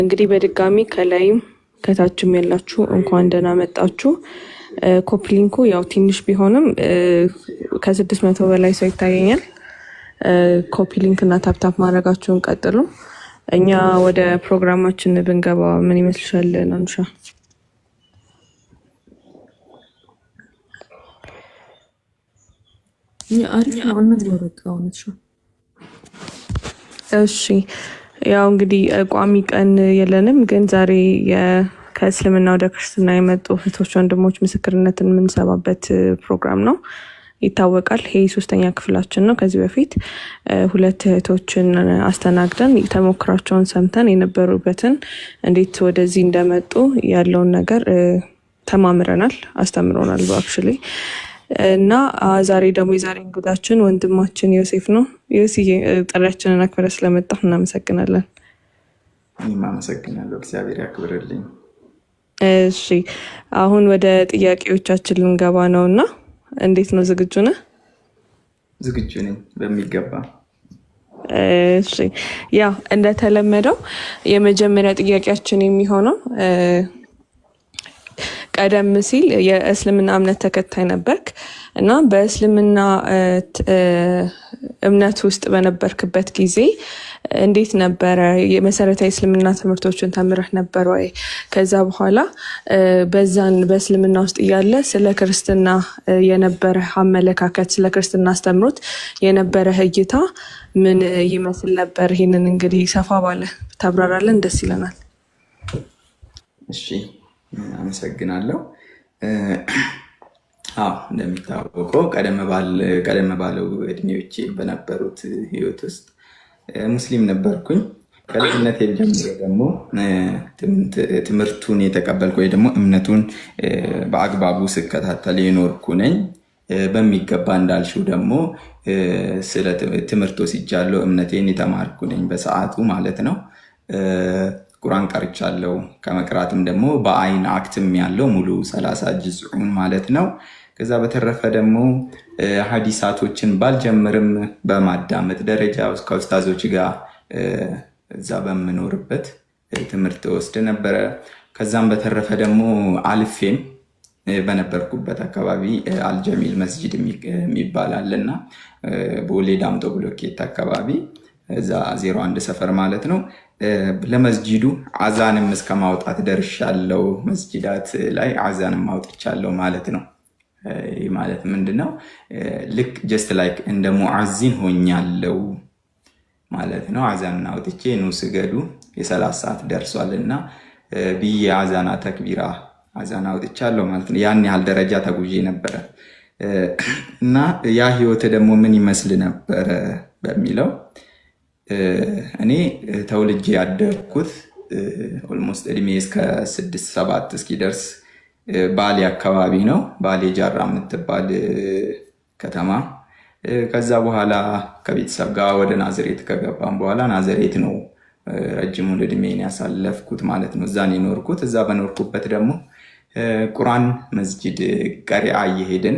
እንግዲህ በድጋሚ ከላይም ከታችም ያላችሁ እንኳን ደህና መጣችሁ። ኮፕሊንኩ ያው ትንሽ ቢሆንም ከ600 በላይ ሰው ይታየኛል። ኮፒሊንክ እና ታፕታፕ ማድረጋችሁን ቀጥሉ። እኛ ወደ ፕሮግራማችን ብንገባ ምን ይመስልሻል ናንሻ? እሺ ያው እንግዲህ ቋሚ ቀን የለንም፣ ግን ዛሬ ከእስልምና ወደ ክርስትና የመጡ እህቶች ወንድሞች ምስክርነትን የምንሰማበት ፕሮግራም ነው። ይታወቃል። ይሄ 3ኛ ክፍላችን ነው። ከዚህ በፊት 2 እህቶችን አስተናግደን ተሞክራቸውን ሰምተን የነበሩበትን እንዴት ወደዚህ እንደመጡ ያለውን ነገር ተማምረናል፣ አስተምሮናል በአክቹሊ እና ዛሬ ደግሞ የዛሬ እንግዳችን ወንድማችን ዮሴፍ ነው። ዮሴፍ ጥሪያችንን አክብረ ስለመጣህ እናመሰግናለን። እኔም አመሰግናለሁ። እግዚአብሔር ያክብርልኝ። እሺ አሁን ወደ ጥያቄዎቻችን ልንገባ ነው እና እንዴት ነው? ዝግጁ ነህ? ዝግጁ ነኝ በሚገባ። እሺ ያው እንደተለመደው የመጀመሪያ ጥያቄያችን የሚሆነው ቀደም ሲል የእስልምና እምነት ተከታይ ነበርክ እና በእስልምና እምነት ውስጥ በነበርክበት ጊዜ እንዴት ነበረ? የመሰረታዊ እስልምና ትምህርቶችን ተምረህ ነበር ወይ? ከዛ በኋላ በእስልምና ውስጥ እያለ ስለ ክርስትና የነበረ አመለካከት፣ ስለ ክርስትና አስተምሮት የነበረ እይታ ምን ይመስል ነበር? ይህንን እንግዲህ ሰፋ ባለ ታብራራለን፣ ደስ ይለናል። እሺ አመሰግናለሁ። እንደሚታወቀው ቀደም ባለው እድሜዎቼ በነበሩት ህይወት ውስጥ ሙስሊም ነበርኩኝ። ከልጅነቴ ጀምሮ ደግሞ ትምህርቱን የተቀበልኩ ወይ ደግሞ እምነቱን በአግባቡ ስከታተል የኖርኩ ነኝ። በሚገባ እንዳልሽው ደግሞ ስለ ትምህርት ወስጃለሁ። እምነቴን የተማርኩ ነኝ በሰዓቱ ማለት ነው። ቁርአን ቀርቻለሁ። ከመቅራትም ደግሞ በአይን አክትም ያለው ሙሉ 30 ጅዝዑን ማለት ነው። ከዛ በተረፈ ደግሞ ሀዲሳቶችን ባልጀምርም በማዳመጥ ደረጃ ከኡስታዞች ጋር እዛ በምኖርበት ትምህርት ወስድ ነበረ። ከዛም በተረፈ ደግሞ አልፌም በነበርኩበት አካባቢ አልጀሚል መስጂድ የሚባል አለና ቦሌ ዳምጦ ብሎኬት አካባቢ እዛ 01 ሰፈር ማለት ነው። ለመስጂዱ አዛንም እስከ ማውጣት ደርሻለሁ። መስጂዳት ላይ አዛንም አውጥቻለሁ ማለት ነው። ይህ ማለት ምንድነው? ልክ ጀስት ላይክ እንደ ሙዓዚን ሆኛለሁ ማለት ነው። አዛንን አውጥቼ ኑ ስገዱ የ30 ሰዓት ደርሷልና ብዬ አዛና ተክቢራ አዛን አውጥቻለሁ ማለት ነው። ያን ያህል ደረጃ ተጉዤ ነበረ እና ያ ህይወት ደግሞ ምን ይመስል ነበረ በሚለው እኔ ተወልጄ ያደግኩት ኦልሞስት እድሜ እስከ 6-7 እስኪደርስ ባሌ አካባቢ ነው። ባሌ ጃራ የምትባል ከተማ። ከዛ በኋላ ከቤተሰብ ጋር ወደ ናዝሬት ከገባም በኋላ ናዝሬት ነው ረጅሙን እድሜን ያሳለፍኩት ማለት ነው። እዛን የኖርኩት። እዛ በኖርኩበት ደግሞ ቁርአን መስጂድ ቀሪዓ እየሄድን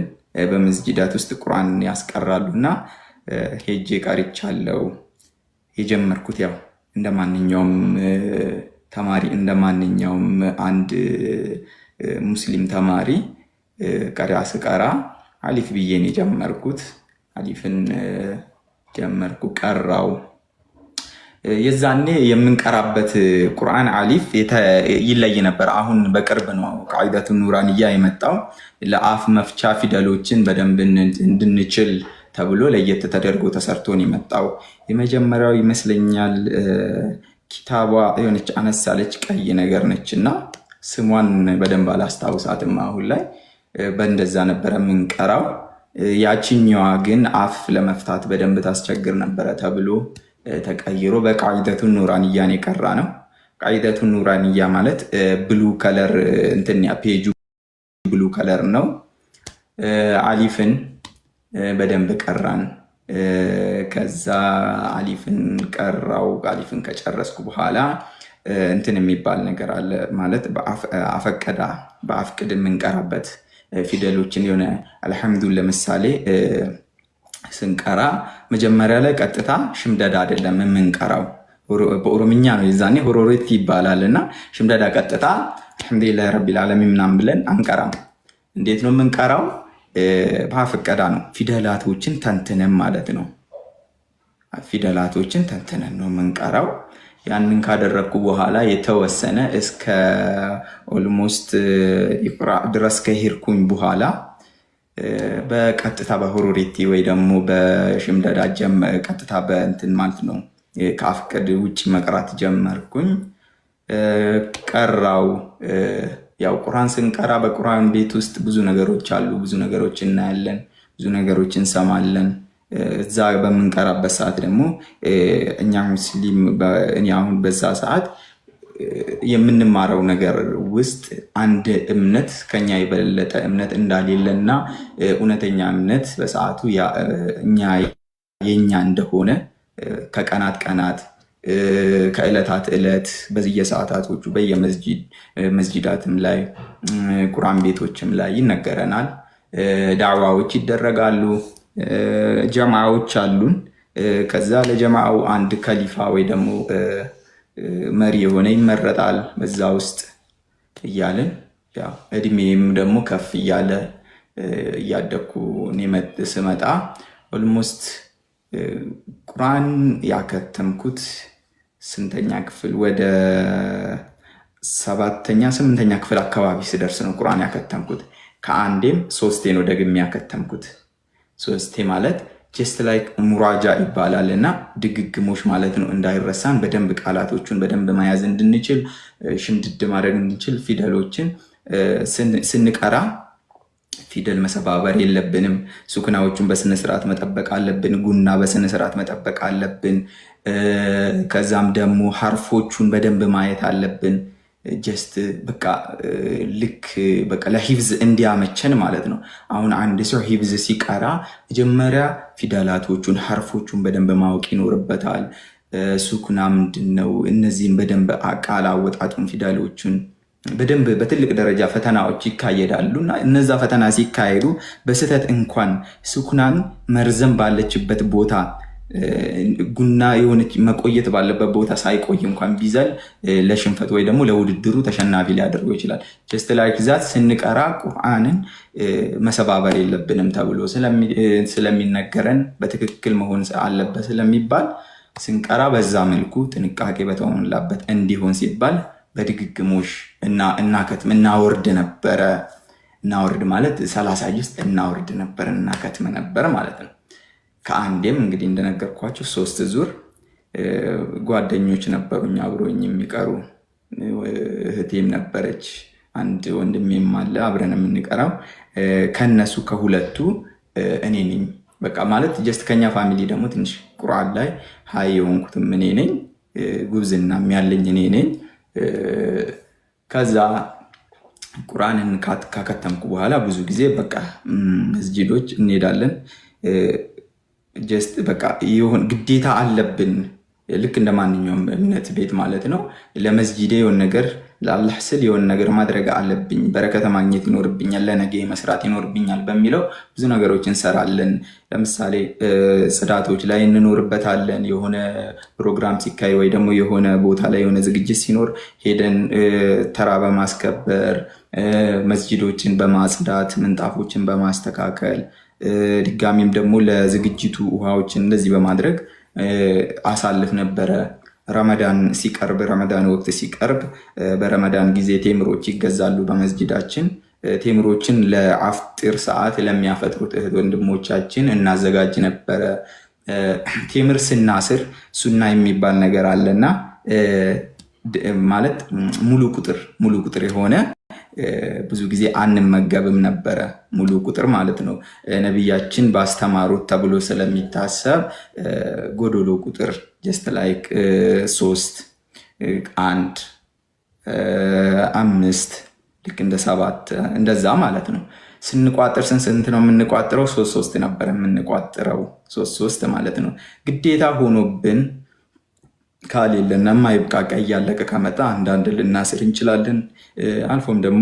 በመስጂዳት ውስጥ ቁርአን ያስቀራሉ እና ሄጄ ቀርቻለሁ። የጀመርኩት ያው እንደማንኛውም ተማሪ እንደማንኛውም አንድ ሙስሊም ተማሪ ቀሪዓ ስቀራ አሊፍ ብዬን የጀመርኩት። አሊፍን ጀመርኩ፣ ቀራው። የዛኔ የምንቀራበት ቁርአን አሊፍ ይለይ ነበር። አሁን በቅርብ ነው ቃዒደቱ ኑራንያ የመጣው። ለአፍ መፍቻ ፊደሎችን በደንብ እንድንችል ተብሎ ለየት ተደርጎ ተሰርቶን የመጣው የመጀመሪያው ይመስለኛል። ኪታቧ የሆነች አነሳለች ቀይ ነገር ነች እና ስሟን በደንብ አላስታውሳትም አሁን ላይ። በእንደዛ ነበረ የምንቀራው። ያችኛዋ ግን አፍ ለመፍታት በደንብ ታስቸግር ነበረ ተብሎ ተቀይሮ በቃዒደቱ ኑራንያን የቀራ ነው። ቃዒደቱ ኑራንያ ማለት ብሉ ከለር ፔጁ ብሉ ከለር ነው። አሊፍን በደንብ ቀራን። ከዛ አሊፍን ቀራው። አሊፍን ከጨረስኩ በኋላ የሚባል ነገር አለ ማለት በአፈቀዳ በአፍቅድ የምንቀራበት ፊደሎችን የሆነ አልሐምዱን ለምሳሌ ስንቀራ መጀመሪያ ላይ ቀጥታ ሽምደዳ አይደለም የምንቀራው። በኦሮምኛ ነው የዛኔ ሆሮሬቲ ይባላል። እና ሽምደዳ ቀጥታ አልሐምዱሊላህ ረቢል ዓለሚን ምናምን ብለን አንቀራም። እንዴት ነው የምንቀራው? በአፍቀዳ ነው። ፊደላቶችን ተንትነን ማለት ነው። ፊደላቶችን ተንትነን ነው የምንቀራው። ያንን ካደረግኩ በኋላ የተወሰነ እስከ ኦልሞስት ኢቅራ ድረስ ከሄድኩኝ በኋላ በቀጥታ በሆሮሬቲ ወይ ደግሞ በሽምደዳ ቀጥታ በእንትን ማለት ነው ከአፍቀድ ውጭ መቅራት ጀመርኩኝ። ቀራው። ያው ቁርአን ስንቀራ በቁርአን ቤት ውስጥ ብዙ ነገሮች አሉ። ብዙ ነገሮች እናያለን፣ ብዙ ነገሮች እንሰማለን። እዛ በምንቀራበት ሰዓት ደግሞ እኛ ሙስሊም እኔ አሁን በዛ ሰዓት የምንማረው ነገር ውስጥ አንድ እምነት ከኛ የበለጠ እምነት እንዳሌለና እውነተኛ እምነት በሰዓቱ የኛ እንደሆነ ከቀናት ቀናት ከዕለታት ዕለት በየሰዓታቶቹ በየመስጂዳትም ላይ ቁርአን ቤቶችም ላይ ይነገረናል። ዳዕዋዎች ይደረጋሉ። ጀማዓዎች አሉን። ከዛ ለጀማዓው አንድ ከሊፋ ወይ ደግሞ መሪ የሆነ ይመረጣል። በዛ ውስጥ እያልን እድሜም ደግሞ ከፍ እያለ እያደኩ ስመጣ ኦልሞስት ቁርአን ያከተምኩት ስንተኛ ክፍል ወደ 7ኛ 8ኛ ክፍል አካባቢ ስደርስ ነው ቁርአን ያከተምኩት። ከአንዴም 3 ነው ደግሜ ያከተምኩት። 3 ማለት ጀስት ላይክ ሙራጃ ይባላል እና ድግግሞሽ ማለት ነው። እንዳይረሳን በደንብ ቃላቶቹን በደንብ መያዝ እንድንችል ሽምድድ ማድረግ እንድንችል ፊደሎችን ስንቀራ ፊደል መሰባበር የለብንም። ሱክናዎቹን በስነስርዓት መጠበቅ አለብን። ጉና በስነስርዓት መጠበቅ አለብን። ከዛም ደግሞ ሐርፎቹን በደንብ ማየት አለብን። ጀስት በቃ ልክ በቃ ለሂፍዝ እንዲያመቸን ማለት ነው። አሁን አንድ ሰው ሂፍዝ ሲቀራ መጀመሪያ ፊደላቶቹን ሐርፎቹን በደንብ ማወቅ ይኖርበታል። ሱክና ምንድነው? እነዚህን በደንብ ቃል አወጣጡን ፊደሎቹን በደንብ በትልቅ ደረጃ ፈተናዎች ይካሄዳሉ እና እነዛ ፈተና ሲካሄዱ በስህተት እንኳን ሱክናን መርዘም ባለችበት ቦታ ጉና የሆነች መቆየት ባለበት ቦታ ሳይቆይ እንኳን ቢዘል ለሽንፈት ወይ ደግሞ ለውድድሩ ተሸናፊ ሊያደርገው ይችላል። ጀስት ላይክ ዛት ስንቀራ ቁርአንን መሰባበር የለብንም ተብሎ ስለሚነገረን በትክክል መሆን አለበት ስለሚባል ስንቀራ በዛ መልኩ ጥንቃቄ በተሞላበት እንዲሆን ሲባል በድግግሞሽ እናከትም እናወርድ ነበረ። እናወርድ ማለት 30 ውስጥ እናወርድ ነበር እናከትም ነበር ማለት ነው። ከአንዴም እንግዲህ እንደነገርኳቸው 3 ዙር ጓደኞች ነበሩኝ አብሮኝ የሚቀሩ። እህቴም ነበረች፣ አንድ ወንድሜም አለ አብረን የምንቀራው። ከነሱ ከሁለቱ እኔ ነኝ በቃ ማለት ጀስት ከኛ ፋሚሊ ደግሞ ትንሽ ቁርአን ላይ ሀይ የሆንኩትም እኔ ነኝ፣ ጉብዝናም ያለኝ እኔ ነኝ። ከዛ ቁርአንን ካከተምኩ በኋላ ብዙ ጊዜ በቃ መስጂዶች እንሄዳለን። ጀስት በቃ ይሁን ግዴታ አለብን ልክ እንደ ማንኛውም እምነት ቤት ማለት ነው። ለመስጂዴ የሆነ ነገር ለአላህ ስል የሆነ ነገር ማድረግ አለብኝ፣ በረከተ ማግኘት ይኖርብኛል፣ ለነገ መስራት ይኖርብኛል በሚለው ብዙ ነገሮች እንሰራለን። ለምሳሌ ጽዳቶች ላይ እንኖርበታለን። የሆነ ፕሮግራም ሲካሄድ ወይ ደግሞ የሆነ ቦታ ላይ የሆነ ዝግጅት ሲኖር ሄደን ተራ በማስከበር መስጂዶችን በማጽዳት ምንጣፎችን በማስተካከል ድጋሚም ደግሞ ለዝግጅቱ ውሃዎችን እንደዚህ በማድረግ አሳልፍ ነበረ። ረመዳን ሲቀርብ ረመዳን ወቅት ሲቀርብ በረመዳን ጊዜ ቴምሮች ይገዛሉ በመስጂዳችን። ቴምሮችን ለአፍጢር ሰዓት ለሚያፈጥሩት እህት ወንድሞቻችን እናዘጋጅ ነበረ። ቴምር ስናስር ሱና የሚባል ነገር አለና ማለት ሙሉ ቁጥር የሆነ ብዙ ጊዜ አንመገብም ነበረ። ሙሉ ቁጥር ማለት ነው። ነቢያችን ባስተማሩት ተብሎ ስለሚታሰብ ጎዶሎ ቁጥር ጀስት ላይክ 3 1 5 ልክ እንደ 7 እንደዛ ማለት ነው። ስንቋጥር ስንት ነው የምንቋጥረው? 3 ነበር የምንቋጥረው። 3 ማለት ነው። ግዴታ ሆኖብን ካሌለና የማይብቃቃ እያለቀ ከመጣ አንዳንድ ልናስር እንችላለን። አልፎም ደግሞ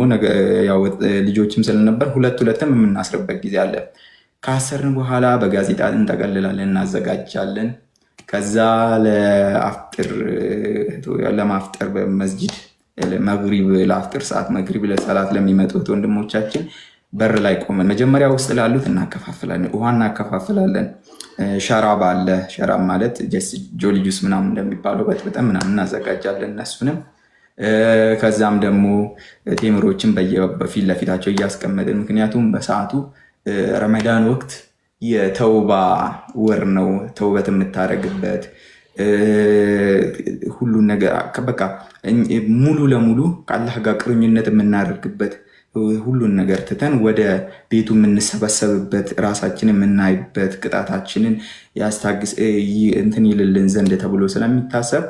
ልጆችም ስለነበር ሁለትም የምናስርበት ጊዜ አለ። ካሰርን በኋላ በጋዜጣ እንጠቀልላለን፣ እናዘጋጃለን። ከዛ ለማፍጠር በመስጂድ መግሪብ ለአፍጥር ሰዓት መግሪብ ለሰላት ለሚመጡት ወንድሞቻችን በር ላይ ቆመን መጀመሪያ ውስጥ ላሉት እናከፋፍላለን፣ ውሃ እናከፋፍላለን። ሸራብ አለ። ሸራብ ማለት ጆሊ ጁስ ምናምን እንደሚባለው በጥብጠን ምናምን እናዘጋጃለን እነሱንም። ከዛም ደግሞ ቴምሮችን በፊት ለፊታቸው እያስቀመጥን፣ ምክንያቱም በሰዓቱ ረመዳን ወቅት የተውባ ወር ነው። ተውበት የምታደርግበት ሁሉን ነገር በቃ ሙሉ ለሙሉ ከአላህ ጋር ቁርኝነት የምናደርግበት ሁሉን ነገር ትተን ወደ ቤቱ የምንሰበሰብበት ራሳችንን የምናይበት ቅጣታችንን ያስታግስ እንትን ይልልን ዘንድ ተብሎ ስለሚታሰብ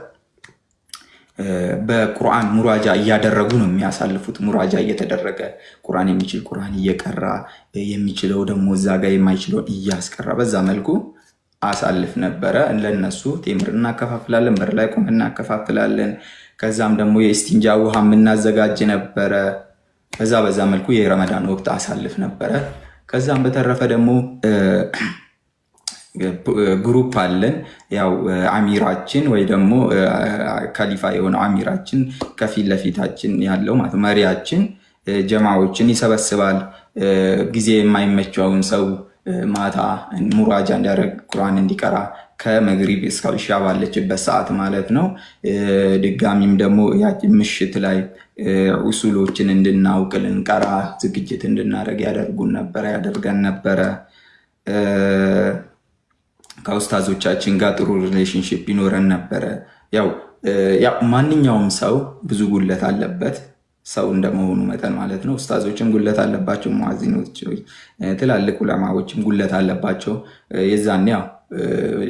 በቁርአን ሙራጃ እያደረጉ ነው የሚያሳልፉት። ሙራጃ እየተደረገ ቁርአን የሚችል ቁርአን እየቀራ የሚችለው ደግሞ እዛ ጋር የማይችለውን እያስቀራ በዛ መልኩ አሳልፍ ነበረ። ለነሱ ቴምር እናከፋፍላለን፣ በር ላይ ቆመን እናከፋፍላለን። ከዛም ደግሞ የኢስቲንጃ ውሃ የምናዘጋጅ ነበረ። በዛ መልኩ የረመዳን ወቅት አሳልፍ ነበረ። ከዛም በተረፈ ደግሞ ግሩፕ አለን። ያው አሚራችን ወይ ደግሞ ካሊፋ የሆነው አሚራችን ከፊት ለፊታችን ያለው ማለት መሪያችን ጀማዎችን ይሰበስባል። ጊዜ የማይመቸውን ሰው ማታ ሙራጃ እንዲያደርግ ቁርአን እንዲቀራ ከመግሪብ እስከ ኢሻ ባለችበት ሰዓት ማለት ነው። ድጋሚም ደግሞ ምሽት ላይ ኡሱሎችን እንድናውቅ ልንቀራ ዝግጅት እንድናደርግ ያደርገን ነበረ። ከኡስታዞቻችን ጋር ጥሩ ሪሌሽንሽፕ ይኖረን ነበረ። ያው ማንኛውም ሰው ብዙ ጉለት አለበት፣ ሰው እንደመሆኑ መጠን ማለት ነው። ኡስታዞችም ጉለት አለባቸው፣ ሙአዚኖች፣ ትላልቅ ዑለማዎችም ጉለት አለባቸው። የዛን ያው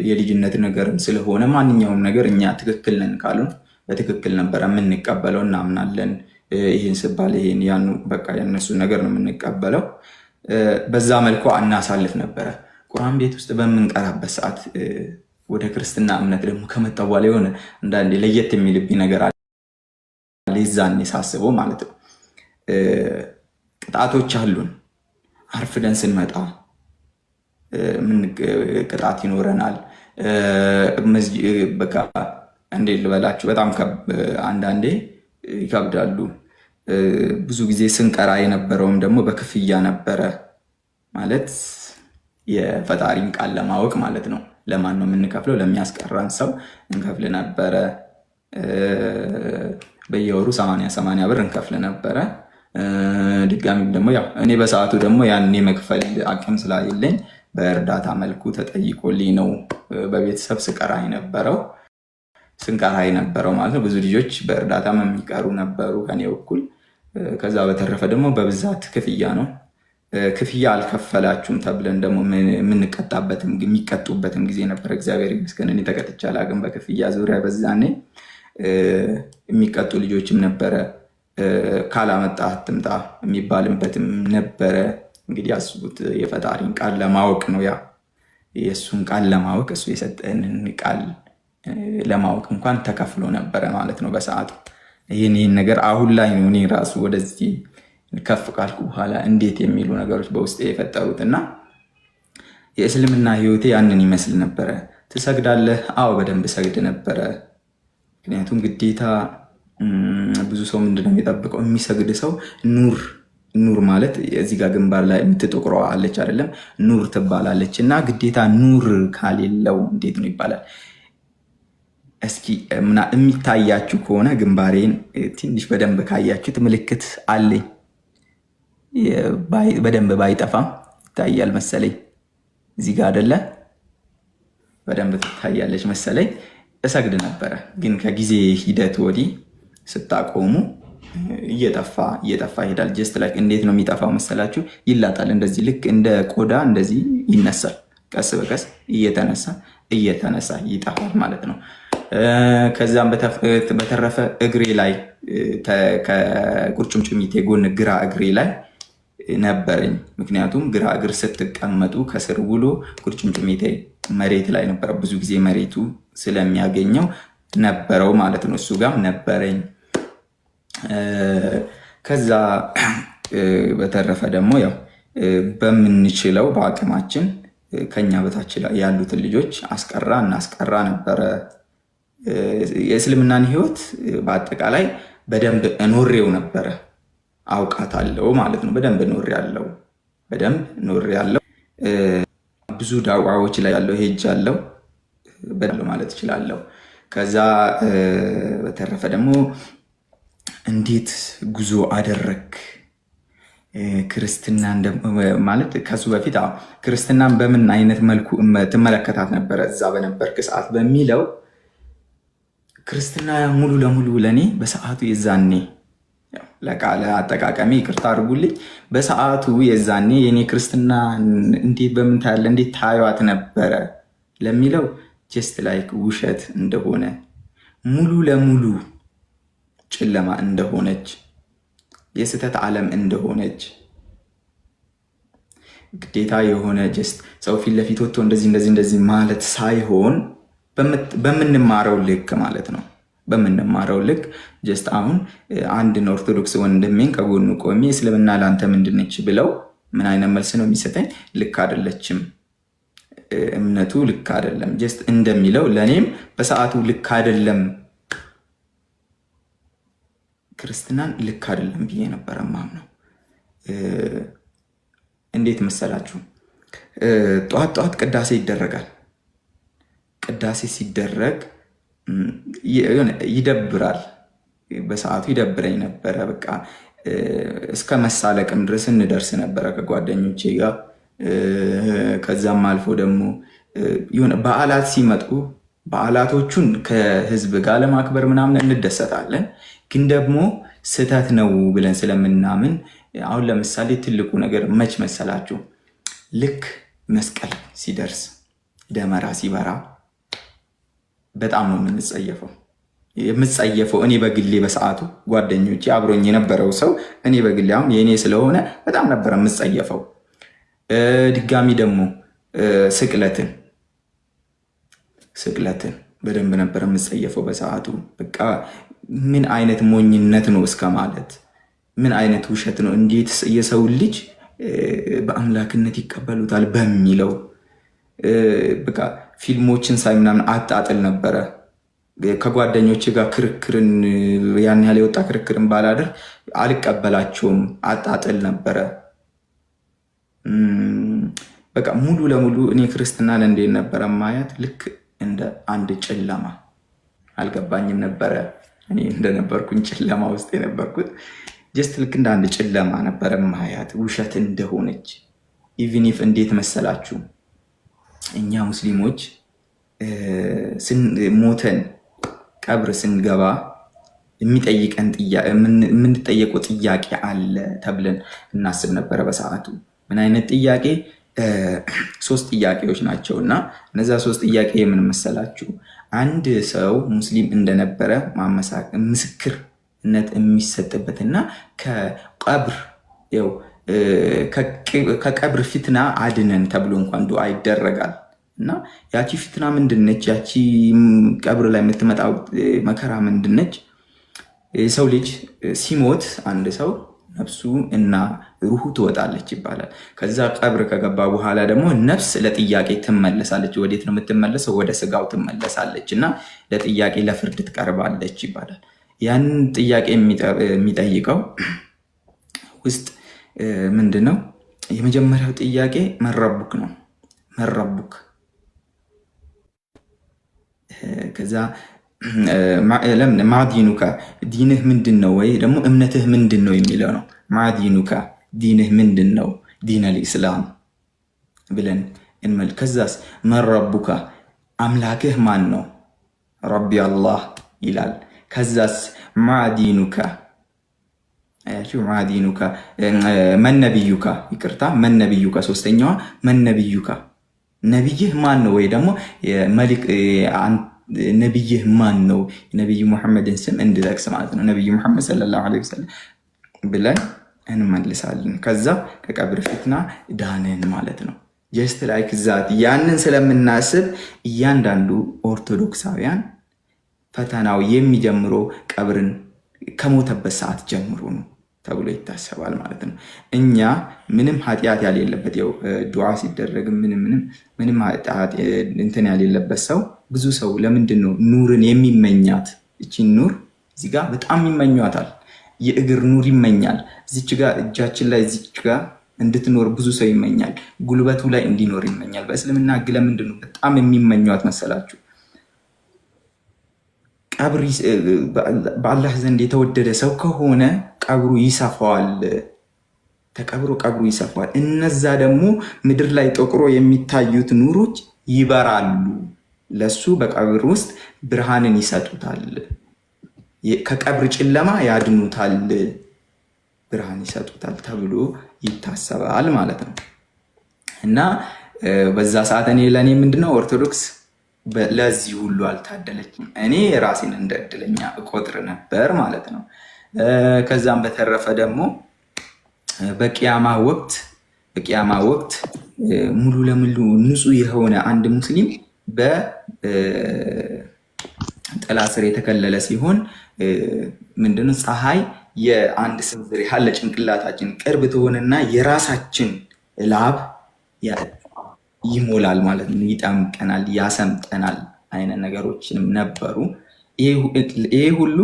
የልጅነት ነገርም ስለሆነ ማንኛውም ነገር እኛ ትክክል ነን ካሉን በትክክል ነበረ የምንቀበለው፣ እናምናለን። ይህን ስባል ይህን ያኑ በቃ የነሱ ነገር ነው የምንቀበለው። በዛ መልኩ እናሳልፍ ነበረ። ቁርአን ቤት ውስጥ በምንቀራበት ሰዓት ወደ ክርስትና እምነት ደግሞ ከመጣ በኋላ የሆነ አንዳንዴ ለየት የሚልብኝ ነገር አለ። ይዛኔ ሳስበው ማለት ነው ቅጣቶች አሉን። አርፍደን ስንመጣ ቅጣት ይኖረናል። በቃ እንዴ ልበላችሁ፣ በጣም አንዳንዴ ይከብዳሉ። ብዙ ጊዜ ስንቀራ የነበረውም ደግሞ በክፍያ ነበረ ማለት የፈጣሪን ቃል ለማወቅ ማለት ነው። ለማን ነው የምንከፍለው? ለሚያስቀራን ሰው እንከፍል ነበረ። በየወሩ 80 ብር እንከፍል ነበረ። ድጋሚም ደግሞ ያው እኔ በሰዓቱ ደግሞ ያን የመክፈል አቅም ስላሌለኝ በእርዳታ መልኩ ተጠይቆልኝ ነው በቤተሰብ ስንቀራ የነበረው ማለት ነው። ብዙ ልጆች በእርዳታም የሚቀሩ ነበሩ ከኔ በኩል። ከዛ በተረፈ ደግሞ በብዛት ክፍያ ነው። ክፍያ አልከፈላችሁም ተብለን ደግሞ የሚቀጡበትም ጊዜ ነበር። እግዚአብሔር ይመስገን እኔ ተቀጥቼ አላውቅም በክፍያ ዙሪያ። በዛኔ የሚቀጡ ልጆችም ነበረ። ካላመጣ አትምጣ የሚባልበትም ነበረ። እንግዲህ አስቡት፣ የፈጣሪን ቃል ለማወቅ ነው። ያ የእሱን ቃል ለማወቅ እሱ የሰጠንን ቃል ለማወቅ እንኳን ተከፍሎ ነበረ ማለት ነው በሰዓቱ። ይህን ነገር አሁን ላይ ነው እኔ ራሱ ወደዚህ ከፍ ካልኩ በኋላ እንዴት የሚሉ ነገሮች በውስጤ የፈጠሩት እና የእስልምና ህይወቴ ያንን ይመስል ነበረ። ትሰግዳለህ? አዎ በደንብ ሰግድ ነበረ። ምክንያቱም ግዴታ ብዙ ሰው ምንድነው የሚጠብቀው? የሚሰግድ ሰው ኑር ማለት እዚህ ጋር ግንባር ላይ የምትጠቁረው አለች አይደለም? ኑር ትባላለች። እና ግዴታ ኑር ካሌለው እንዴት ነው ይባላል? እስኪ የሚታያችሁ ከሆነ ግንባሬን ትንሽ በደንብ ካያችሁት ምልክት አለኝ። በደንብ ባይጠፋም ይታያል መሰለኝ። እዚህ ጋር አይደለ? በደንብ ትታያለች መሰለኝ። እሰግድ ነበረ። ግን ከጊዜ ሂደት ወዲህ ስታቆሙ እየጠፋ ይሄዳል። ጀስት ላይክ እንዴት ነው የሚጠፋው መሰላችሁ? ይላጣል። እንደዚህ ልክ እንደ ቆዳ እንደዚህ ይነሳል። ቀስ በቀስ እየተነሳ ይጠፋል ማለት ነው። ከዛም በተረፈ እግሬ ላይ ከቁርጭምጭሚቴ ጎን ግራ እግሬ ላይ ነበረኝ። ምክንያቱም ግራ እግር ስትቀመጡ ከስር ውሎ ቁርጭምጭሚቴ መሬት ላይ ነበረ። ብዙ ጊዜ መሬቱ ስለሚያገኘው ነበረው ማለት ነው። እሱ ጋር ነበረኝ። ከዛ በተረፈ ደግሞ ያው በምንችለው በአቅማችን ከኛ በታች ያሉትን ልጆች እናስቀራ ነበረ። የእስልምናን ህይወት በአጠቃላይ በደንብ እኖሬው ነበረ፣ አውቃታለሁ ማለት ነው። በደንብ ኖሬያለሁ። ብዙ ዳዕዋዎች ላይ ያለው ሄጃለሁ ማለት እችላለሁ። ከዛ በተረፈ ደግሞ እንዴት ጉዞ አደረግ ክርስትና ማለት ከሱ በፊት ክርስትናን በምን አይነት መልኩ ትመለከታት ነበረ እዛ በነበርክ ሰዓት በሚለው ክርስትና ሙሉ ለሙሉ ለእኔ በሰዓቱ የዛኔ ለቃለ አጠቃቀሚ ይቅርታ አድርጉልኝ። በሰዓቱ የዛኔ የኔ ክርስትና እንዴት በምን ታያለ እንዴት ታዩት ነበረ ለሚለው ጀስት ላይክ ውሸት እንደሆነ ሙሉ ለሙሉ ጨለማ እንደሆነች የስህተት ዓለም እንደሆነች ግዴታ የሆነ ጀስት ሰው ፊት ለፊት ወጥቶ እንደዚህ ማለት ሳይሆን በምንማረው ልክ ማለት ነው። በምንማረው ልክ ጀስት አሁን አንድን ኦርቶዶክስ ወንድሜን ከጎኑ ቆሜ እስልምና ለአንተ ምንድነች ብለው ምን አይነት መልስ ነው የሚሰጠኝ? ልክ አይደለችም፣ እምነቱ ልክ አይደለም ጀስት እንደሚለው ለእኔም በሰዓቱ ልክ አይደለም፣ ክርስትናን ልክ አይደለም ብዬ ነበረ ማምነው። እንዴት መሰላችሁ? ጠዋት ቅዳሴ ይደረጋል። ቅዳሴ ሲደረግ ይደብራል። በሰዓቱ ይደብረኝ ነበረ። በቃ እስከ መሳለቅም ድረስ እንደርስ ነበረ ከጓደኞቼ ጋር። ከዛም አልፎ ደግሞ የሆነ በዓላት ሲመጡ በዓላቶቹን ከህዝብ ጋር ለማክበር ምናምን እንደሰታለን። ግን ደግሞ ስህተት ነው ብለን ስለምናምን አሁን ለምሳሌ ትልቁ ነገር መች መሰላችሁ? ልክ መስቀል ሲደርስ ደመራ ሲበራ በጣም ነው የምጸየፈው። እኔ በግሌ በሰዓቱ ጓደኞቼ አብሮኝ የነበረው ሰው እኔ በግሌ አሁን የእኔ ስለሆነ በጣም ነበረ የምጸየፈው። ድጋሚ ደግሞ ስቅለትን በደንብ ነበር የምጸየፈው በሰዓቱ። በቃ ምን አይነት ሞኝነት ነው እስከ ማለት ምን አይነት ውሸት ነው፣ እንዴት የሰው ልጅ በአምላክነት ይቀበሉታል በሚለው በቃ ፊልሞችን ሳይ ምናምን አጣጥል ነበረ። ከጓደኞች ጋር ክርክርን ያን ያህል የወጣ ክርክርን ባላደር አልቀበላቸውም፣ አጣጥል ነበረ። በቃ ሙሉ ለሙሉ እኔ ክርስትናን እንዴት ነበረ ማያት? ልክ እንደ አንድ ጨለማ። አልገባኝም ነበረ እኔ እንደነበርኩኝ ጨለማ ውስጥ የነበርኩት። ጀስት ልክ እንደ አንድ ጨለማ ነበረ ማያት፣ ውሸት እንደሆነች። ኢቭን ኢፍ እንዴት መሰላችሁ? እኛ ሙስሊሞች ሞተን ቀብር ስንገባ የምንጠየቀው ጥያቄ አለ ተብለን እናስብ ነበረ በሰዓቱ። ምን አይነት ጥያቄ? 3 ጥያቄዎች ናቸው። እና እነዛ 3 ጥያቄ የምን መሰላችሁ? አንድ ሰው ሙስሊም እንደነበረ ምስክርነት የሚሰጥበትና ከቀብር ፊትና አድነን ተብሎ እንኳን ዱዓ ይደረጋል። እና ያቺ ፊትና ምንድነች? ያቺ ቀብር ላይ የምትመጣው መከራ ምንድነች? የሰው ልጅ ሲሞት አንድ ሰው ነፍሱ እና ሩሁ ትወጣለች ይባላል። ከዛ ቀብር ከገባ በኋላ ደግሞ ነፍስ ለጥያቄ ትመለሳለች። ወዴት ነው የምትመለሰው? ወደ ስጋው ትመለሳለች እና ለጥያቄ ለፍርድ ትቀርባለች ይባላል። ያንን ጥያቄ የሚጠይቀው ውስጥ ምንድነው? የመጀመሪያው ጥያቄ መረቡክ ነው። መረቡክ። ከዛ ማዲኑካ ዲንህ ምንድን ነው ወይ ደግሞ እምነትህ ምንድን ነው የሚለው ነው። ማዲኑካ ዲንህ ምንድን ነው? ዲን አልኢስላም ብለን እንመል። ከዛስ መረቡካ አምላክህ ማን ነው? ረቢ አላህ ይላል። ከዛስ ማዲኑካ ማዲኑካ መነቢዩካ ይቅርታ መነቢዩካ ሶስተኛዋ መነቢዩካ ነቢይህ ማን ነው ወይ ደግሞ ነቢይህ ማን ነው? ነቢይ ሙሐመድን ስም እንድጠቅስ ማለት ነው። ነቢይ ሙሐመድ ሰለላሁ ዐለይሂ ወሰለም ብለን እንመልሳለን። ከዛ ከቀብር ፊትና ዳንን ማለት ነው። ጀስት ላይክ ዛት ያንን ስለምናስብ እያንዳንዱ ኦርቶዶክሳውያን ፈተናው የሚጀምረው ቀብርን ከሞተበት ሰዓት ጀምሮ ነው። ተብሎ ይታሰባል ማለት ነው። እኛ ምንም ኃጢአት ያሌለበት ያው ዱዓ ሲደረግም ምንም ኃጢአት እንትን ያሌለበት ሰው ብዙ ሰው ለምንድን ነው ኑርን የሚመኛት? እቺን ኑር እዚህ ጋር በጣም ይመኟታል። የእግር ኑር ይመኛል። እዚች ጋር እጃችን ላይ እዚች ጋር እንድትኖር ብዙ ሰው ይመኛል። ጉልበቱ ላይ እንዲኖር ይመኛል። በእስልምና ሕግ ለምንድን ነው በጣም የሚመኟት መሰላችሁ? ቀብር በአላህ ዘንድ የተወደደ ሰው ከሆነ ቀብሩ ይሰፋዋል። ተቀብሮ ቀብሩ ይሰፋዋል። እነዛ ደግሞ ምድር ላይ ጠቁሮ የሚታዩት ኑሮች ይበራሉ። ለሱ በቀብር ውስጥ ብርሃንን ይሰጡታል። ከቀብር ጨለማ ያድኑታል፣ ብርሃን ይሰጡታል ተብሎ ይታሰባል ማለት ነው። እና በዛ ሰዓት ለእኔ ምንድነው ኦርቶዶክስ ለዚህ ሁሉ አልታደለችም። እኔ ራሴን እንደ እድለኛ እቆጥር ነበር ማለት ነው። ከዛም በተረፈ ደግሞ በቂያማ ወቅት ሙሉ ለሙሉ ንጹህ የሆነ አንድ ሙስሊም በጥላ ስር የተከለለ ሲሆን ምንድነው ፀሐይ የአንድ ስንዝር ያህል ለጭንቅላታችን ቅርብ ትሆንና የራሳችን ላብ ይሞላል ማለት ነው። ይጠምቀናል፣ ያሰምጠናል አይነት ነገሮችንም ነበሩ። ይሄ ሁሉ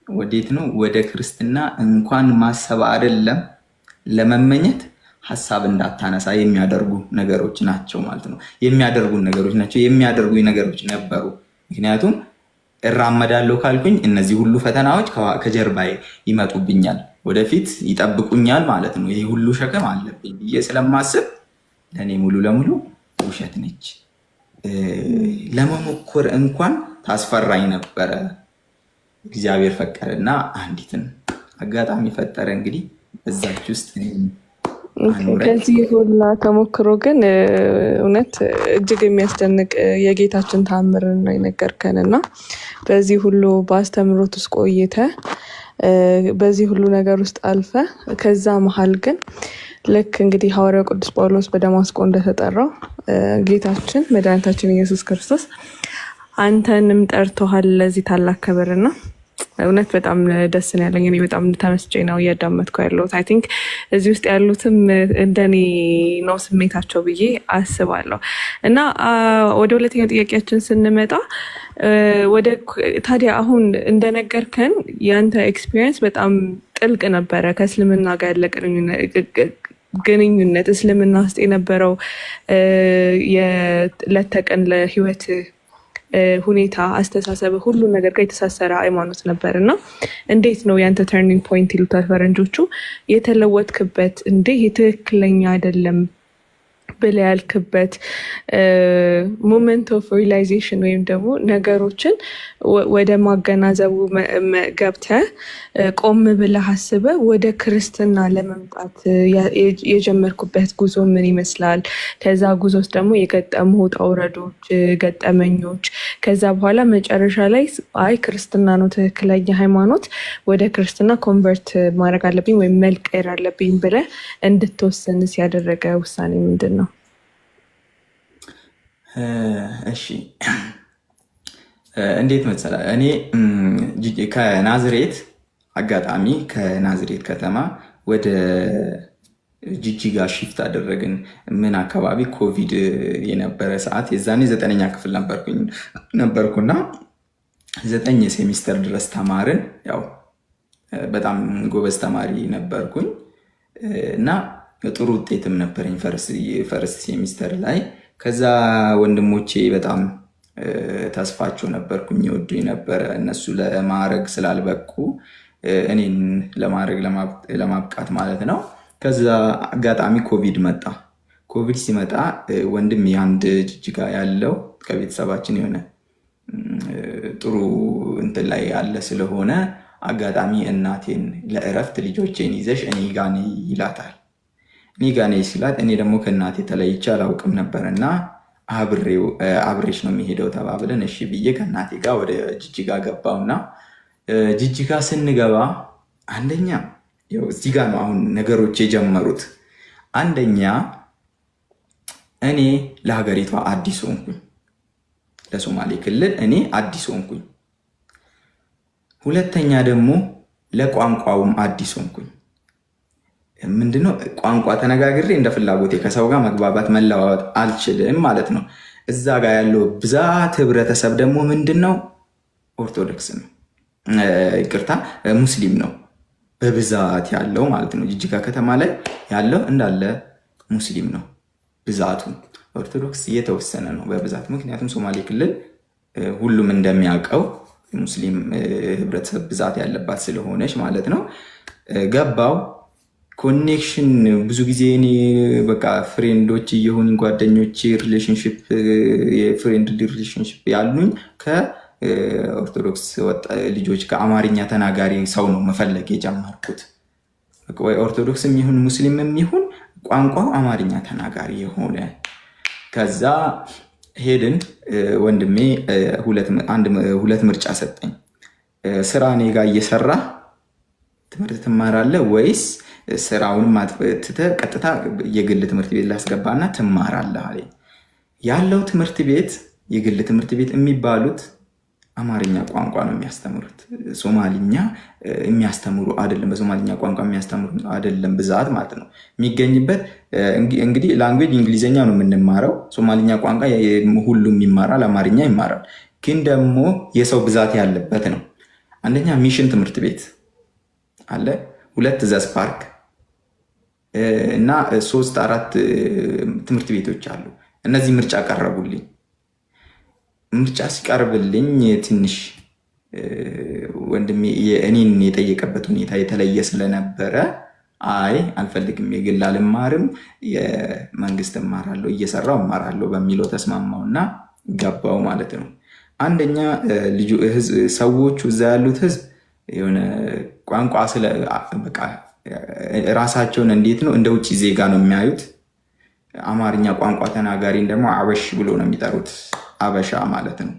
ወዴት ነው? ወደ ክርስትና እንኳን ማሰብ አይደለም ለመመኘት ሀሳብ እንዳታነሳ የሚያደርጉ ነገሮች ናቸው ማለት ነው። የሚያደርጉን ነገሮች ነበሩ። ምክንያቱም እራመዳለሁ ካልኩኝ እነዚህ ሁሉ ፈተናዎች ከጀርባዬ ይመጡብኛል፣ ወደፊት ይጠብቁኛል ማለት ነው። ይሄ ሁሉ ሸክም አለብኝ ብዬ ስለማስብ ለእኔ ሙሉ ለሙሉ ውሸት ነች። ለመሞከር እንኳን ታስፈራኝ ነበረ። እግዚአብሔር ፈቀደና አንዲትን አጋጣሚ ፈጠረ። እንግዲህ በዛች ውስጥ ከዚህ ሁላ ተሞክሮ ግን እውነት እጅግ የሚያስደንቅ የጌታችን ተአምርን ነው የነገርከን እና በዚህ ሁሉ በአስተምሮት ውስጥ ቆይተ በዚህ ሁሉ ነገር ውስጥ አልፈ ከዛ መሀል ግን ልክ እንግዲህ ሐዋርያው ቅዱስ ጳውሎስ በደማስቆ እንደተጠራው ጌታችን መድኃኒታችን ኢየሱስ ክርስቶስ አንተንም ጠርቶሃል ለዚህ ታላቅ ክብርና እውነት በጣም ደስ ነው ያለኝ። እኔ በጣም ተመስጬ ነው እያዳመጥኩ ያለሁት። አይ ቲንክ እዚህ ውስጥ ያሉትም እንደኔ ነው ስሜታቸው ብዬ አስባለሁ። እና ወደ ሁለተኛው ጥያቄያችን ስንመጣ ታዲያ አሁን እንደነገርከን ያንተ ኤክስፒሪየንስ በጣም ጥልቅ ነበረ ከእስልምና ጋር ያለ ግንኙነት እስልምና ውስጥ የነበረው የዕለት ተቀን ለህይወት ሁኔታ፣ አስተሳሰብ፣ ሁሉ ነገር ጋር የተሳሰረ ሃይማኖት ነበር እና እንዴት ነው ያንተ ተርኒንግ ፖይንት ይሉታል ፈረንጆቹ የተለወጥክበት እንዴ ትክክለኛ አይደለም ብለህ ያልክበት ሞመንት ኦፍ ሪላይዜሽን ወይም ደግሞ ነገሮችን ወደ ማገናዘቡ ገብተህ ቆም ብለህ አስበህ ወደ ክርስትና ለመምጣት የጀመርኩበት ጉዞ ምን ይመስላል? ከዛ ጉዞ ውስጥ ደግሞ የገጠሙ ውጣ ውረዶች፣ ገጠመኞች፣ ከዛ በኋላ መጨረሻ ላይ አይ ክርስትና ነው ትክክለኛ ሃይማኖት፣ ወደ ክርስትና ኮንቨርት ማድረግ አለብኝ ወይም መልቀር አለብኝ ብለህ እንድትወስንስ ያደረገ ውሳኔ ምንድን ነው? እሺ እንዴት መሰለህ፣ እኔ ከናዝሬት አጋጣሚ ከናዝሬት ከተማ ወደ ጂጂጋ ሺፍት አደረግን። ምን አካባቢ ኮቪድ የነበረ ሰዓት የዛኔ 9ኛ ክፍል ነበርኩና 9 ሴሚስተር ድረስ ተማርን። ያው በጣም ጎበዝ ተማሪ ነበርኩኝ እና ጥሩ ውጤትም ነበረኝ ፈርስት ሴሚስተር ላይ። ከዛ ወንድሞቼ በጣም ተስፋቸው ነበርኩኝ፣ ይወዱኝ ነበረ። እነሱ ለማዕረግ ስላልበቁ እኔን ለማዕረግ ለማብቃት ማለት ነው። ከዛ አጋጣሚ ኮቪድ መጣ። ኮቪድ ሲመጣ ወንድም የአንድ ጅጅጋ ያለው ከቤተሰባችን የሆነ ጥሩ እንትን ላይ ያለ ስለሆነ አጋጣሚ እናቴን ለእረፍት ልጆቼን ይዘሽ እኔ ጋ ነይ ይላታል። እኔ ጋ ነይ ሲላት እኔ ደግሞ ከእናቴ ተለይቼ አላውቅም ነበር እና አብሬሽ ነው የሚሄደው ተባብለን እሺ ብዬ ከእናቴ ጋር ወደ ጅጅጋ ገባውና ጅጅጋ ስንገባ አንደኛ እዚህ ጋር ነው አሁን ነገሮች የጀመሩት። አንደኛ እኔ ለሀገሪቷ አዲስ ሆንኩኝ፣ ለሶማሌ ክልል እኔ አዲስ ሆንኩኝ። ሁለተኛ ደግሞ ለቋንቋውም አዲስ ሆንኩኝ። ምንድነው ቋንቋ ተነጋግሬ እንደ ፍላጎቴ ከሰው ጋር መግባባት መለዋወጥ አልችልም ማለት ነው። እዛ ጋር ያለው ብዛት ህብረተሰብ ደግሞ ምንድነው ኦርቶዶክስ ነው፣ ይቅርታ ሙስሊም ነው በብዛት ያለው ማለት ነው። ጅጅጋ ከተማ ላይ ያለው እንዳለ ሙስሊም ነው ብዛቱ። ኦርቶዶክስ እየተወሰነ ነው በብዛት። ምክንያቱም ሶማሌ ክልል ሁሉም እንደሚያውቀው ሙስሊም ህብረተሰብ ብዛት ያለባት ስለሆነች ማለት ነው። ገባው ኮኔክሽን ብዙ ጊዜ እኔ በቃ ፍሬንዶች እየሆኑ ጓደኞች ሪሌሽንሽፕ የፍሬንድ ሪሌሽንሽፕ ያሉኝ ከኦርቶዶክስ ልጆች ከአማርኛ ተናጋሪ ሰው ነው መፈለግ የጀመርኩት። ወይ ኦርቶዶክስ የሚሆን ሙስሊም የሚሆን ቋንቋው አማርኛ ተናጋሪ የሆነ ከዛ ሄድን። ወንድሜ ሁለት ምርጫ ሰጠኝ። ስራ እኔ ጋር እየሰራ ትምህርት ትማራለህ ወይስ ስራውን ትተህ ቀጥታ የግል ትምህርት ቤት ላስገባና ትማራለህ አለኝ። ያለው ትምህርት ቤት የግል ትምህርት ቤት የሚባሉት አማርኛ ቋንቋ ነው የሚያስተምሩት። ሶማሊኛ የሚያስተምሩ አይደለም። በሶማሊኛ ቋንቋ የሚያስተምሩ አይደለም ብዛት ማለት ነው የሚገኝበት። እንግዲህ ላንጉዌጅ እንግሊዝኛ ነው የምንማረው። ሶማሊኛ ቋንቋ ሁሉም ይማራል፣ አማርኛ ይማራል። ግን ደግሞ የሰው ብዛት ያለበት ነው። አንደኛ ሚሽን ትምህርት ቤት አለ፣ 2 ዘስ ፓርክ እና 3-4 ትምህርት ቤቶች አሉ። እነዚህ ምርጫ ቀረቡልኝ። ምርጫ ሲቀርብልኝ ትንሽ ወንድሜ እኔን የጠየቀበት ሁኔታ የተለየ ስለነበረ አይ አልፈልግም፣ የግል አልማርም፣ የመንግስት እማራለሁ፣ እየሰራው እማራለሁ በሚለው ተስማማውና ገባው ማለት ነው። አንደኛ ሰዎቹ እዛ ያሉት ህዝብ የሆነ ቋንቋ ራሳቸውን እንዴት ነው እንደ ውጭ ዜጋ ነው የሚያዩት። አማርኛ ቋንቋ ተናጋሪን ደግሞ አበሽ ብሎ ነው የሚጠሩት። አበሻ ማለት ነው።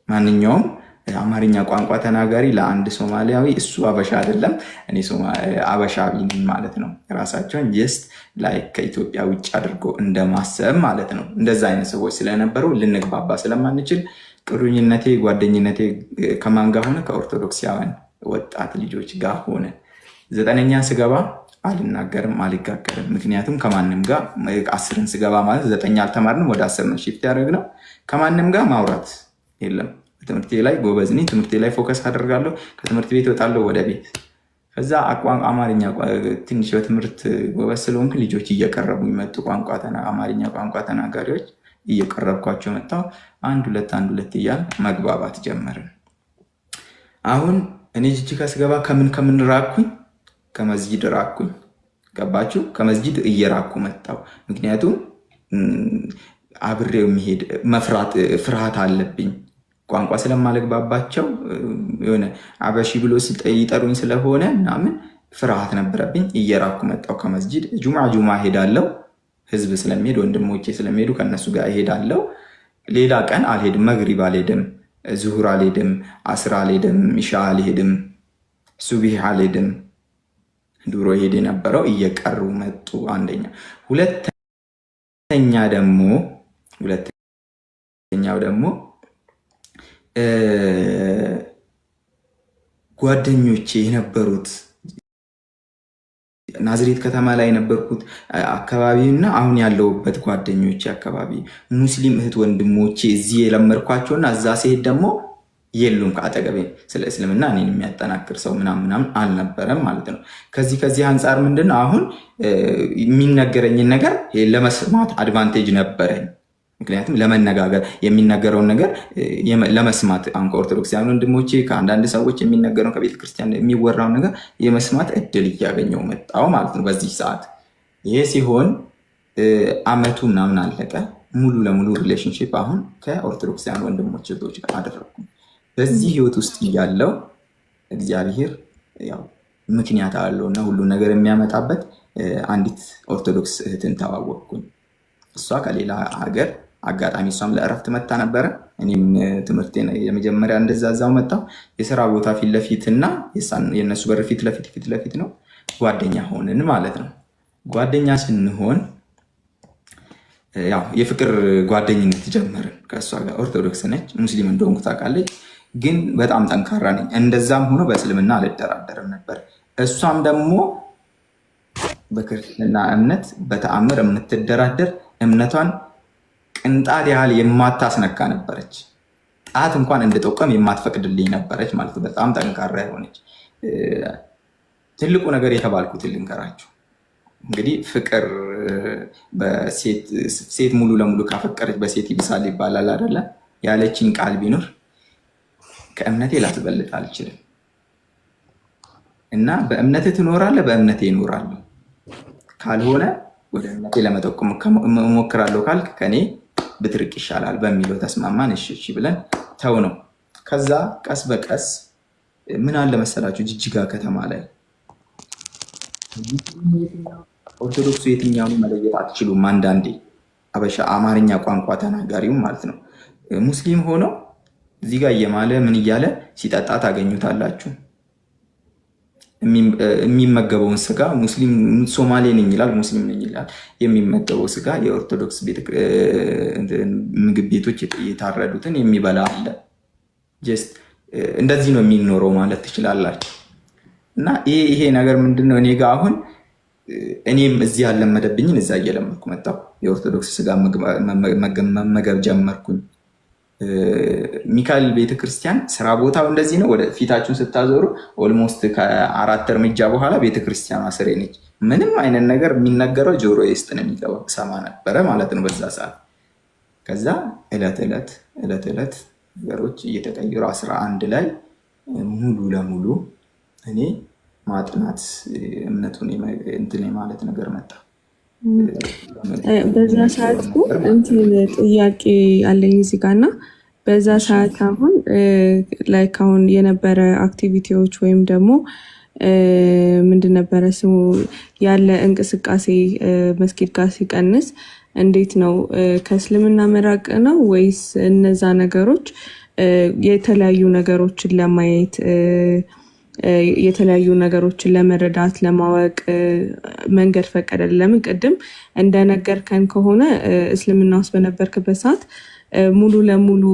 ማንኛውም አማርኛ ቋንቋ ተናጋሪ ለአንድ ሶማሊያዊ እሱ አበሻ አይደለም፣ እኔ አበሻዊ ማለት ነው። ራሳቸውን ጀስት ላይ ከኢትዮጵያ ውጭ አድርጎ እንደማሰብ ማለት ነው። እንደዛ አይነት ሰዎች ስለነበሩ ልንግባባ ስለማንችል ቅሩኝነቴ ጓደኝነቴ ከማን ጋር ሆነ? ከኦርቶዶክሳውያን ወጣት ልጆች ጋር ሆነ። 9ኛ ስገባ አልናገርም አልጋገርም። ምክንያቱም ከማንም ጋር 10ን ስገባ ማለት 9 አልተማርንም፣ ወደ 10 ነው ሺፍት ያደረግነው። ከማንም ጋር ማውራት የለም። ትምህርቴ ላይ ጎበዝ ነኝ። ትምህርቴ ላይ ፎከስ አደርጋለሁ። ከትምህርት ቤት እወጣለሁ ወደ ቤት። ከዛ አማርኛ ትንሽ በትምህርት ጎበዝ ስለሆንክ ልጆች እየቀረቡ ይመጡ። አማርኛ ቋንቋ ተናጋሪዎች እየቀረብኳቸው መጣሁ። 1 2 እያል መግባባት ጀመርን። አሁን እኔ ጅጅጋ ስገባ ከምን ራኩኝ? ከመስጂድ ራኩኝ። ገባችሁ? ከመስጂድ እየራኩ መጣሁ። ምክንያቱም አብሬው የሚሄድ ፍርሃት አለብኝ። ቋንቋ ስለማልግባባቸው የሆነ አበሺ ብሎ ይጠሩኝ ስለሆነ ምናምን ፍርሃት ነበረብኝ። እየራኩ መጣሁ ከመስጂድ። ጁማ ሄዳለው፣ ህዝብ ስለሚሄድ ወንድሞቼ ስለሚሄዱ ከነሱ ጋር ሄዳለው። ሌላ ቀን አልሄድም። መግሪብ አልሄድም፣ ዙሁር አልሄድም፣ አስር አልሄድም፣ ኢሻ አልሄድም፣ ሱቢህ አልሄድም። ድሮ ሄድ የነበረው እየቀሩ መጡ። ሁለተኛው ደግሞ ጓደኞቼ የነበሩት ናዝሬት ከተማ ላይ የነበርኩት አካባቢ እና አሁን ያለውበት ጓደኞቼ አካባቢ ሙስሊም እህት ወንድሞቼ እዚህ የለመድኳቸውና እዛ ሲሄድ ደግሞ የሉም ከአጠገቤ። ስለ እስልምና እኔን የሚያጠናክር ሰው ምናምን አልነበረም ማለት ነው። ከዚህ አንጻር ምንድነው አሁን የሚነገረኝን ነገር ለመስማት አድቫንቴጅ ነበረኝ። ምክንያቱም ለመነጋገር የሚነገረውን ነገር ለመስማት አሁን ከኦርቶዶክሳውያን ወንድሞቼ ከአንዳንድ ሰዎች የሚነገረውን ከቤተክርስቲያን የሚወራውን ነገር የመስማት እድል እያገኘው መጣው ማለት ነው በዚህ ሰዓት። ይሄ ሲሆን አመቱ ምናምን አለቀ። ሙሉ ለሙሉ ሪሌሽንሽፕ አሁን ከኦርቶዶክሳውያን ወንድሞቼ ጋር አደረግኩ። በዚህ ህይወት ውስጥ እያለው እግዚአብሔር ያው ምክንያት አለው እና ሁሉ ነገር የሚያመጣበት አንዲት ኦርቶዶክስ እህትን ተዋወቅኩኝ። እሷ ከሌላ ሀገር አጋጣሚ እሷም ለእረፍት መታ ነበረ። እኔም ትምህርቴን የመጀመሪያ እንደዛዛው መጣሁ። የስራ ቦታ ፊት ለፊት እና የእነሱ በር ፊት ለፊት ነው። ጓደኛ ሆንን ማለት ነው። ጓደኛ ስንሆን ያው የፍቅር ጓደኝነት ጀመርን ከእሷ ጋር። ኦርቶዶክስ ነች፣ ሙስሊም እንደሆንኩ ታውቃለች። ግን በጣም ጠንካራ ነኝ። እንደዛም ሆኖ በእስልምና አልደራደርም ነበር። እሷም ደግሞ በክርስትና እምነት በተአምር የምትደራደር እምነቷን ቅንጣት ያህል የማታስነካ ነበረች። ጣት እንኳን እንድጠቀም የማትፈቅድልኝ ነበረች ማለት ነው። በጣም ጠንካራ የሆነች። ትልቁ ነገር የተባልኩትን ልንገራችሁ። እንግዲህ ፍቅር ሴት ሙሉ ለሙሉ ካፈቀረች በሴት ይብሳል ይባላል አይደለ? ያለችኝ ቃል ቢኖር ከእምነቴ ላትበልጥ አልችልም እና በእምነቴ ትኖራለህ፣ በእምነቴ ይኖራለሁ። ካልሆነ ወደ እምነቴ ለመጠቆም እሞክራለሁ ካልክ ከኔ ብትርቅ ይሻላል በሚለው ተስማማን። እሺ ብለን ተው ነው። ከዛ ቀስ በቀስ ምን አለ መሰላችሁ ጅጅጋ ከተማ ላይ ኦርቶዶክሱ የትኛውን መለየት አትችሉም። አንዳንዴ አበሻ አማርኛ ቋንቋ ተናጋሪው ማለት ነው ሙስሊም ሆነው እዚህ ጋር እየማለ ምን እያለ ሲጠጣ ታገኙታላችሁ። የሚመገበውን ስጋ ሙስሊም ሶማሌ ነኝ ይላል፣ ሙስሊም ነኝ ይላል። የሚመገበው ስጋ የኦርቶዶክስ ምግብ ቤቶች የታረዱትን የሚበላ አለ። ጀስት እንደዚህ ነው የሚኖረው ማለት ትችላላችሁ። እና ይሄ ነገር ምንድነው እኔ ጋ አሁን እኔም እዚህ ያለመደብኝን እዛ እየለመድኩ መጣሁ። የኦርቶዶክስ ስጋ መመገብ ጀመርኩኝ። ሚካኤል ቤተክርስቲያን ስራ ቦታው እንደዚህ ነው። ወደ ፊታችሁን ስታዞሩ ኦልሞስት ከ4 እርምጃ በኋላ ቤተክርስቲያኗ ስሬ ነች። ምንም አይነት ነገር የሚነገረው ጆሮ ውስጥ ነው የሚገባው። ሰማ ነበረ ማለት ነው በዛ ሰዓት። ከዛ እለት ነገሮች እየተቀየሩ 11 ላይ ሙሉ ለሙሉ እኔ ማጥናት እምነቱን እንትን ማለት ነገር መጣ። በዛ ሰዓት እንትን ጥያቄ አለኝ እዚህ ጋር እና በዛ ሰዓት አሁን ላይክ አሁን የነበረ አክቲቪቲዎች ወይም ደግሞ ምንድን ነበረ ስሙ ያለ እንቅስቃሴ መስጊድ ጋር ሲቀንስ እንዴት ነው ከእስልምና መራቅ ነው ወይስ እነዛ ነገሮች የተለያዩ ነገሮችን ለማየት የተለያዩ ነገሮችን ለመረዳት ለማወቅ መንገድ ፈቀደ? ለምን ቅድም እንደነገርከን ከሆነ እስልምና ውስጥ በነበርክበት ሰዓት ሙሉ ለሙሉ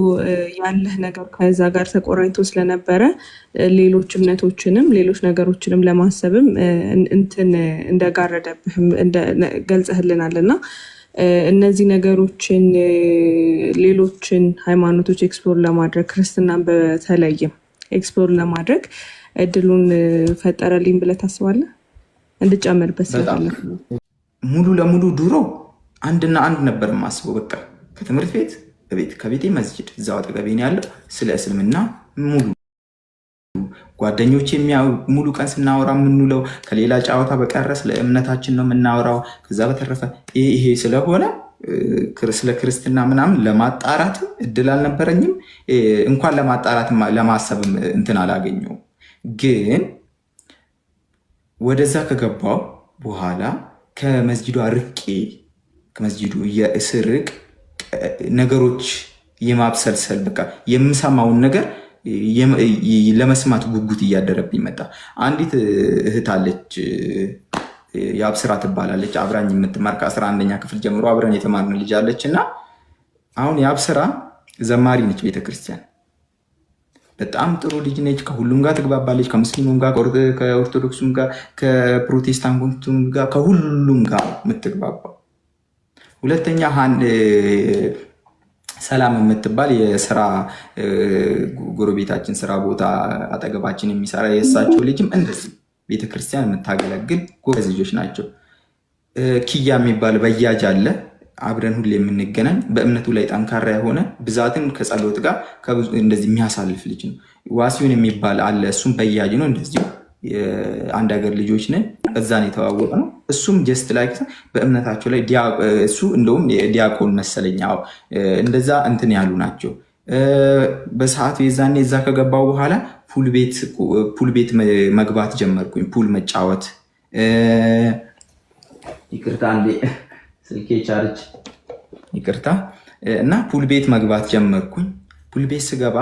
ያለህ ነገር ከዛ ጋር ተቆራኝቶ ስለነበረ ሌሎች እምነቶችንም ሌሎች ነገሮችንም ለማሰብም እንትን እንደጋረደብህም ገልጸህልናል እና እነዚህ ነገሮችን ሌሎችን ሃይማኖቶች ኤክስፕሎር ለማድረግ ክርስትናን በተለይም ኤክስፕሎር ለማድረግ እድሉን ፈጠረልኝ ብለህ ታስባለህ? እንድጨምርበት ስለፈለክ ነው። ሙሉ ለሙሉ ድሮ አንድና አንድ ነበር የማስበው። በቃ ከትምህርት ቤት ከቤቴ መስጂድ እዛው አጠገቤ ነው ያለው። ስለ እስልምና ሙሉ ጓደኞች ሙሉ ቀን ስናወራ የምንውለው ከሌላ ጨዋታ በቀረ ስለ እምነታችን ነው የምናወራው። ከዛ በተረፈ ይሄ ስለሆነ ስለ ክርስትና ምናምን ለማጣራት እድል አልነበረኝም። እንኳን ለማጣራት ለማሰብም እንትን አላገኘውም። ግን ወደዛ ከገባው በኋላ ከመስጂዱ የስርቅ ነገሮች የማብሰልሰል በቃ የምሰማውን ነገር ለመስማት ጉጉት እያደረብኝ መጣ። አንዲት እህት አለች የአብስራ ትባላለች። አብራኝ የምትማር ከ11ኛ ክፍል ጀምሮ አብረን የተማርን ልጅ አለች እና አሁን የአብስራ ዘማሪ ነች ቤተክርስቲያን። በጣም ጥሩ ልጅ ነች። ከሁሉም ጋር ትግባባለች። ከሙስሊሙም ጋር፣ ከኦርቶዶክሱም ጋር፣ ከፕሮቴስታንቱም ጋር፣ ከሁሉም ጋር የምትግባባው። ሁለተኛ ሰላም የምትባል የስራ ጎረቤታችን ስራ ቦታ አጠገባችን የሚሰራ የእሳቸው ልጅም እንደዚህ ቤተክርስቲያን የምታገለግል ጎበዝ ልጆች ናቸው። ኪያ የሚባል በያጅ አለ አብረን ሁሌ የምንገናኝ በእምነቱ ላይ ጠንካራ የሆነ ብዛትን ከጸሎት ጋር እንደዚህ የሚያሳልፍ ልጅ ነው። ዋሲውን የሚባል አለ እሱም በያጅ ነው። እንደዚሁ አንድ ሀገር ልጆች ነን። እዛን የተዋወቅ ነው። እሱም ጀስት ላይ በእምነታቸው ላይ እሱ እንደውም ዲያቆን መሰለኝ እንደዛ እንትን ያሉ ናቸው። በሰዓቱ የዛኔ እዛ ከገባው በኋላ ፑል ቤት መግባት ጀመርኩኝ። ፑል መጫወት ይቅርታ እንዴ ስልኬ ቻርጅ ይቅርታ እና ፑል ቤት መግባት ጀመርኩኝ። ፑል ቤት ስገባ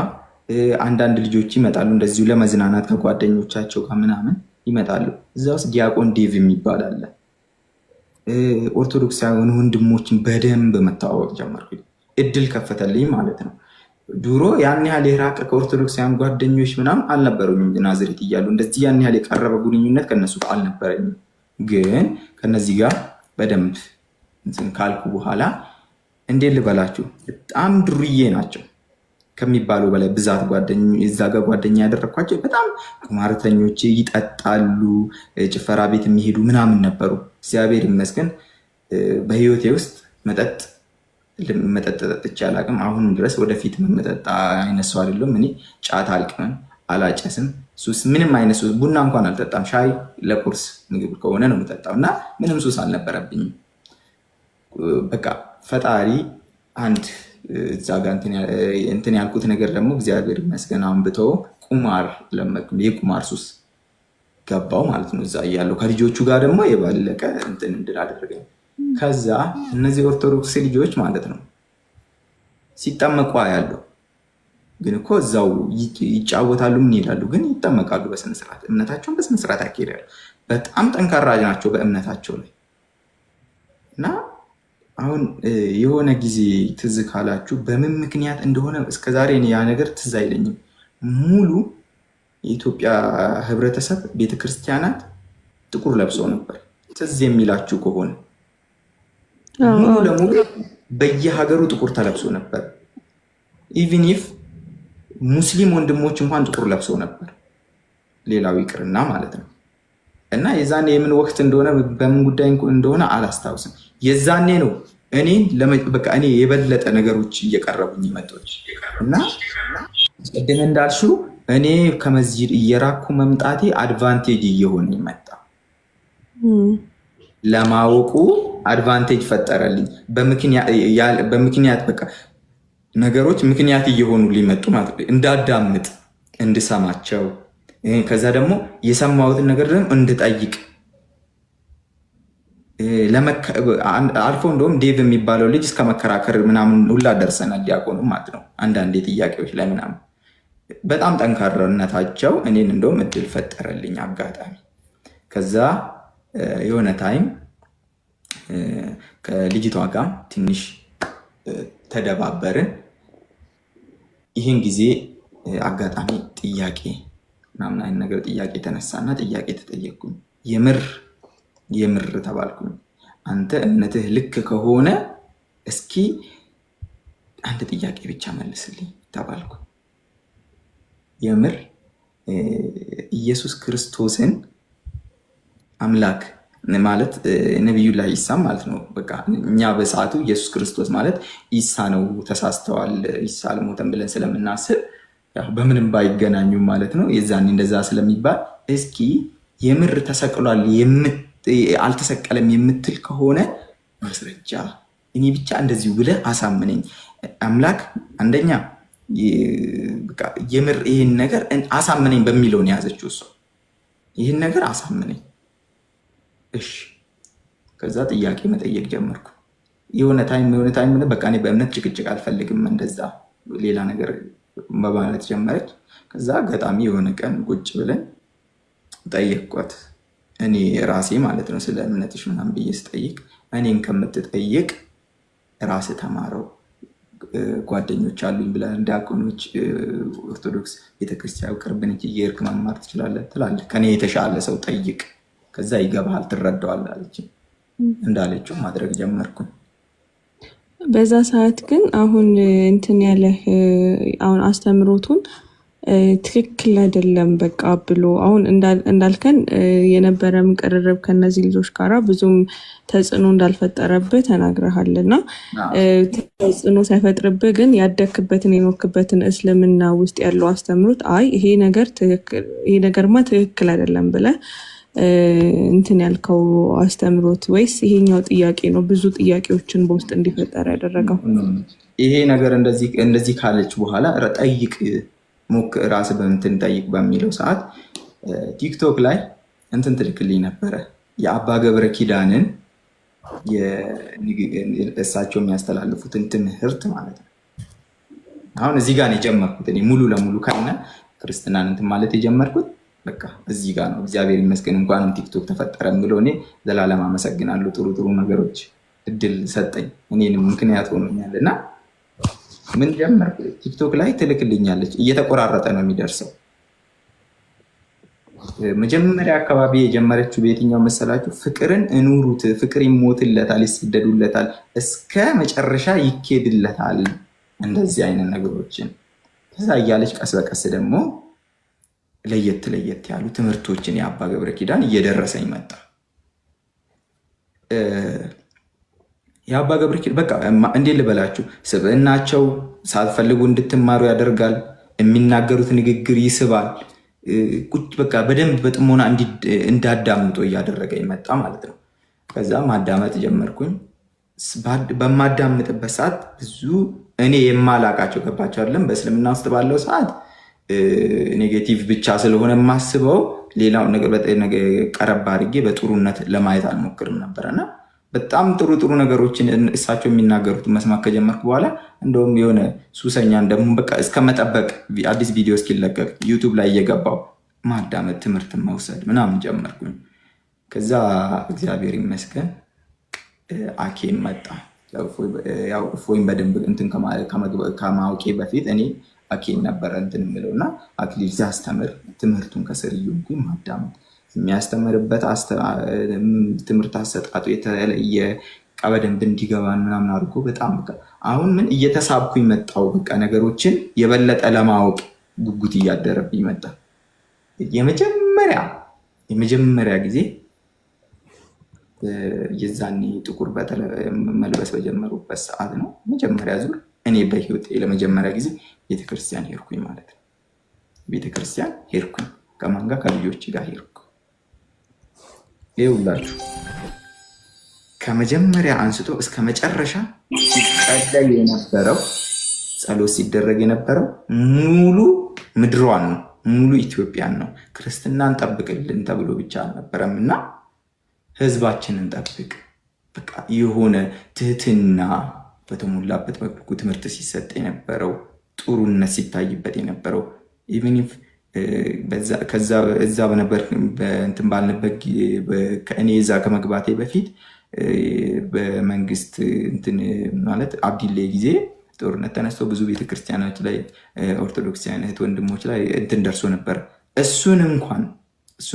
አንዳንድ ልጆች ይመጣሉ እንደዚሁ ለመዝናናት ከጓደኞቻቸው ጋር ምናምን ይመጣሉ። እዛ ውስጥ ዲያቆን ዴቭ የሚባል አለ። ኦርቶዶክሳውያን ወንድሞችን በደንብ መተዋወቅ ጀመርኩኝ። እድል ከፈተልኝ ማለት ነው። ድሮ ያን ያህል የራቀ ከኦርቶዶክሳውያን ጓደኞች ምናምን አልነበሩኝም። ናዝሬት እያሉ እንደዚህ ያን ያህል የቀረበ ግንኙነት ከነሱ ጋር አልነበረኝም። ግን ከነዚህ ጋር በደንብ እንትን ካልኩ በኋላ እንዴት ልበላችሁ በጣም ድሩዬ ናቸው ከሚባሉ በላይ ብዛት እዛ ጋር ጓደኛ ያደረግኳቸው በጣም አማርተኞች፣ ይጠጣሉ፣ ጭፈራ ቤት የሚሄዱ ምናምን ነበሩ። እግዚአብሔር ይመስገን በህይወቴ ውስጥ መጠጥ ጠጥቼ አላውቅም። አሁንም ድረስ ወደፊት መጠጣ አይነት ሰው አይደለም። እኔ ጫት አልቅምም፣ አላጨስም፣ ሱስ ምንም አይነት ሱስ ቡና እንኳን አልጠጣም። ሻይ ለቁርስ ምግብ ከሆነ ነው የምጠጣው እና ምንም ሱስ አልነበረብኝም። በቃ ፈጣሪ አንድ እዛ ጋር እንትን ያልኩት ነገር ደግሞ እግዚአብሔር ይመስገን አንብቶ ቁማር ለመድኩ። የቁማር ሱስ ገባው ማለት ነው እዛ እያለሁ። ከልጆቹ ጋር ደግሞ የባለቀ እንትን እንድል አደረገኝ። ከዛ እነዚህ ኦርቶዶክስ ልጆች ማለት ነው ሲጠመቁ ያለው ግን እኮ እዛው ይጫወታሉ፣ ምን ይላሉ፣ ግን ይጠመቃሉ በስነስርዓት እምነታቸውን በስነስርዓት ያካሂዳሉ። በጣም ጠንካራ ናቸው በእምነታቸው ላይ እና አሁን የሆነ ጊዜ ትዝ ካላችሁ በምን ምክንያት እንደሆነ እስከዛሬ ያ ነገር ትዝ አይለኝም። ሙሉ የኢትዮጵያ ህብረተሰብ ቤተክርስቲያናት ጥቁር ለብሰው ነበር። ትዝ የሚላችሁ ከሆነ ሙሉ ለሙሉ በየሀገሩ ጥቁር ተለብሶ ነበር። ኢቭን ኢፍ ሙስሊም ወንድሞች እንኳን ጥቁር ለብሰው ነበር፣ ሌላው ይቅርና ማለት ነው። እና የዛኔ የምን ወቅት እንደሆነ በምን ጉዳይ እንደሆነ አላስታውስም። የዛኔ ነው እኔ የበለጠ ነገሮች እየቀረቡኝ መጦች እና ቅድም እንዳልሽው እኔ ከመስጂድ እየራኩ መምጣቴ አድቫንቴጅ እየሆነ መጣ። ለማወቁ አድቫንቴጅ ፈጠረልኝ። በምክንያት በቃ ነገሮች ምክንያት እየሆኑ ሊመጡ ማለት ነው። እንዳዳምጥ፣ እንድሰማቸው፣ ከዛ ደግሞ የሰማሁትን ነገር ደግሞ እንድጠይቅ አልፎ እንደውም ዴቭ የሚባለው ልጅ እስከ መከራከር ምናምን ሁላ ደርሰናል። ዲያቆኑ ማለት ነው። አንዳንድ ጥያቄዎች ላይ ምናምን በጣም ጠንካራነታቸው እኔን እንደውም እድል ፈጠረልኝ አጋጣሚ። ከዛ የሆነ ታይም ከልጅቷ ጋር ትንሽ ተደባበርን። ይህን ጊዜ አጋጣሚ ጥያቄ ምናምን አይነት ነገር ጥያቄ ተነሳና ጥያቄ ተጠየቅኩኝ። የምር ተባልኩኝ። አንተ እምነትህ ልክ ከሆነ እስኪ አንድ ጥያቄ ብቻ መልስልኝ ተባልኩ። የምር ኢየሱስ ክርስቶስን አምላክ ማለት ነቢዩላህ ኢሳ ማለት ነው። በቃ እኛ በሰዓቱ ኢየሱስ ክርስቶስ ማለት ኢሳ ነው፣ ተሳስተዋል፣ ኢሳ አልሞተም ብለን ስለምናስብ በምንም ባይገናኙ ማለት ነው። የዛኔ እንደዛ ስለሚባል እስኪ የምር ተሰቅሏል አልተሰቀለም የምትል ከሆነ ማስረጃ እኔ ብቻ እንደዚሁ ብለህ አሳምነኝ። አምላክ አንደኛ የምር ይህን ነገር አሳምነኝ በሚለው ነው የያዘችው እሷ። ይህን ነገር አሳምነኝ እሺ። ከዛ ጥያቄ መጠየቅ ጀመርኩ። የሆነ ታይም በቃ እኔ በእምነት ጭቅጭቅ አልፈልግም እንደዛ ሌላ ነገር በማለት ጀመረች። ከዛ አጋጣሚ የሆነ ቀን ቁጭ ብለን ጠየቅኳት። እኔ ራሴ ማለት ነው ስለ እምነትሽ ምናምን ብዬ ስጠይቅ እኔን ከምትጠይቅ ራስ ተማረው ጓደኞች አሉኝ ብለህ ዲያቆኖች ኦርቶዶክስ ቤተክርስቲያን ቅርብ ነች እየሄድክ መማር ትችላለህ ትላለህ። ከኔ የተሻለ ሰው ጠይቅ፣ ከዛ ይገባሃል፣ ትረዳዋለህ አለች። እንዳለችው ማድረግ ጀመርኩኝ። በዛ ሰዓት ግን አሁን እንትን ያለህ አሁን አስተምሮቱን ትክክል አይደለም በቃ ብሎ አሁን እንዳልከን የነበረም ቅርርብ ከነዚህ ልጆች ጋራ ብዙም ተጽዕኖ እንዳልፈጠረብህ ተናግረሃል እና ተጽዕኖ ሳይፈጥርብህ ግን ያደክበትን የኖርክበትን እስልምና ውስጥ ያለው አስተምሮት አይ ይሄ ነገርማ ትክክል አይደለም ብለህ እንትን ያልከው አስተምሮት ወይስ ይሄኛው ጥያቄ ነው ብዙ ጥያቄዎችን በውስጥ እንዲፈጠር ያደረገው? ይሄ ነገር እንደዚህ ካለች በኋላ ጠይቅ ራስ በምትን ጠይቅ በሚለው ሰዓት ቲክቶክ ላይ እንትን ትልክልኝ ነበረ የአባ ገብረ ኪዳንን እሳቸው የሚያስተላልፉትን ትምህርት ማለት ነው። አሁን እዚህ ጋር ነው የጀመርኩት እኔ ሙሉ ለሙሉ ከነ ክርስትናን እንትን ማለት የጀመርኩት በቃ እዚህ ጋር ነው። እግዚአብሔር ይመስገን እንኳንም ቲክቶክ ተፈጠረም ብሎ እኔ ዘላለም አመሰግናለሁ። ጥሩ ነገሮች እድል ሰጠኝ፣ እኔንም ምክንያት ሆኖኛል እና ምን ጀመርኩ? ቲክቶክ ላይ ትልክልኛለች፣ እየተቆራረጠ ነው የሚደርሰው። መጀመሪያ አካባቢ የጀመረችው በየትኛው መሰላችሁ? ፍቅርን እኑሩት፣ ፍቅር ይሞትለታል፣ ይሰደዱለታል፣ እስከ መጨረሻ ይኬድለታል፣ እንደዚህ አይነት ነገሮችን። ከዛ እያለች ቀስ በቀስ ደግሞ ለየት ለየት ያሉ ትምህርቶችን የአባ ገብረ ኪዳን እየደረሰኝ መጣ። የአባ ገብረ ኪዳን በቃ እንዴት ልበላችሁ፣ ስብዕናቸው ሳትፈልጉ እንድትማሩ ያደርጋል። የሚናገሩት ንግግር ይስባል። በቃ በደንብ በጥሞና እንዳዳምጦ እያደረገ ይመጣ ማለት ነው። ከዛ ማዳመጥ ጀመርኩኝ። በማዳምጥበት ሰዓት ብዙ እኔ የማላቃቸው ገባቸው አይደለም። በእስልምና ውስጥ ባለው ሰዓት ኔጌቲቭ ብቻ ስለሆነ የማስበው ሌላውን ነገር ቀረብ አድርጌ በጥሩነት ለማየት አልሞክርም ነበረና በጣም ጥሩ ጥሩ ነገሮችን እሳቸው የሚናገሩትን መስማት ከጀመርኩ በኋላ እንደውም የሆነ ሱሰኛ ደግሞ በቃ እስከመጠበቅ አዲስ ቪዲዮ እስኪለቀቅ ዩቱብ ላይ እየገባው ማዳመጥ ትምህርትን መውሰድ ምናምን ጀመርኩኝ። ከዛ እግዚአብሔር ይመስገን አኬም መጣ። እፎይን በደንብ እንትን ከማወቄ በፊት እኔ አኬም ነበረ እንትን የምለው እና አክሊል ሲያስተምር ትምህርቱን ከስር እየሆንኩኝ ማዳመጥ የሚያስተምርበት ትምህርት አሰጣጡ የተለየ በደንብ እንዲገባን ምናምን አድርጎ በጣም አሁን ምን እየተሳብኩኝ መጣው። በቃ ነገሮችን የበለጠ ለማወቅ ጉጉት እያደረብኝ መጣ። የመጀመሪያ ጊዜ የዛኔ ጥቁር መልበስ በጀመሩበት ሰዓት ነው መጀመሪያ ዙር እኔ በህይወቴ ለመጀመሪያ ጊዜ ቤተክርስቲያን ሄድኩኝ ማለት ነው። ቤተክርስቲያን ሄድኩኝ ከማን ጋር? ከልጆች ጋር ሄድኩ። ይኸውላችሁ ከመጀመሪያ አንስቶ እስከ መጨረሻ ሲጸለይ የነበረው ጸሎት ሲደረግ የነበረው ሙሉ ምድሯን ነው፣ ሙሉ ኢትዮጵያን ነው። ክርስትናን ጠብቅልን ተብሎ ብቻ አልነበረም እና ህዝባችንን ጠብቅ፣ በቃ የሆነ ትህትና በተሞላበት መልኩ ትምህርት ሲሰጥ የነበረው ጥሩነት ሲታይበት የነበረው ኢቨን ኢፍ እዛ በነበር እንትን ባልንበት ከእኔ እዛ ከመግባቴ በፊት በመንግስት እንትን ማለት አብዲሌ ጊዜ ጦርነት ተነስቶ ብዙ ቤተክርስቲያኖች ላይ ኦርቶዶክሳውያን እህት ወንድሞች ላይ እንትን ደርሶ ነበር። እሱን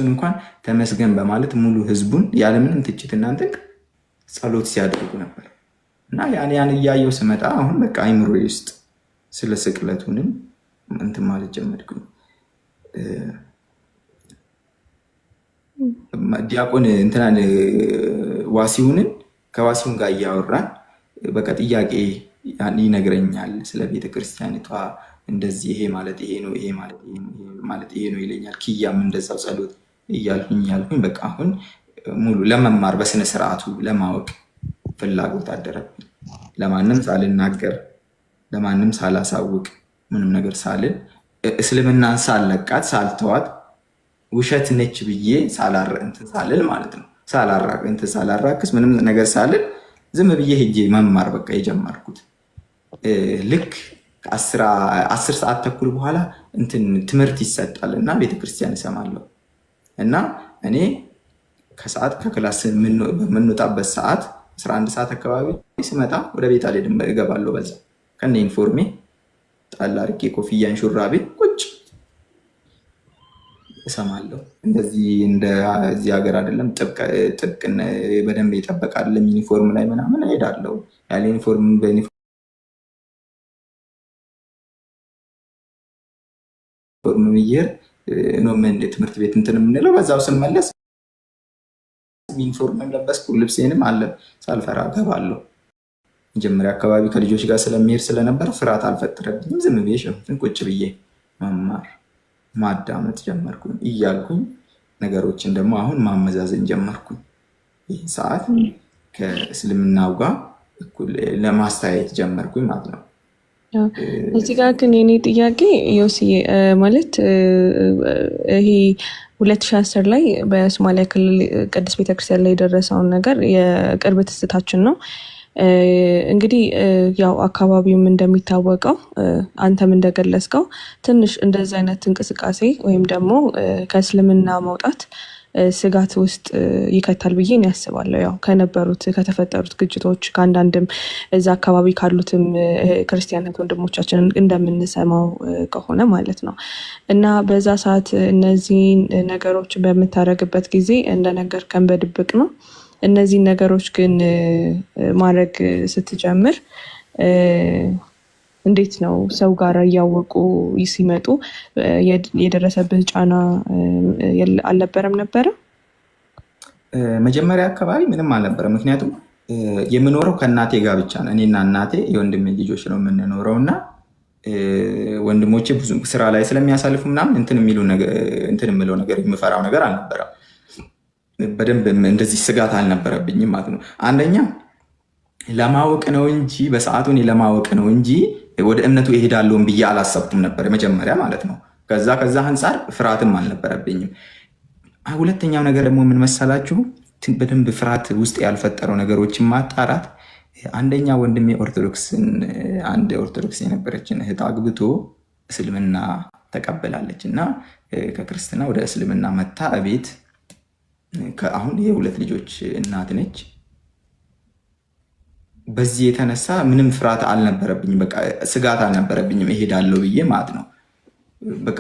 እንኳን ተመስገን በማለት ሙሉ ህዝቡን ያለምንም ትችት እናንትን ጸሎት ሲያደርጉ ነበር እና ያን እያየው ስመጣ አሁን በቃ አይምሮ ውስጥ ስለ ስቅለቱንም እንትን ማለት ጀመርኩኝ። ዲያቆን እንትናን ዋሲሁንን ከዋሲሁን ጋር እያወራን በቃ ጥያቄ ይነግረኛል ስለ ቤተክርስቲያኒቷ እንደዚህ ይሄ ማለት ይሄ ነው፣ ይሄ ማለት ይሄ ነው ይለኛል። ኪያም እንደዛው ጸሎት እያልኩኝ በቃ አሁን ሙሉ ለመማር በስነ ስርዓቱ ለማወቅ ፍላጎት አደረብኝ። ለማንም ሳልናገር ለማንም ሳላሳውቅ ምንም ነገር ሳልል እስልምናን ሳልለቃት ሳልተዋት ውሸት ነች ብዬ ሳልል ማለት ነው ሳላራክስ ምንም ነገር ሳልል ዝም ብዬ ሄጄ መማር በቃ የጀመርኩት ልክ 10 ሰዓት ተኩል በኋላ እንትን ትምህርት ይሰጣል እና ቤተክርስቲያን እሰማለሁ እና እኔ ከሰዓት ከክላስ በምንወጣበት ሰዓት 11 ሰዓት አካባቢ ስመጣ ወደ ቤት አልሄድም፣ እገባለሁ በዛ ከነ ኢንፎርሜ ጣል አድርጌ ኮፍያን ሹራቤ ቁጭ እሰማለሁ። እንደዚህ እንደዚህ ሀገር አይደለም፣ ጥብቅ በደንብ ይጠበቃል። ዩኒፎርም ላይ ምናምን እሄዳለሁ። ያለ ዩኒፎርም በዩኒፎርም ብዬር ነው ትምህርት ቤት እንትን የምንለው። በዛው ስመለስ ዩኒፎርም ለበስኩ፣ ልብሴንም አለ ሳልፈራ ገባለሁ። መጀመሪያ አካባቢ ከልጆች ጋር ስለሚሄድ ስለነበር ፍርሃት አልፈጠረብኝም። ዝም ብዬ ሸፍን ቁጭ ብዬ መማር ማዳመጥ ጀመርኩኝ። እያልኩኝ ነገሮችን ደግሞ አሁን ማመዛዘን ጀመርኩኝ። ይህ ሰዓት ከእስልምናው ጋር እኩል ለማስተያየት ጀመርኩኝ ማለት ነው። እዚህ ጋር ግን የኔ ጥያቄ ዮስዬ ማለት ይሄ 2010 ላይ በሶማሊያ ክልል ቅድስት ቤተክርስቲያን ላይ የደረሰውን ነገር የቅርብ ትዝታችን ነው። እንግዲህ ያው አካባቢውም እንደሚታወቀው አንተም እንደገለጽከው ትንሽ እንደዚህ አይነት እንቅስቃሴ ወይም ደግሞ ከእስልምና መውጣት ስጋት ውስጥ ይከታል ብዬ ነው ያስባለሁ። ያው ከተፈጠሩት ግጭቶች ከአንዳንድም እዛ አካባቢ ካሉትም ክርስቲያናት ወንድሞቻችን እንደምንሰማው ከሆነ ማለት ነው። እና በዛ ሰዓት እነዚህን ነገሮች በምታደርግበት ጊዜ እንደነገርከን በድብቅ ነው። እነዚህን ነገሮች ግን ማድረግ ስትጀምር እንዴት ነው ሰው ጋር እያወቁ ሲመጡ የደረሰብህ ጫና አልነበረም ነበረ? መጀመሪያ አካባቢ ምንም አልነበረ። ምክንያቱም የምኖረው ከእናቴ ጋር ብቻ ነው። እኔና እናቴ የወንድሜ ልጆች ነው የምንኖረው እና ወንድሞቼ ብዙ ስራ ላይ ስለሚያሳልፉ ምናምን እንትን የምለው ነገር የምፈራው ነገር አልነበረም። በደንብ እንደዚህ ስጋት አልነበረብኝም ማለት ነው። አንደኛ ለማወቅ ነው እንጂ በሰዓቱ እኔ ለማወቅ ነው እንጂ ወደ እምነቱ እሄዳለሁም ብዬ አላሰብኩም ነበር መጀመሪያ ማለት ነው። ከዛ አንጻር ፍርሃትም አልነበረብኝም። ሁለተኛው ነገር ደግሞ ምን መሰላችሁ? በደንብ ፍርሃት ውስጥ ያልፈጠረው ነገሮችን ማጣራት። አንደኛ ወንድሜ አንድ ኦርቶዶክስ የነበረችን እህት አግብቶ እስልምና ተቀበላለች እና ከክርስትና ወደ እስልምና መታ ቤት አሁን የሁለት ልጆች እናት ነች። በዚህ የተነሳ ምንም ፍርሃት አልነበረብኝም። በቃ ስጋት አልነበረብኝም እሄዳለሁ ብዬ ማለት ነው። በቃ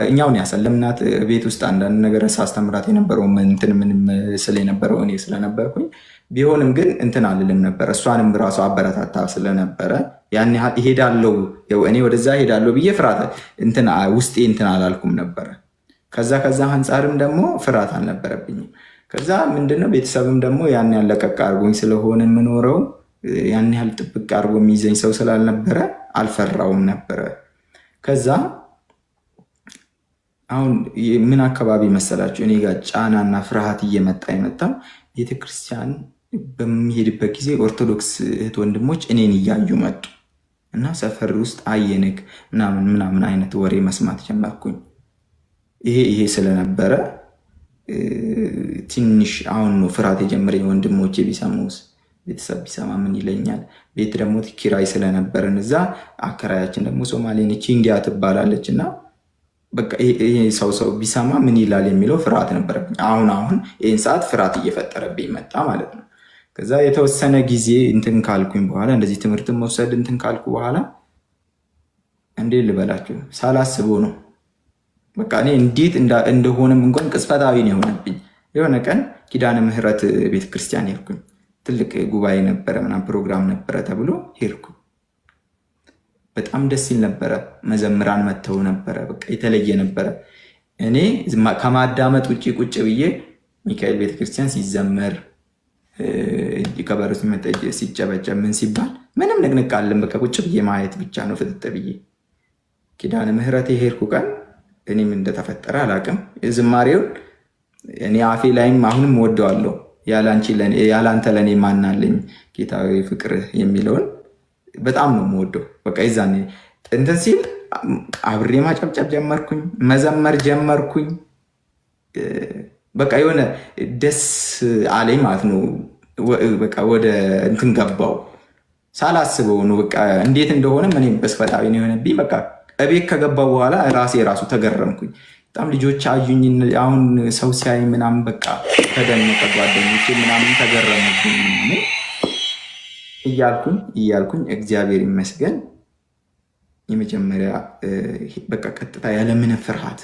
እኛውን ያሰለምናት ቤት ውስጥ አንዳንድ ነገር ሳስተምራት የነበረው ምንም ስለ የነበረው እኔ ስለነበርኩኝ ቢሆንም ግን እንትን አልልም ነበር። እሷንም ራሱ አበረታታ ስለነበረ ያን ያህል እሄዳለሁ እኔ ወደዛ እሄዳለሁ ብዬ ፍርሃት ውስጤ እንትን አላልኩም ነበረ። ከዛ አንጻርም ደግሞ ፍርሃት አልነበረብኝም። ከዛ ምንድነው ቤተሰብም ደግሞ ያን ያህል ለቀቅ አድርጎኝ ስለሆነ የምኖረው ያን ያህል ጥብቅ አድርጎ የሚይዘኝ ሰው ስላልነበረ አልፈራውም ነበረ። ከዛ አሁን ምን አካባቢ መሰላችሁ እኔ ጋር ጫናና ፍርሃት እየመጣ የመጣው ቤተክርስቲያን በሚሄድበት ጊዜ ኦርቶዶክስ እህት ወንድሞች እኔን እያዩ መጡ እና ሰፈር ውስጥ አየንክ ምናምን አይነት ወሬ መስማት ጀመርኩኝ። ይሄ ስለነበረ ትንሽ አሁን ነው ፍርሃት የጀመረኝ። ወንድሞቼ ቢሰሙስ፣ ቤተሰብ ቢሰማ ምን ይለኛል? ቤት ደግሞ ኪራይ ስለነበረን እዛ አከራያችን ደግሞ ሶማሌ ነች፣ እንዲያ ትባላለች እና በቃ ይሄ ሰው ቢሰማ ምን ይላል የሚለው ፍርሃት ነበረብኝ። አሁን ይህን ሰዓት ፍርሃት እየፈጠረብኝ መጣ ማለት ነው። ከዛ የተወሰነ ጊዜ እንትን ካልኩኝ በኋላ እንደዚህ ትምህርትን መውሰድ እንትን ካልኩ በኋላ እንዴት ልበላችሁ ሳላስበው ነው በቃ እኔ እንዴት እንደሆነም እንኳን ቅጽበታዊ ነው የሆነብኝ። የሆነ ቀን ኪዳነ ምህረት ቤተክርስቲያን ሄድኩኝ። ትልቅ ጉባኤ ነበረ ምናምን ፕሮግራም ነበረ ተብሎ ሄድኩ። በጣም ደስ ይል ነበረ። መዘምራን መተው ነበረ። በቃ የተለየ ነበረ። እኔ ከማዳመጥ ውጭ ቁጭ ብዬ ሚካኤል ቤተክርስቲያን ሲዘመር ከበሮ ሲጨበጨብ ምን ሲባል ምንም ንቅንቅ አለን። በቃ ቁጭ ብዬ ማየት ብቻ ነው ፍጥጥ ብዬ። ኪዳነ ምህረት የሄድኩ ቀን እኔም እንደተፈጠረ አላውቅም። ዝማሬውን እኔ አፌ ላይም አሁንም ወደዋለሁ። ያላንተ ለእኔ ማናለኝ ጌታዊ ፍቅር የሚለውን በጣም ነው የምወደው። በቃ ይዛኔ እንትን ሲል አብሬ ማጨብጨብ ጀመርኩኝ፣ መዘመር ጀመርኩኝ። በቃ የሆነ ደስ አለኝ ማለት ነው። በቃ ወደ እንትን ገባው ሳላስበው ነው። በቃ እንዴት እንደሆነ እኔም በስፈጣዊ ነው የሆነብኝ። በቃ እቤት ከገባው በኋላ ራሴ ተገረምኩኝ። በጣም ልጆች አዩኝ። አሁን ሰው ሲያይ ምናምን በቃ ተደነቀ፣ ጓደኞቼ ምናምን ተገረሙብኝ እያልኩኝ እግዚአብሔር ይመስገን የመጀመሪያ በቃ ቀጥታ ያለምንም ፍርሃት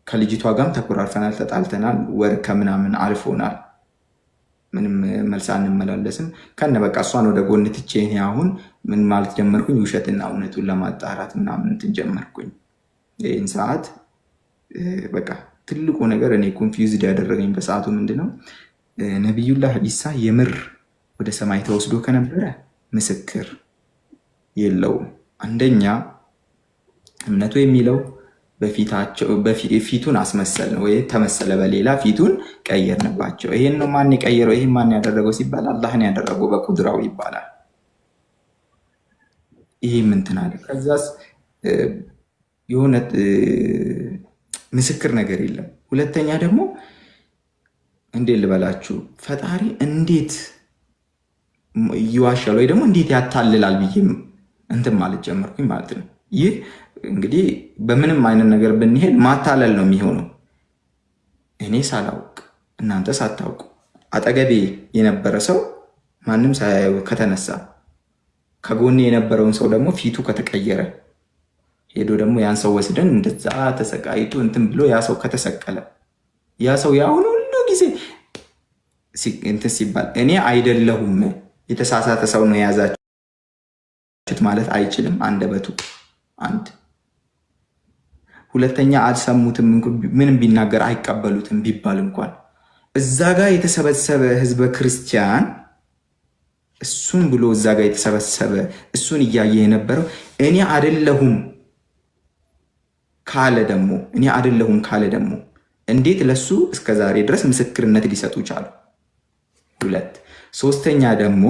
ከልጅቷ ጋርም ተኮራርፈናል፣ ተጣልተናል፣ ወር ከምናምን አልፎናል። ምንም መልስ አንመላለስም። በቃ እሷን ወደ ጎን ትቼ አሁን ምን ማለት ጀመርኩኝ? ውሸትና እውነቱን ለማጣራት ምናምን እንትን ጀመርኩኝ። ይህን ሰዓት በቃ ትልቁ ነገር እኔ ኮንፊውዝድ ያደረገኝ በሰዓቱ ምንድነው ነቢዩላህ ኢሳ የምር ወደ ሰማይ ተወስዶ ከነበረ ምስክር የለውም። አንደኛ እምነቱ የሚለው ፊቱን አስመሰል ነው ወይ ተመሰለ፣ በሌላ ፊቱን ቀየርንባቸው። ይሄን ነው ማን የቀየረው? ይሄን ማን ያደረገው ሲባል አላህን ያደረገው በቁድራው ይባላል። ይሄ ምንትን አለ። ከዛስ የሆነ ምስክር ነገር የለም። ሁለተኛ ደግሞ እንዴት ልበላችሁ ፈጣሪ እንዴት ይዋሻል ወይ ደግሞ እንዴት ያታልላል ብዬ እንትን ማለት ጀመርኩኝ ማለት ነው። ይህ እንግዲህ በምንም አይነት ነገር ብንሄድ ማታለል ነው የሚሆነው። እኔ ሳላውቅ እናንተ ሳታውቁ አጠገቤ የነበረ ሰው ማንም ሳያየው ከተነሳ፣ ከጎኔ የነበረውን ሰው ደግሞ ፊቱ ከተቀየረ ሄዶ ደግሞ ያን ሰው ወስደን እንደዛ ተሰቃይቶ እንትን ብሎ ያ ሰው ከተሰቀለ ያ ሰው ያሁኑ ሁሉ ጊዜ እንትን ሲባል እኔ አይደለሁም የተሳሳተ ሰው ነው የያዛችሁት ማለት አይችልም አንደበቱ። አንድ ሁለተኛ አልሰሙትም፣ ምንም ቢናገር አይቀበሉትም ቢባል እንኳን እዛ ጋር የተሰበሰበ ህዝበ ክርስቲያን እሱን ብሎ እዛ ጋር የተሰበሰበ እሱን እያየ የነበረው እኔ አይደለሁም ካለ ደግሞ እንዴት ለሱ እስከዛሬ ድረስ ምስክርነት ሊሰጡ ቻሉ? ሁለት ሶስተኛ ደግሞ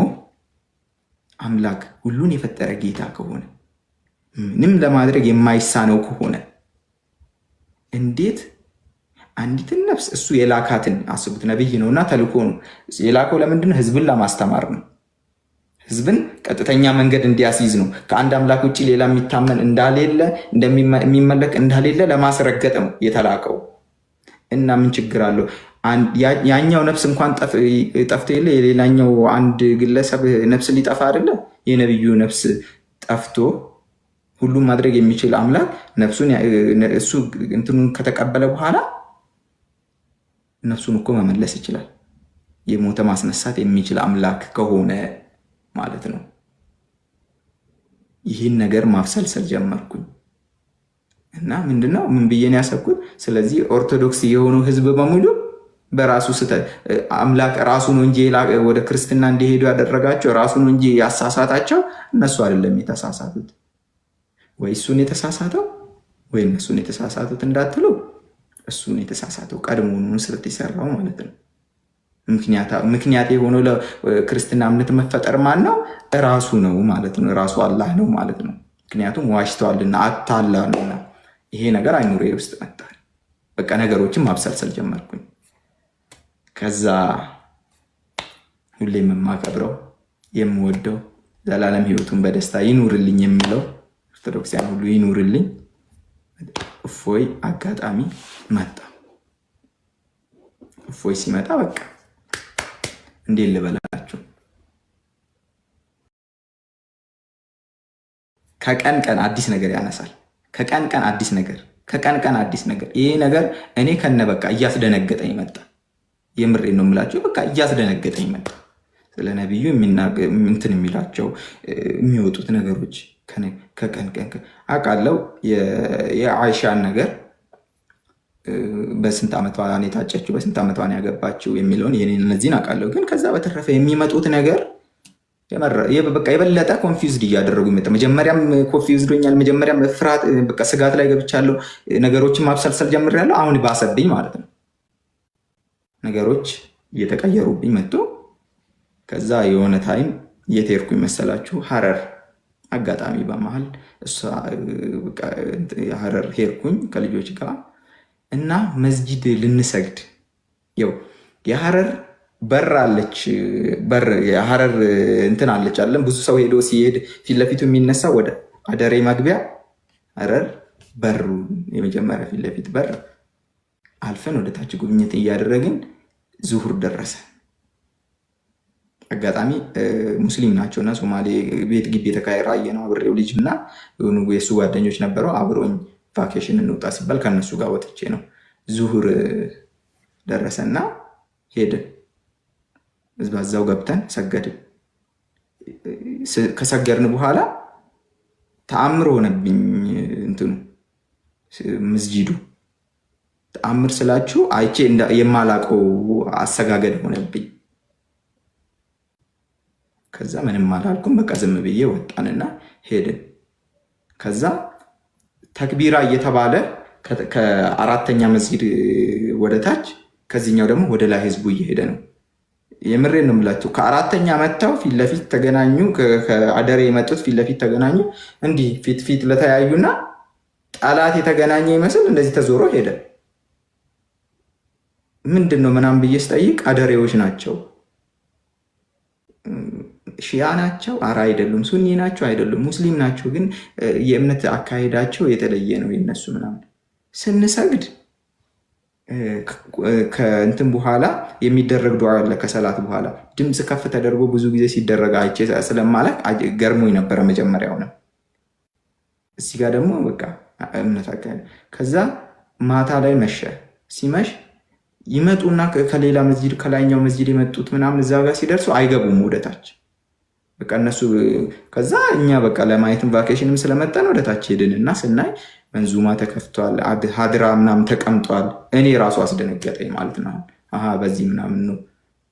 አምላክ ሁሉን የፈጠረ ጌታ ከሆነ ምንም ለማድረግ የማይሳነው ከሆነ እንዴት አንዲትን ነፍስ እሱ የላካትን አስቡት። ነብይ ነውና ተልኮ ነው የላከው። ለምንድን ነው? ህዝብን ለማስተማር ነው። ህዝብን ቀጥተኛ መንገድ እንዲያስይዝ ነው። ከአንድ አምላክ ውጭ ሌላ የሚታመን እንዳሌለ የሚመለክ እንዳሌለ ለማስረገጥ ነው የተላከው። እና ምን ችግር አለው? ያኛው ነፍስ እንኳን ጠፍቶ የለ የሌላኛው አንድ ግለሰብ ነፍስ ሊጠፋ አይደለ? የነብዩ ነፍስ ጠፍቶ ሁሉም ማድረግ የሚችል አምላክ ነፍሱን እሱ እንትኑን ከተቀበለ በኋላ ነፍሱን እኮ መመለስ ይችላል። የሞተ ማስነሳት የሚችል አምላክ ከሆነ ማለት ነው። ይህን ነገር ማብሰልሰል ጀመርኩኝ እና ምንድነው ምን ብዬን ያሰብኩት? ስለዚህ ኦርቶዶክስ የሆነው ህዝብ በሙሉ በራሱ አምላክ ራሱ ነው እንጂ ወደ ክርስትና እንዲሄዱ ያደረጋቸው ራሱ ነው እንጂ ያሳሳታቸው እነሱ አይደለም የተሳሳቱት። ወይ እሱን የተሳሳተው ወይ እነሱን የተሳሳቱት እንዳትሉ፣ እሱን የተሳሳተው ቀድሞውኑ ስህተት የሰራው ማለት ነው። ምክንያት የሆነው ለክርስትና እምነት መፈጠር ማን ነው? ራሱ ነው ማለት ነው። ራሱ አላህ ነው ማለት ነው። ምክንያቱም ዋሽተዋልና አታላሉና ይሄ ነገር አይኑሬ ውስጥ መጣ። በቃ ነገሮችን ማብሰልሰል ጀመርኩኝ። ከዛ ሁሌም የማከብረው የምወደው ዘላለም ህይወቱን በደስታ ይኑርልኝ የሚለው ኦርቶዶክሲያን ሁሉ ይኑርልኝ እፎይ አጋጣሚ መጣ። እፎይ ሲመጣ በቃ እንዴት ልበላችሁ፣ ከቀን ቀን አዲስ ነገር ያነሳል። ከቀን ቀን አዲስ ነገር ይሄ ነገር እኔ ከነ በቃ እያስደነገጠኝ መጣ። የምሬ ነው የምላቸው። በቃ እያስደነገጠኝ መጣ። ስለ ነቢዩ እንትን የሚላቸው የሚወጡት ነገሮች ከቀን ቀን አውቃለሁ። የአይሻን ነገር በስንት ዓመቷ የታጨችው በስንት ዓመቷ ያገባችው የሚለውን እነዚህን አውቃለሁ። ግን ከዛ በተረፈ የሚመጡት ነገር በቃ የበለጠ ኮንፊውዝድ እያደረጉ ይመጣ። መጀመሪያም ኮንፊውዝድ ሆኛል። መጀመሪያም ፍርሃት፣ በቃ ስጋት ላይ ገብቻለሁ። ነገሮችን ማብሰልሰል ጀምሬያለሁ። አሁን ባሰብኝ ማለት ነው። ነገሮች እየተቀየሩብኝ መጡ። ከዛ የሆነ ታይም የት ሄድኩኝ መሰላችሁ? ሐረር አጋጣሚ በመሀል ሐረር ሄድኩኝ ከልጆች ጋር እና መስጂድ ልንሰግድ ያው የሐረር በር አለች። የሐረር እንትን አለች አለን። ብዙ ሰው ሄዶ ሲሄድ ፊት ለፊቱ የሚነሳ ወደ አደሬ መግቢያ ሐረር በሩ የመጀመሪያ ፊት ለፊት በር አልፈን ወደ ታች ጉብኝት እያደረግን ዙሁር ደረሰ። አጋጣሚ ሙስሊም ናቸውና ሶማሌ ቤት ግቢ የተካሄራየ ነው። አብሬው ልጅ እና የእሱ ጓደኞች ነበረው። አብሮኝ ቫኬሽን እንውጣ ሲባል ከነሱ ጋር ወጥቼ ነው። ዙሁር ደረሰና ሄድን። በዛው ገብተን ሰገድን። ከሰገድን በኋላ ተአምር ሆነብኝ። እንትኑ መስጂዱ ተአምር ስላችሁ አይቼ የማላቀው አሰጋገድ ሆነብኝ። ከዛ ምንም አላልኩም። በቃ ዝም ብዬ ወጣንና ሄድን። ከዛ ተክቢራ እየተባለ ከአራተኛ መስጊድ ወደ ታች፣ ከዚህኛው ደግሞ ወደ ላይ ህዝቡ እየሄደ ነው። የምሬን ነው የምላቸው። ከአራተኛ መጥተው ፊት ለፊት ተገናኙ። ከአደሬ የመጡት ፊት ለፊት ተገናኙ። እንዲህ ፊት ፊት ለተያዩና ጠላት የተገናኘ ይመስል እንደዚህ ተዞሮ ሄደ። ምንድን ነው ምናምን ብዬ ስጠይቅ አደሬዎች ናቸው። ሺያ ናቸው? አረ አይደሉም። ሱኒ ናቸው? አይደሉም። ሙስሊም ናቸው፣ ግን የእምነት አካሄዳቸው የተለየ ነው የነሱ ምናምን። ስንሰግድ ከእንትን በኋላ የሚደረግ ዱዓ አለ። ከሰላት በኋላ ድምፅ ከፍ ተደርጎ ብዙ ጊዜ ሲደረግ አይቼ ስለማለቅ ገርሞኝ ነበረ መጀመሪያው ነው። እዚህ ጋር ደግሞ በቃ እምነት አካሄድ። ከዛ ማታ ላይ መሸ። ሲመሽ ይመጡና ከሌላ መስጂድ ከላይኛው መስጂድ የመጡት ምናምን እዛ ጋር ሲደርሱ አይገቡም ወደታች። በቃ እነሱ ከዛ እኛ በቃ ለማየትም ቫኬሽንም ስለመጣን ወደታች ሄድን እና ስናይ መንዙማ ተከፍቷል፣ ሀድራ ምናምን ተቀምጧል። እኔ ራሱ አስደነገጠኝ ማለት ነው። በዚህ ምናምን ነው።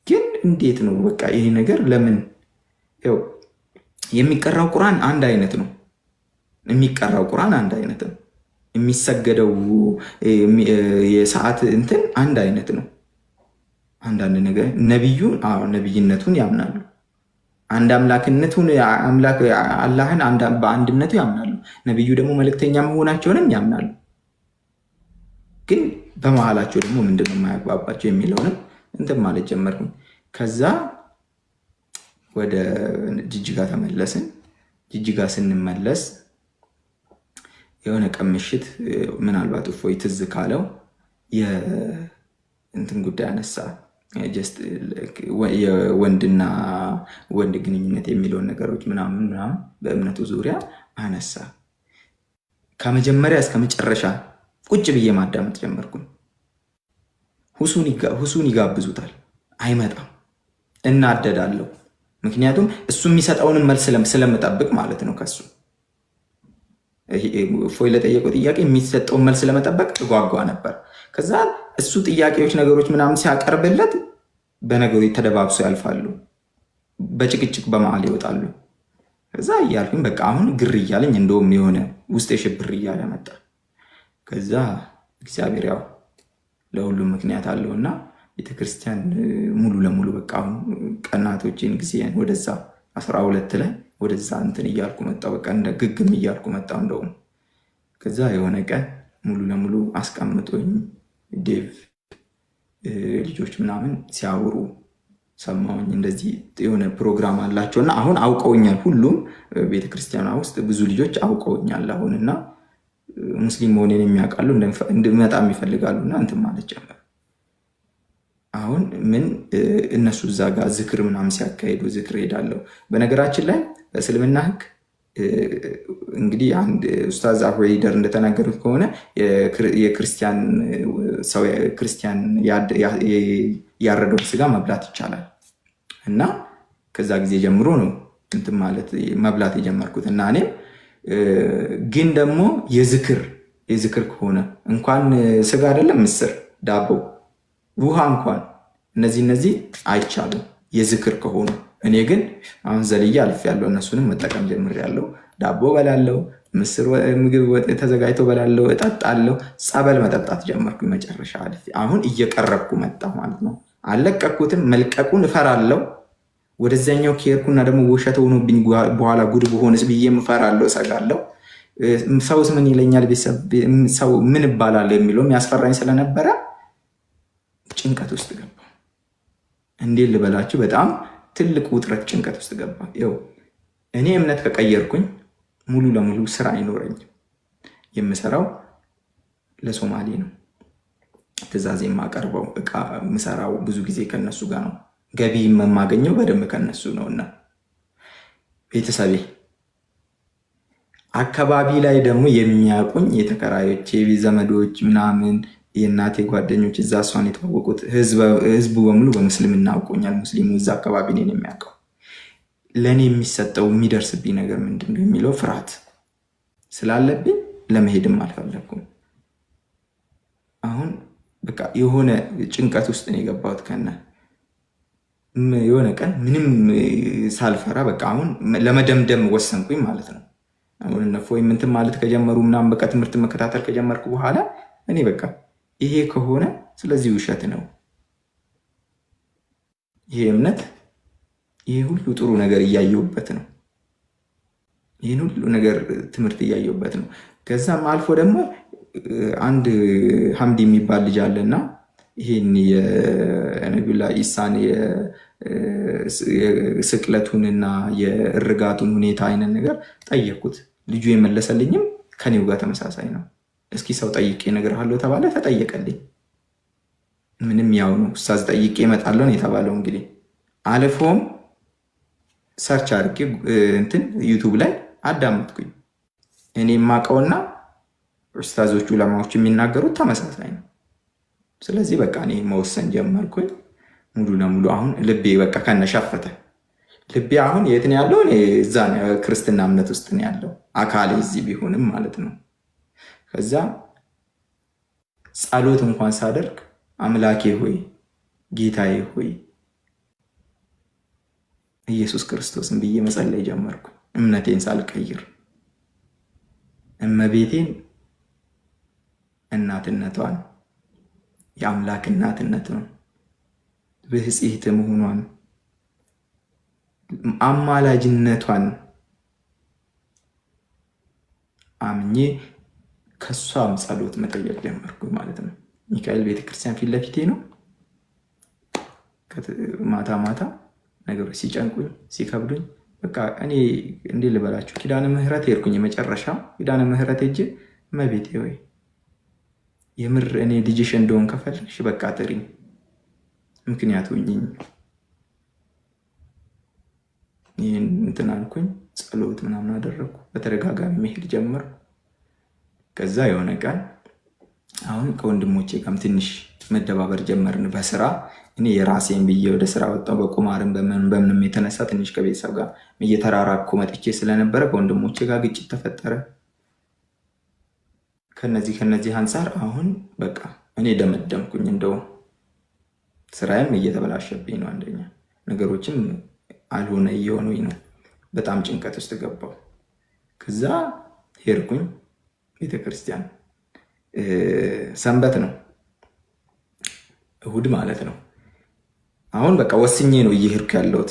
ግን እንዴት ነው በቃ ይሄ ነገር ለምን? ያው የሚቀራው ቁርአን አንድ አይነት ነው። የሚቀራው ቁርአን አንድ አይነት ነው። የሚሰገደው የሰዓት እንትን አንድ አይነት ነው። አንዳንድ ነገር ነቢይነቱን ያምናሉ። አንድ አምላክነቱን አላህን በአንድነቱ ያምናሉ። ነቢዩ ደግሞ መልእክተኛ መሆናቸውንም ያምናሉ። ግን በመሀላቸው ደግሞ ምንድነው የማያግባባቸው የሚለውንም እንትን ማለት ጀመርኩኝ። ከዛ ወደ ጅጅጋ ተመለስን። ጅጅጋ ስንመለስ የሆነ ቀን ምሽት ምናልባት እፎይ ትዝ ካለው የእንትን ጉዳይ አነሳ። የወንድና ወንድ ግንኙነት የሚለውን ነገሮች ምናምን በእምነቱ ዙሪያ አነሳ። ከመጀመሪያ እስከ መጨረሻ ቁጭ ብዬ ማዳመጥ ጀመርኩኝ። ሁሱን ይጋብዙታል፣ አይመጣም። እናደዳለሁ። ምክንያቱም እሱ የሚሰጠውንም መልስ ስለምጠብቅ ማለት ነው። ከሱ እፎይ ለጠየቀው ጥያቄ የሚሰጠውን መልስ ለመጠበቅ እጓጓ ነበር። ከዛ እሱ ጥያቄዎች ነገሮች ምናምን ሲያቀርብለት በነገሮች ተደባብሶ ያልፋሉ፣ በጭቅጭቅ በመሀል ይወጣሉ። ከዛ እያልኩኝ በቃ አሁን ግር እያለኝ እንደውም የሆነ ውስጥ የሽብር እያለ መጣ። ከዛ እግዚአብሔር ያው ለሁሉም ምክንያት አለውና ቤተክርስቲያን ሙሉ ለሙሉ በቃ አሁን ቀናቶችን ጊዜ ወደዛ 12 ላይ ወደዛ እንትን እያልኩ መጣሁ። በቃ እንደ ግግም እያልኩ መጣሁ እንደውም። ከዛ የሆነ ቀን ሙሉ ለሙሉ አስቀምጦኝ ዴቭ ልጆች ምናምን ሲያወሩ ሰማሁኝ። እንደዚህ የሆነ ፕሮግራም አላቸውና አሁን አውቀውኛል። ሁሉም ቤተክርስቲያኗ ውስጥ ብዙ ልጆች አውቀውኛል አሁን እና ሙስሊም መሆኔን የሚያውቃሉ፣ እንድመጣም ይፈልጋሉና እንትን ማለት ጀመር። አሁን ምን እነሱ እዛ ጋር ዝክር ምናምን ሲያካሄዱ ዝክር ሄዳለሁ። በነገራችን ላይ በእስልምና ሕግ እንግዲህ አንድ ኡስታዝ አቡ ሀይደር እንደተናገሩት ከሆነ የክርስቲያን ሰው ክርስቲያን ያረደው ስጋ መብላት ይቻላል እና ከዛ ጊዜ ጀምሮ ነው እንትን ማለት መብላት የጀመርኩት እና እኔም ግን ደግሞ የዝክር ከሆነ እንኳን ስጋ አይደለም ምስር፣ ዳቦ፣ ውሃ እንኳን እነዚህ አይቻሉም የዝክር ከሆኑ። እኔ ግን አሁን ዘልዬ አልፌያለሁ። እነሱንም መጠቀም ጀምሬያለሁ። ዳቦ በላለው፣ ምስር ምግብ ተዘጋጅቶ በላለው፣ እጠጣለሁ። ጸበል መጠጣት ጀመርኩኝ። መጨረሻ አልፌ አሁን እየቀረብኩ መጣ ማለት ነው። አልለቀኩትም። መልቀቁን እፈራለሁ። ወደዚያኛው ከሄድኩና ደግሞ ውሸት ሆኖብኝ በኋላ ጉድ በሆንስ ብዬ እፈራለሁ፣ እሰጋለሁ። ሰውስ ምን ይለኛል፣ ሰው ምን እባላለሁ የሚለውም ያስፈራኝ ስለነበረ ጭንቀት ውስጥ ገባ። እንዴት ልበላችሁ፣ በጣም ትልቅ ውጥረት ጭንቀት ውስጥ ገባ። ይኸው እኔ እምነት ከቀየርኩኝ ሙሉ ለሙሉ ስራ አይኖረኝም። የምሰራው ለሶማሌ ነው። ትዕዛዝ የማቀርበው እቃ የምሰራው ብዙ ጊዜ ከነሱ ጋር ነው። ገቢ የማገኘው በደንብ ከነሱ ነው እና ቤተሰቤ አካባቢ ላይ ደግሞ የሚያውቁኝ የተከራዮቼ ዘመዶች ምናምን የእናቴ ጓደኞች እዛ እሷን የተዋወቁት ህዝቡ በሙሉ በሙስሊምና አውቆኛል። ሙስሊሙ እዛ አካባቢ እኔን የሚያውቀው። ለእኔ የሚሰጠው የሚደርስብኝ ነገር ምንድን ነው የሚለው ፍርሃት ስላለብኝ ለመሄድም አልፈለኩም። አሁን በቃ የሆነ ጭንቀት ውስጥ ነው የገባሁት። የሆነ ቀን ምንም ሳልፈራ በቃ አሁን ለመደምደም ወሰንኩኝ ማለት ነው። አሁን እነፎይ እንትን ማለት ከጀመሩ ምናምን በቃ ትምህርት መከታተል ከጀመርኩ በኋላ እኔ በቃ ይሄ ከሆነ ስለዚህ ውሸት ነው ይሄ እምነት፣ ይሄ ሁሉ ጥሩ ነገር እያየሁበት ነው። ይህን ሁሉ ነገር ትምህርት እያየሁበት ነው። ከዛም አልፎ ደግሞ አንድ ሐምዲ የሚባል ልጅ አለና ይሄን የነቢዩላህ ኢሳን ስቅለቱንና የእርጋቱን ሁኔታ አይነት ነገር ጠየቅኩት። ልጁ የመለሰልኝም ከኔው ጋር ተመሳሳይ ነው። እስኪ ሰው ጠይቄ እነግርሃለሁ ተባለ፣ ተጠየቀልኝ። ምንም ያው ነው። ኡስታዝ ጠይቄ እመጣለሁ የተባለው እንግዲህ አልፎም ሰርች አድርጌ እንትን ዩቱብ ላይ አዳመጥኩኝ። እኔ የማውቀውና ኡስታዞቹ ዑለማዎች የሚናገሩት ተመሳሳይ ነው። ስለዚህ በቃ እኔ መወሰን ጀመርኩኝ ሙሉ ለሙሉ። አሁን ልቤ በቃ ከነሻፈተ ልቤ አሁን የት ነው ያለው? እኔ እዛ ክርስትና እምነት ውስጥ ነው ያለው። አካሌ እዚህ ቢሆንም ማለት ነው። ከዛ ጸሎት እንኳን ሳደርግ አምላኬ ሆይ ጌታዬ ሆይ ኢየሱስ ክርስቶስን ብዬ መጸለይ ጀመርኩ። እምነቴን ሳልቀይር እመቤቴን እናትነቷን የአምላክ እናትነቷን ብጽዕት መሆኗን አማላጅነቷን አምኜ ከሷም ጸሎት መጠየቅ ጀመርኩ ማለት ነው። ሚካኤል ቤተክርስቲያን ፊት ለፊቴ ነው። ማታ ማታ ነገሮች ሲጨንቁኝ ሲከብዱኝ በቃ እኔ እንዴ ልበላችሁ ኪዳነ ምህረት ሄድኩኝ። የመጨረሻ ኪዳነ ምህረት ሄጄ እመቤቴ ወይ የምር እኔ ልጅሽ እንደሆን ከፈለግሽ በቃ ጥሪኝ፣ ምክንያቱ ሁኚኝ። ይህን እንትን አልኩኝ። ጸሎት ምናምን አደረግኩ። በተደጋጋሚ መሄድ ጀመርኩ። ከዛ የሆነ ቀን አሁን ከወንድሞቼ ጋርም ትንሽ መደባበር ጀመርን በስራ። እኔ የራሴን ብዬ ወደ ስራ ወጣሁ። በቁማርም በምንም የተነሳ ትንሽ ከቤተሰብ ጋር እየተራራኩ መጥቼ ስለነበረ ከወንድሞቼ ጋር ግጭት ተፈጠረ። ከነዚህ አንጻር አሁን በቃ እኔ ደመደምኩኝ። እንደው ስራዬም እየተበላሸብኝ ነው። አንደኛ ነገሮችም አልሆነ እየሆኑኝ ነው። በጣም ጭንቀት ውስጥ ገባሁ። ከዛ ሄድኩኝ ቤተክርስቲያን። ሰንበት ነው፣ እሁድ ማለት ነው። አሁን በቃ ወስኜ ነው እየሄድኩ ያለሁት።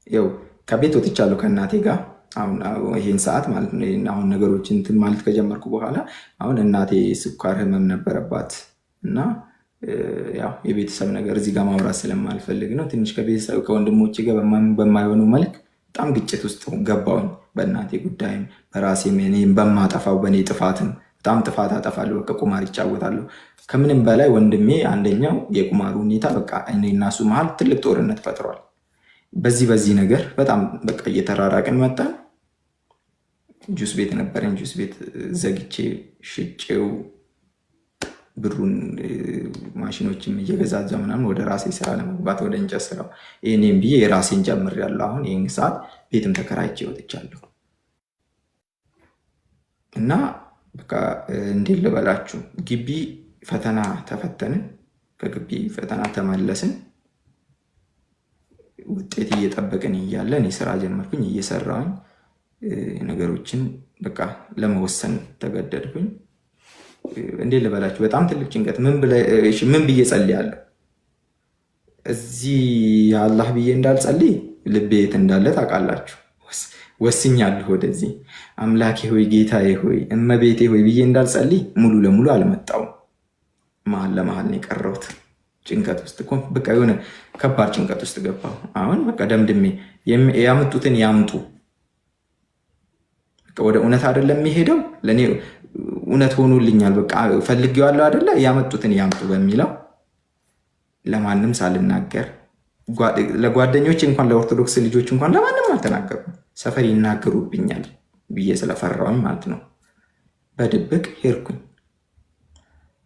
ያው ከቤት ወጥቻለሁ ከእናቴ ጋር አሁን ይሄን ሰዓት ማለት ነው። አሁን ነገሮችን እንትን ማለት ከጀመርኩ በኋላ አሁን እናቴ ስኳር ህመም ነበረባት እና ያው የቤተሰብ ነገር እዚህ ጋር ማውራት ስለማልፈልግ ነው። ትንሽ ከቤተሰብ ከወንድሞቼ ጋር በማይሆኑ መልክ በጣም ግጭት ውስጥ ገባሁኝ። በእናቴ ጉዳይም በራሴም እኔም በማጠፋው በእኔ ጥፋትም በጣም ጥፋት አጠፋለሁ። በቃ ቁማር ይጫወታለሁ። ከምንም በላይ ወንድሜ አንደኛው የቁማሩ ሁኔታ በቃ እኔ እና እሱ መሀል ትልቅ ጦርነት ፈጥሯል። በዚህ ነገር በጣም በቃ እየተራራቅን መጣን። ጁስ ቤት ነበረኝ። ጁስ ቤት ዘግቼ ሽጬው ብሩን ማሽኖችም እየገዛዛ ምናምን ወደ ራሴ ስራ ለመግባት ወደ እንጨት ስራው ይህኔም ብዬ የራሴን ጀምሬያለሁ። አሁን ይህን ሰዓት ቤትም ተከራይቼ ወጥቻለሁ እና በቃ እንዴት ልበላችሁ ግቢ ፈተና ተፈተንን። ከግቢ ፈተና ተመለስን። ውጤት እየጠበቅን እያለን የስራ ጀመርኩኝ። እየሰራሁኝ ነገሮችን በቃ ለመወሰን ተገደድኩኝ። እንዴት ልበላችሁ በጣም ትልቅ ጭንቀት። ምን ብዬ ጸልያለሁ? እዚህ የአላህ ብዬ እንዳልጸልይ ልቤ የት እንዳለ ታውቃላችሁ። ወስኛለሁ ወደዚህ። አምላኬ ሆይ ጌታዬ ሆይ እመቤቴ ሆይ ብዬ እንዳልጸልይ ሙሉ ለሙሉ አልመጣውም። መሀል ለመሀል ነው የቀረሁት። ጭንቀት ውስጥ በቃ የሆነ ከባድ ጭንቀት ውስጥ ገባሁ። አሁን በቃ ደምድሜ ያመጡትን ያምጡ። ወደ እውነት አይደለም የሚሄደው ለእኔ እውነት ሆኖልኛል። በቃ ፈልጌዋለሁ አይደለ? ያመጡትን ያምጡ በሚለው ለማንም ሳልናገር ለጓደኞች እንኳን ለኦርቶዶክስ ልጆች እንኳን ለማንም አልተናገሩም። ሰፈር ይናገሩብኛል ብዬ ስለፈራሁኝ ማለት ነው። በድብቅ ሄድኩኝ።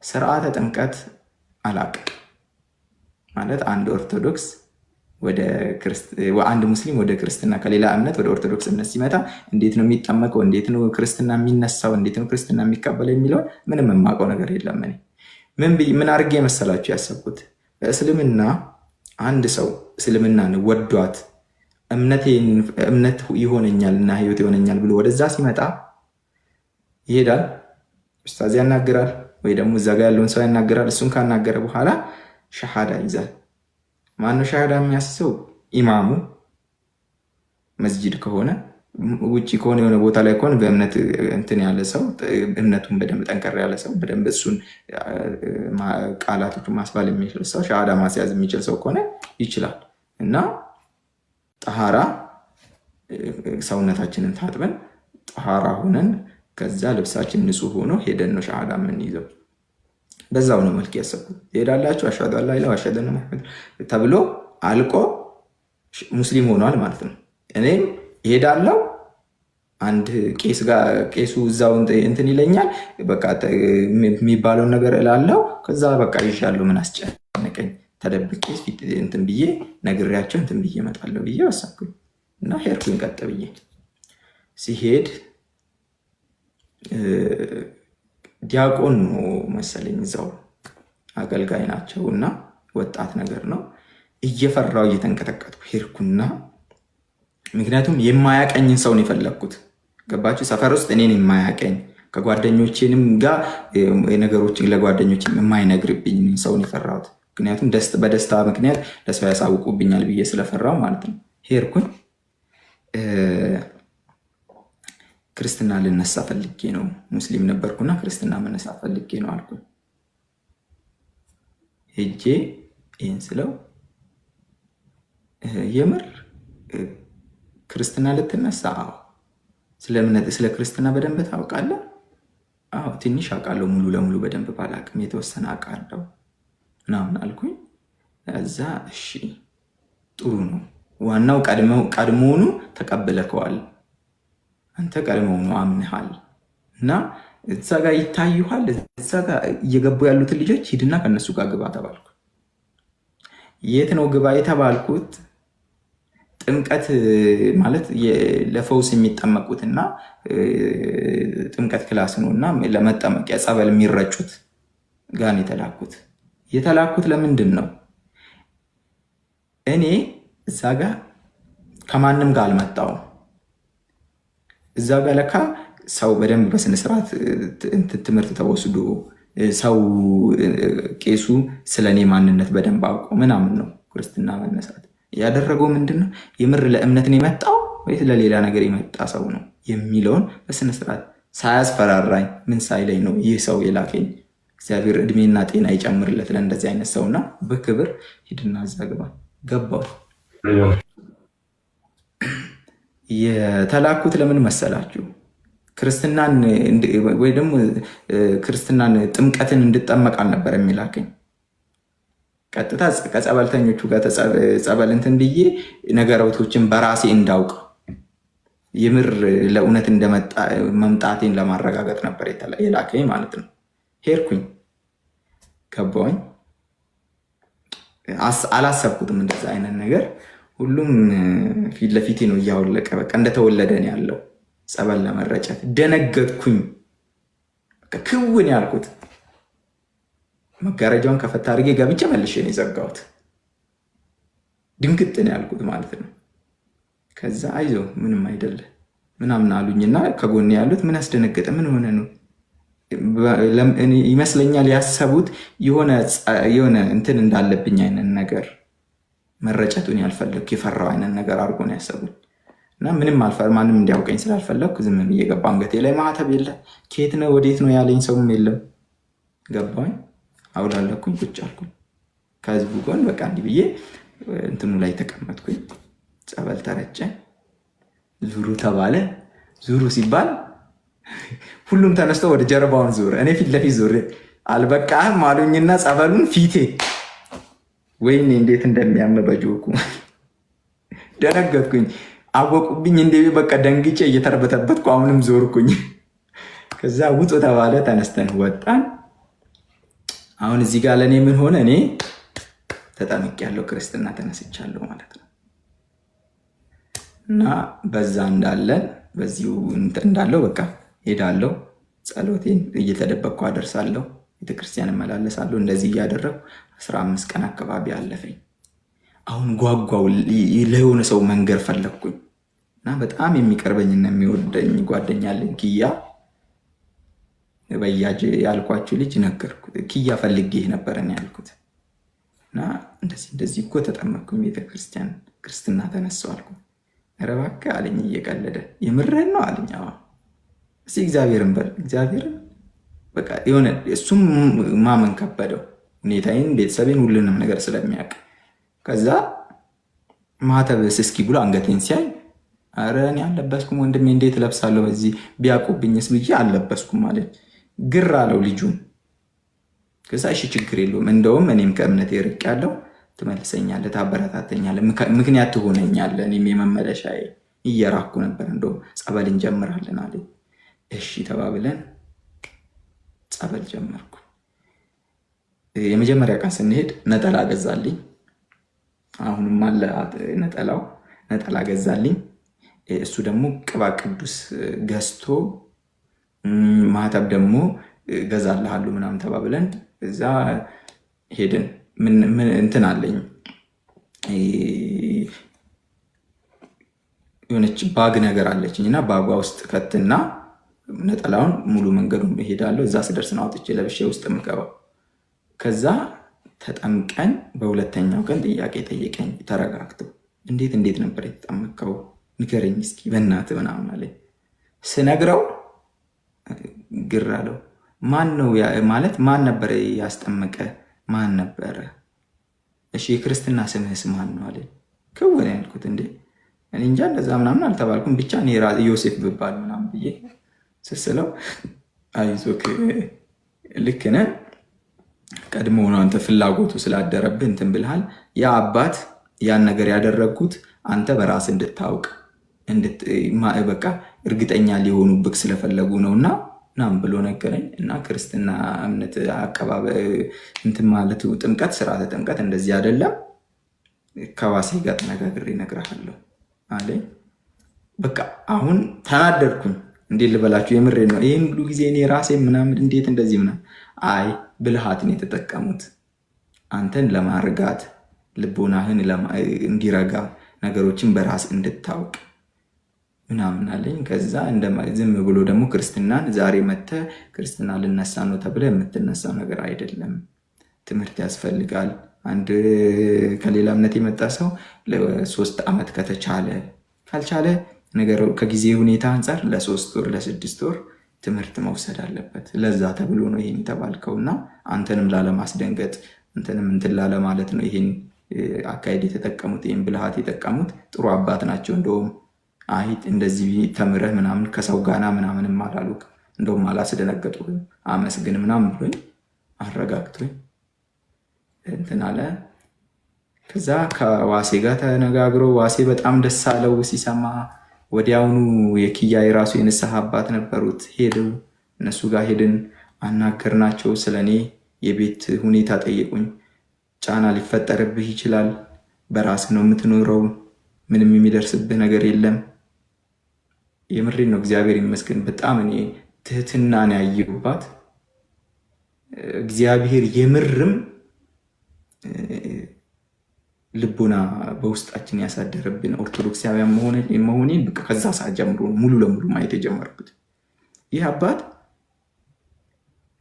ስርዓተ ጥምቀት አላቅም ማለት አንድ ኦርቶዶክስ አንድ ሙስሊም ወደ ክርስትና ከሌላ እምነት ወደ ኦርቶዶክስ እምነት ሲመጣ እንዴት ነው የሚጠመቀው፣ እንዴት ነው ክርስትና የሚነሳው፣ እንዴት ነው ክርስትና የሚቀበለው የሚለውን ምንም የማውቀው ነገር የለም። ምን አድርጌ መሰላችሁ ያሰብኩት? በእስልምና አንድ ሰው እስልምናን ወዷት እምነት ይሆነኛል እና ህይወት ይሆነኛል ብሎ ወደዛ ሲመጣ ይሄዳል፣ ኡስታዝ ያናግራል፣ ወይ ደግሞ እዛ ጋ ያለውን ሰው ያናግራል። እሱን ካናገረ በኋላ ሸሃዳ ይዛል። ማነው ሸሃዳ የሚያስሰው? ኢማሙ። መስጂድ ከሆነ ውጭ ከሆነ የሆነ ቦታ ላይ ከሆነ በእምነት እንትን ያለ ሰው እምነቱን በደንብ ጠንከር ያለ ሰው በደንብ እሱን ቃላቶቹን ማስባል የሚችል ሰው ሸሃዳ ማስያዝ የሚችል ሰው ከሆነ ይችላል እና ጠሃራ ሰውነታችንን ታጥበን ጠሃራ ሆነን ከዛ ልብሳችን ንጹህ ሆኖ ሄደን ነው ሸሃዳ የምንይዘው። በዛው ነው መልክ ያሰብኩት። ትሄዳላችሁ አሽሀዱ አን ላ ኢላሀ ወአሽሀዱ አነ ሙሐመድ ተብሎ አልቆ ሙስሊም ሆኗል ማለት ነው። እኔም እሄዳለሁ አንድ ቄሱ እዛው እንትን ይለኛል፣ በቃ የሚባለውን ነገር እላለሁ። ከዛ በቃ ይሻለሁ፣ ምን አስጨነቀኝ፣ ተደብቄ እንትን ብዬ ነግሬያቸው እንትን ብዬ እመጣለሁ ብዬ ወሰንኩኝ እና ሄድኩኝ። ቀጥ ብዬ ሲሄድ ዲያቆን ነው መሰለኝ፣ እዛው አገልጋይ ናቸው እና ወጣት ነገር ነው። እየፈራው እየተንቀጠቀጥኩ ሄድኩና ምክንያቱም የማያቀኝን ሰው ነው የፈለግኩት። ገባችሁ? ሰፈር ውስጥ እኔን የማያቀኝ ከጓደኞቼንም ጋር ነገሮችን ለጓደኞች የማይነግርብኝ ሰው ነው የፈራሁት። ምክንያቱም በደስታ ምክንያት ለሰው ያሳውቁብኛል ብዬ ስለፈራው ማለት ነው። ሄድኩኝ። ክርስትና ልነሳ ፈልጌ ነው፣ ሙስሊም ነበርኩና ክርስትና መነሳ ፈልጌ ነው አልኩኝ። ሄጄ ይህን ስለው የምር ክርስትና ልትነሳ? ስለ ክርስትና በደንብ ታውቃለህ? አዎ ትንሽ አውቃለሁ፣ ሙሉ ለሙሉ በደንብ ባላቅም የተወሰነ አውቃለሁ ምናምን አልኩኝ። እዛ እሺ ጥሩ ነው፣ ዋናው ቀድሞውኑ ተቀብለከዋል፣ አንተ ቀድሞውኑ አምንሃል እና እዛ ጋር ይታዩሃል፣ እዛ ጋር እየገቡ ያሉትን ልጆች ሂድና ከነሱ ጋር ግባ ተባልኩ። የት ነው ግባ የተባልኩት? ጥምቀት ማለት ለፈውስ የሚጠመቁትና ጥምቀት ክላስ ነው እና ለመጠመቂያ ጸበል የሚረጩት ጋር የተላኩት ለምንድን ነው? እኔ እዛ ጋር ከማንም ጋር አልመጣውም። እዛ ጋር ለካ ሰው በደንብ በስነስርዓት ትምህርት ተወስዶ ሰው ቄሱ ስለኔ ማንነት በደንብ አውቆ ምናምን ነው ክርስትና መነሳት ያደረገው። ምንድን ነው የምር ለእምነትን የመጣው ወይስ ለሌላ ነገር የመጣ ሰው ነው የሚለውን በስነስርዓት ሳያስፈራራኝ ምን ሳይለኝ ነው ይህ ሰው የላከኝ። እግዚአብሔር እድሜና ጤና ይጨምርለት ለእንደዚህ አይነት ሰውና በክብር ሂድና እዛ ግባ ገባው። የተላኩት ለምን መሰላችሁ? ክርስትናን ወይ ደግሞ ክርስትናን ጥምቀትን እንድጠመቅ አልነበር የሚላከኝ። ቀጥታ ከጸበልተኞቹ ጋር ጸበል እንትን ብዬ ነገሮችን በራሴ እንዳውቅ የምር ለእውነት እንደመጣ መምጣቴን ለማረጋገጥ ነበር የላከኝ ማለት ነው። ሄድኩኝ፣ ገባሁኝ። አላሰብኩትም እንደዛ አይነት ነገር። ሁሉም ፊት ለፊቴ ነው እያወለቀ በቃ እንደተወለደ ነው ያለው ጸበል ለመረጨት። ደነገጥኩኝ፣ ክውን ያልኩት መጋረጃውን ከፈታ አድርጌ ገብቼ መልሼ ነው የዘጋሁት። ድንግጥ ነው ያልኩት ማለት ነው። ከዛ አይዞ ምንም አይደለ ምናምን አሉኝና ከጎኔ ያሉት ምን አስደነገጠ? ምን ሆነ ነው ይመስለኛል ያሰቡት የሆነ እንትን እንዳለብኝ አይነት ነገር መረጨቱን ያልፈለግኩ የፈራው አይነት ነገር አድርጎ ነው ያሰቡት። እና ምንም ማንም እንዲያውቀኝ ስላልፈለግኩ ዝም ብዬ ገባ። አንገቴ ላይ ማህተብ የለ፣ ከየት ነው ወዴት ነው ያለኝ ሰውም የለም። ገባኝ፣ አውላለኩኝ፣ ቁጭ አልኩኝ ከህዝቡ ጎን። በቃ እንዲህ ብዬ እንትኑ ላይ ተቀመጥኩኝ። ጸበል ተረጨ፣ ዙሩ ተባለ። ዙሩ ሲባል ሁሉም ተነስቶ ወደ ጀርባውን ዙር፣ እኔ ፊት ለፊት ዙር። አልበቃህም አሉኝና ጸበሉን ፊቴ፣ ወይኔ እንዴት እንደሚያም በጆኩ ደነገጥኩኝ። አወቁብኝ እንደ በቃ ደንግጬ እየተርበተበትኩ አሁንም ዞርኩኝ። ከዛ ውጡ ተባለ፣ ተነስተን ወጣን። አሁን እዚህ ጋር ለእኔ ምን ሆነ? እኔ ተጠምቄያለሁ፣ ክርስትና ተነስቻለሁ ማለት ነው። እና በዛ እንዳለን በዚሁ እንዳለው በቃ ሄዳለሁ፣ ጸሎቴን እየተደበቅኩ አደርሳለሁ፣ ቤተክርስቲያን እመላለሳለሁ። እንደዚህ እያደረግኩ 15 ቀን አካባቢ አለፈኝ። አሁን ጓጓው ለሆነ ሰው መንገር ፈለግኩኝ እና በጣም የሚቀርበኝና የሚወደኝ ጓደኛ አለኝ፣ ኪያ በያጅ ያልኳችሁ ልጅ ነገርኩት። ኪያ ፈልጌህ ነበረን ያልኩት እና እንደዚህ እኮ ተጠመቅኩኝ፣ ቤተክርስቲያን ክርስትና ተነሳሁ አልኩ። ኧረ እባክህ አለኝ እየቀለደ። የምርህን ነው አለኝ። እስኪ እግዚአብሔርን በል እግዚአብሔርን በቃ የሆነ እሱም ማመን ከበደው፣ ሁኔታዬን፣ ቤተሰቤን፣ ሁሉንም ነገር ስለሚያውቅ ከዛ ማተብስ እስኪ ብሎ አንገቴን ሲያይ ኧረ እኔ አልለበስኩም ወንድሜ እንዴት እለብሳለሁ በዚህ ቢያውቁብኝስ ብዬ አልለበስኩም ማለት ግር አለው ልጁን። ከዛ እሺ ችግር የለውም እንደውም እኔም ከእምነት ርቅ ያለው ትመልሰኛለህ፣ ታበረታተኛለህ፣ ምክንያት ትሆነኛለህ፣ እኔም የመመለሻ እየራኩ ነበር፣ እንደውም ጸበል እንጀምራለን አለ። እሺ ተባብለን ጸበል ጀመርኩ። የመጀመሪያ ቀን ስንሄድ ነጠላ ገዛልኝ። አሁንም አለ ነጠላ ገዛልኝ። እሱ ደግሞ ቅባ ቅዱስ ገዝቶ ማህተብ ደግሞ ገዛልሃለሁ ምናምን ተባብለን እዛ ሄድን። ምን እንትን አለኝ የሆነች ባግ ነገር አለችኝ እና ባጓ ውስጥ ከትና ነጠላውን ሙሉ መንገዱን እሄዳለሁ። እዛ ስደርስ ነው አውጥቼ ለብሼ ውስጥ የምገባው። ከዛ ተጠምቀን በሁለተኛው ቀን ጥያቄ ጠየቀኝ ተረጋግቶ። እንዴት ነበር የተጠመቀው ንገረኝ እስኪ በእናትህ ምናምን አለኝ። ስነግረው ግር አለው። ማን ነው ማለት ማን ነበረ ያስጠመቀ ማን ነበረ? እሺ የክርስትና ስምህስ ማን ነው አለኝ። ክውን ያልኩት እንዴ እኔ እንጃ እንደዛ ምናምን አልተባልኩም፣ ብቻ እኔ ዮሴፍ ብባል ምናምን ብዬ ስስለው አይዞክ ልክ ነህ፣ ቀድሞ አንተ ፍላጎቱ ስላደረብህ እንትን ብልሃል። ያ አባት ያን ነገር ያደረግኩት አንተ በራስ እንድታውቅ በቃ እርግጠኛ ሊሆኑብህ ስለፈለጉ ነውና ናም ብሎ ነገረኝ። እና ክርስትና እምነት አቀባበ እንትን ማለቱ ጥምቀት፣ ስርዓተ ጥምቀት እንደዚህ አይደለም፣ ከዋሴ ጋር ተነጋግሬ እነግርሃለሁ አለኝ። በቃ አሁን ተናደድኩኝ። እንዴት ልበላችሁ የምሬ ነው። ይህን ሁሉ ጊዜ እኔ ራሴ ምናምን እንዴት እንደዚህ ምናምን አይ ብልሃትን የተጠቀሙት አንተን ለማርጋት ልቦናህን እንዲረጋ ነገሮችን በራስ እንድታውቅ ምናምን አለኝ። ከዛ ዝም ብሎ ደግሞ ክርስትናን ዛሬ መተህ ክርስትና ልነሳ ነው ተብለህ የምትነሳው ነገር አይደለም። ትምህርት ያስፈልጋል። አንድ ከሌላ እምነት የመጣ ሰው ለ3 ዓመት ካልቻለ ነገር ከጊዜ ሁኔታ አንጻር ለ3 ወር ለ6 ወር ትምህርት መውሰድ አለበት። ለዛ ተብሎ ነው ይሄን የተባልከውና አንተንም ላለማስደንገጥ አንተንም እንትን ላለማለት ነው ይሄን አካሄድ የተጠቀሙት፣ ይሄን ብልሃት የጠቀሙት። ጥሩ አባት ናቸው። እንደውም አይ እንደዚህ ተምረህ ምናምን ከሰው ጋና ምናምንም አላሉክ፣ እንደውም አላስደነገጡህም፣ አመስግን ምናምን ብሎኝ አረጋግቶኝ እንትን አለ። ከዛ ከዋሴ ጋር ተነጋግሮ ዋሴ በጣም ደስ አለው ሲሰማ። ወዲያውኑ የኪያ የራሱ የንስሐ አባት ነበሩት፣ ሄደው እነሱ ጋር ሄድን፣ አናገርናቸው። ስለኔ የቤት ሁኔታ ጠየቁኝ። ጫና ሊፈጠርብህ ይችላል፣ በራስህ ነው የምትኖረው፣ ምንም የሚደርስብህ ነገር የለም። የምሬን ነው፣ እግዚአብሔር ይመስገን። በጣም እኔ ትህትናን ያየሁባት እግዚአብሔር የምርም ልቦና በውስጣችን ያሳደረብን ኦርቶዶክሳውያን መሆኔን ከዛ ሰዓት ጀምሮ ሙሉ ለሙሉ ማየት የጀመርኩት። ይህ አባት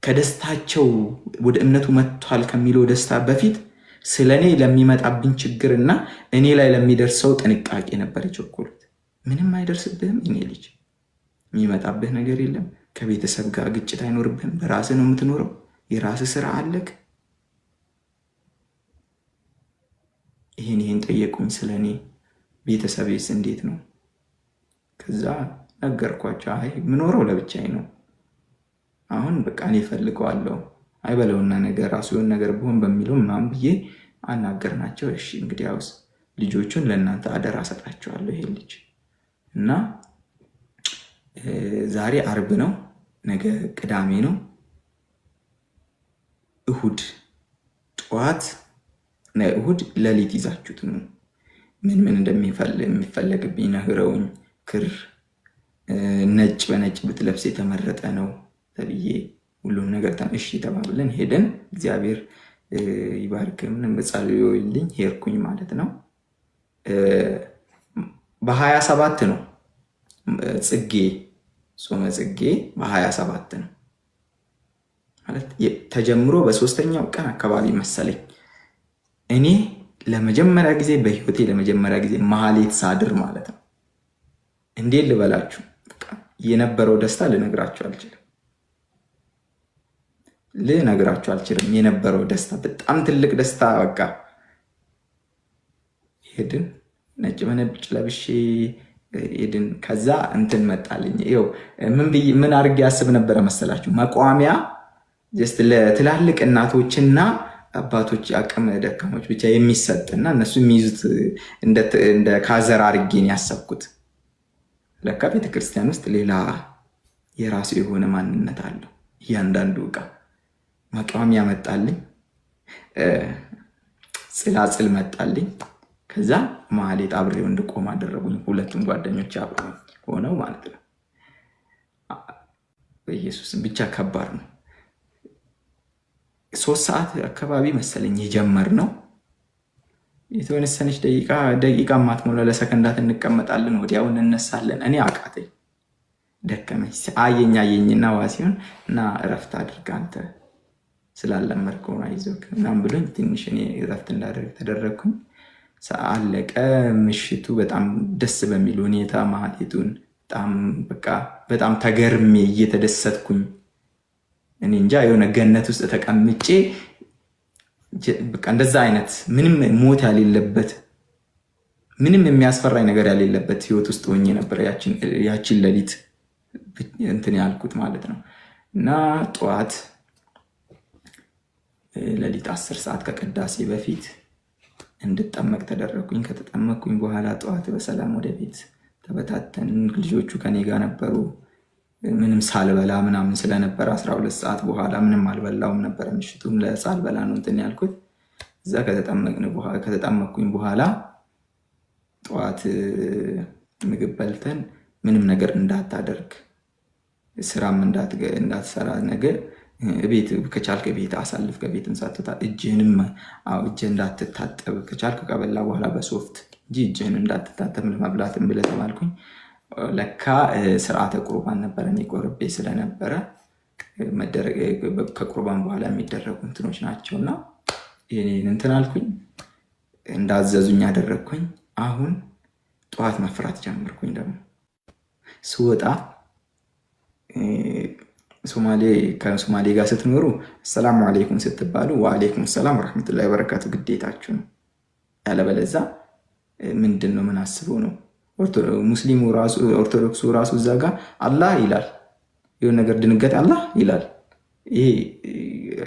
ከደስታቸው ወደ እምነቱ መጥቷል ከሚለው ደስታ በፊት ስለ እኔ ለሚመጣብኝ ችግርና እኔ ላይ ለሚደርሰው ጥንቃቄ ነበር የቸኮሉት። ምንም አይደርስብህም፣ እኔ ልጅ የሚመጣብህ ነገር የለም፣ ከቤተሰብ ጋር ግጭት አይኖርብህም፣ በራስህ ነው የምትኖረው፣ የራስህ ስራ አለክ። ይህን ጠየቁኝ ስለ እኔ፣ ቤተሰቤስ እንዴት ነው? ከዛ ነገርኳቸው። አይ ምኖረው ለብቻዬ ነው፣ አሁን በቃ እኔ እፈልገዋለሁ አይበለውና ነገር ራሱ የሆነ ነገር ቢሆን በሚለው ምናምን ብዬ አናገርናቸው። እሺ እንግዲያውስ ልጆቹን ለእናንተ አደራ ሰጣቸዋለሁ። ይሄ ልጅ እና ዛሬ አርብ ነው፣ ነገ ቅዳሜ ነው። እሁድ ጠዋት እሁድ ሌሊት ይዛችሁት ነው። ምን እንደሚፈለግብኝ ነግረውኝ፣ ክር ነጭ በነጭ ብትለብስ የተመረጠ ነው ተብዬ ሁሉም ነገር እሺ ተባብለን ሄደን እግዚአብሔር ይባርክ ምንም ጸልዮልኝ ሄድኩኝ ማለት ነው። በ27 ነው ጽጌ ጾመ ጽጌ በ27 ነው ማለት ተጀምሮ በሶስተኛው ቀን አካባቢ መሰለኝ እኔ ለመጀመሪያ ጊዜ በህይወቴ ለመጀመሪያ ጊዜ ማህሌት ሳድር ማለት ነው። እንዴት ልበላችሁ የነበረው ደስታ ልነግራችሁ አልችልም። የነበረው ደስታ በጣም ትልቅ ደስታ። በቃ ሄድን። ነጭ በነጭ ለብሼ ሄድን። ከዛ እንትን መጣልኝ። ይኸው ምን አድርጌ ያስብ ነበረ መሰላችሁ? መቋሚያ ጀስት ለትላልቅ እናቶችና አባቶች አቅመ ደካሞች ብቻ የሚሰጥና እነሱ የሚይዙት እንደ ካዘር አድርጌን ያሰብኩት። ለካ ቤተክርስቲያን ውስጥ ሌላ የራሱ የሆነ ማንነት አለው እያንዳንዱ ዕቃ። መቋሚያ መጣልኝ፣ ጽላጽል መጣልኝ። ከዛ ማህሌት አብሬው እንድቆም አደረጉኝ። ሁለቱም ጓደኞች አብረው ሆነው ማለት ነው። በኢየሱስም ብቻ ከባድ ነው። 3 ሰዓት አካባቢ መሰለኝ የጀመርነው። የተወሰነች ደቂቃ ማትሞላ ለሰከንዳት እንቀመጣለን፣ ወዲያው እንነሳለን። እኔ አቃተኝ፣ ደከመኝ። አየኝና ዋሲሁን እና እረፍት አድርግ አንተ ስላለመድከው አይዞህ ምናምን ብሎኝ ትንሽ እኔ እረፍት እንዳደርግ ተደረግኩኝ። አለቀ ምሽቱ። በጣም ደስ በሚል ሁኔታ ማህሌቱን በጣም ተገርሜ እየተደሰትኩኝ እኔ እንጃ የሆነ ገነት ውስጥ ተቀምጬ በቃ እንደዛ አይነት ምንም ሞት ያሌለበት ምንም የሚያስፈራኝ ነገር ያሌለበት ህይወት ውስጥ ሆኜ ነበር ያችን ሌሊት እንትን ያልኩት ማለት ነው። እና ጠዋት ሌሊት 10 ሰዓት ከቅዳሴ በፊት እንድጠመቅ ተደረግኩኝ። ከተጠመቅኩኝ በኋላ ጠዋት በሰላም ወደ ቤት ተበታተን። ልጆቹ ከኔ ጋር ነበሩ። ምንም ሳልበላ ምናምን ስለነበረ 12 ሰዓት በኋላ ምንም አልበላውም ነበር። ምሽቱም ለሳልበላ ነው እንትን ያልኩት። እዛ ከተጠመቅኩኝ በኋላ ጠዋት ምግብ በልተን ምንም ነገር እንዳታደርግ ስራም እንዳትሰራ ነገር ቤት ከቻልክ ቤት አሳልፍ፣ ከቤትም ሳትወጣ እጅህንም እንዳትታጠብ ከቻልክ ከበላ በኋላ በሶፍት እንጂ እጅህን እንዳትታጠብ ለመብላትም ብለህ ተባልኩኝ። ለካ ስርዓተ ቁርባን ነበረ። እኔ ቆርቤ ስለነበረ ከቁርባን በኋላ የሚደረጉ እንትኖች ናቸውና ይሄን እንትን አልኩኝ፣ እንዳዘዙኝ ያደረግኩኝ። አሁን ጠዋት መፍራት ጀመርኩኝ። ደግሞ ስወጣ ከሶማሌ ጋር ስትኖሩ አሰላሙ አለይኩም ስትባሉ ወአለይኩም ሰላም ወራህመቱላሂ ወበረካቱ ግዴታችሁ ነው። ያለበለዛ ምንድን ነው ምን አስበው ነው? ሙስሊሙ ራሱ ኦርቶዶክሱ ራሱ እዛ ጋር አላህ ይላል፣ የሆነ ነገር ድንገት አላህ ይላል። ይሄ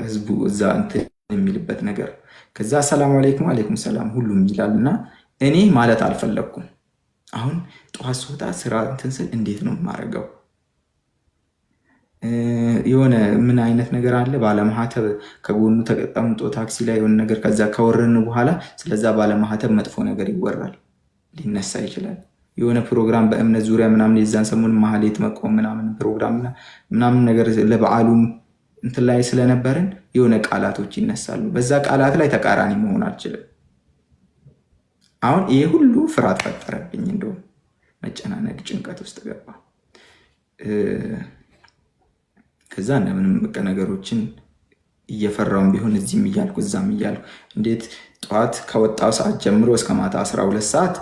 ህዝቡ እዛ እንትን የሚልበት ነገር። ከዛ ሰላም አለይኩም አለይኩም ሰላም ሁሉም ይላል። እና እኔ ማለት አልፈለግኩም። አሁን ጠዋት ስወጣ ስራ እንትን ስል እንዴት ነው የማደርገው? የሆነ ምን አይነት ነገር አለ ባለማህተብ ከጎኑ ተቀምጦ ታክሲ ላይ የሆነ ነገር፣ ከዛ ከወረን በኋላ ስለዛ ባለማህተብ መጥፎ ነገር ይወራል፣ ሊነሳ ይችላል። የሆነ ፕሮግራም በእምነት ዙሪያ ምናምን የዛን ሰሞን ማህሌት መቆም ምናምን ፕሮግራም ምናምን ነገር ለበዓሉም እንትን ላይ ስለነበርን የሆነ ቃላቶች ይነሳሉ። በዛ ቃላት ላይ ተቃራኒ መሆን አልችልም። አሁን ይሄ ሁሉ ፍርሃት ፈጠረብኝ። እንደውም መጨናነቅ፣ ጭንቀት ውስጥ ገባ። ከዛ እንደምንም በቃ ነገሮችን እየፈራውን ቢሆን እዚህም እያልኩ እዛም እያልኩ እንዴት ጠዋት ከወጣው ሰዓት ጀምሮ እስከ ማታ 12 ሰዓት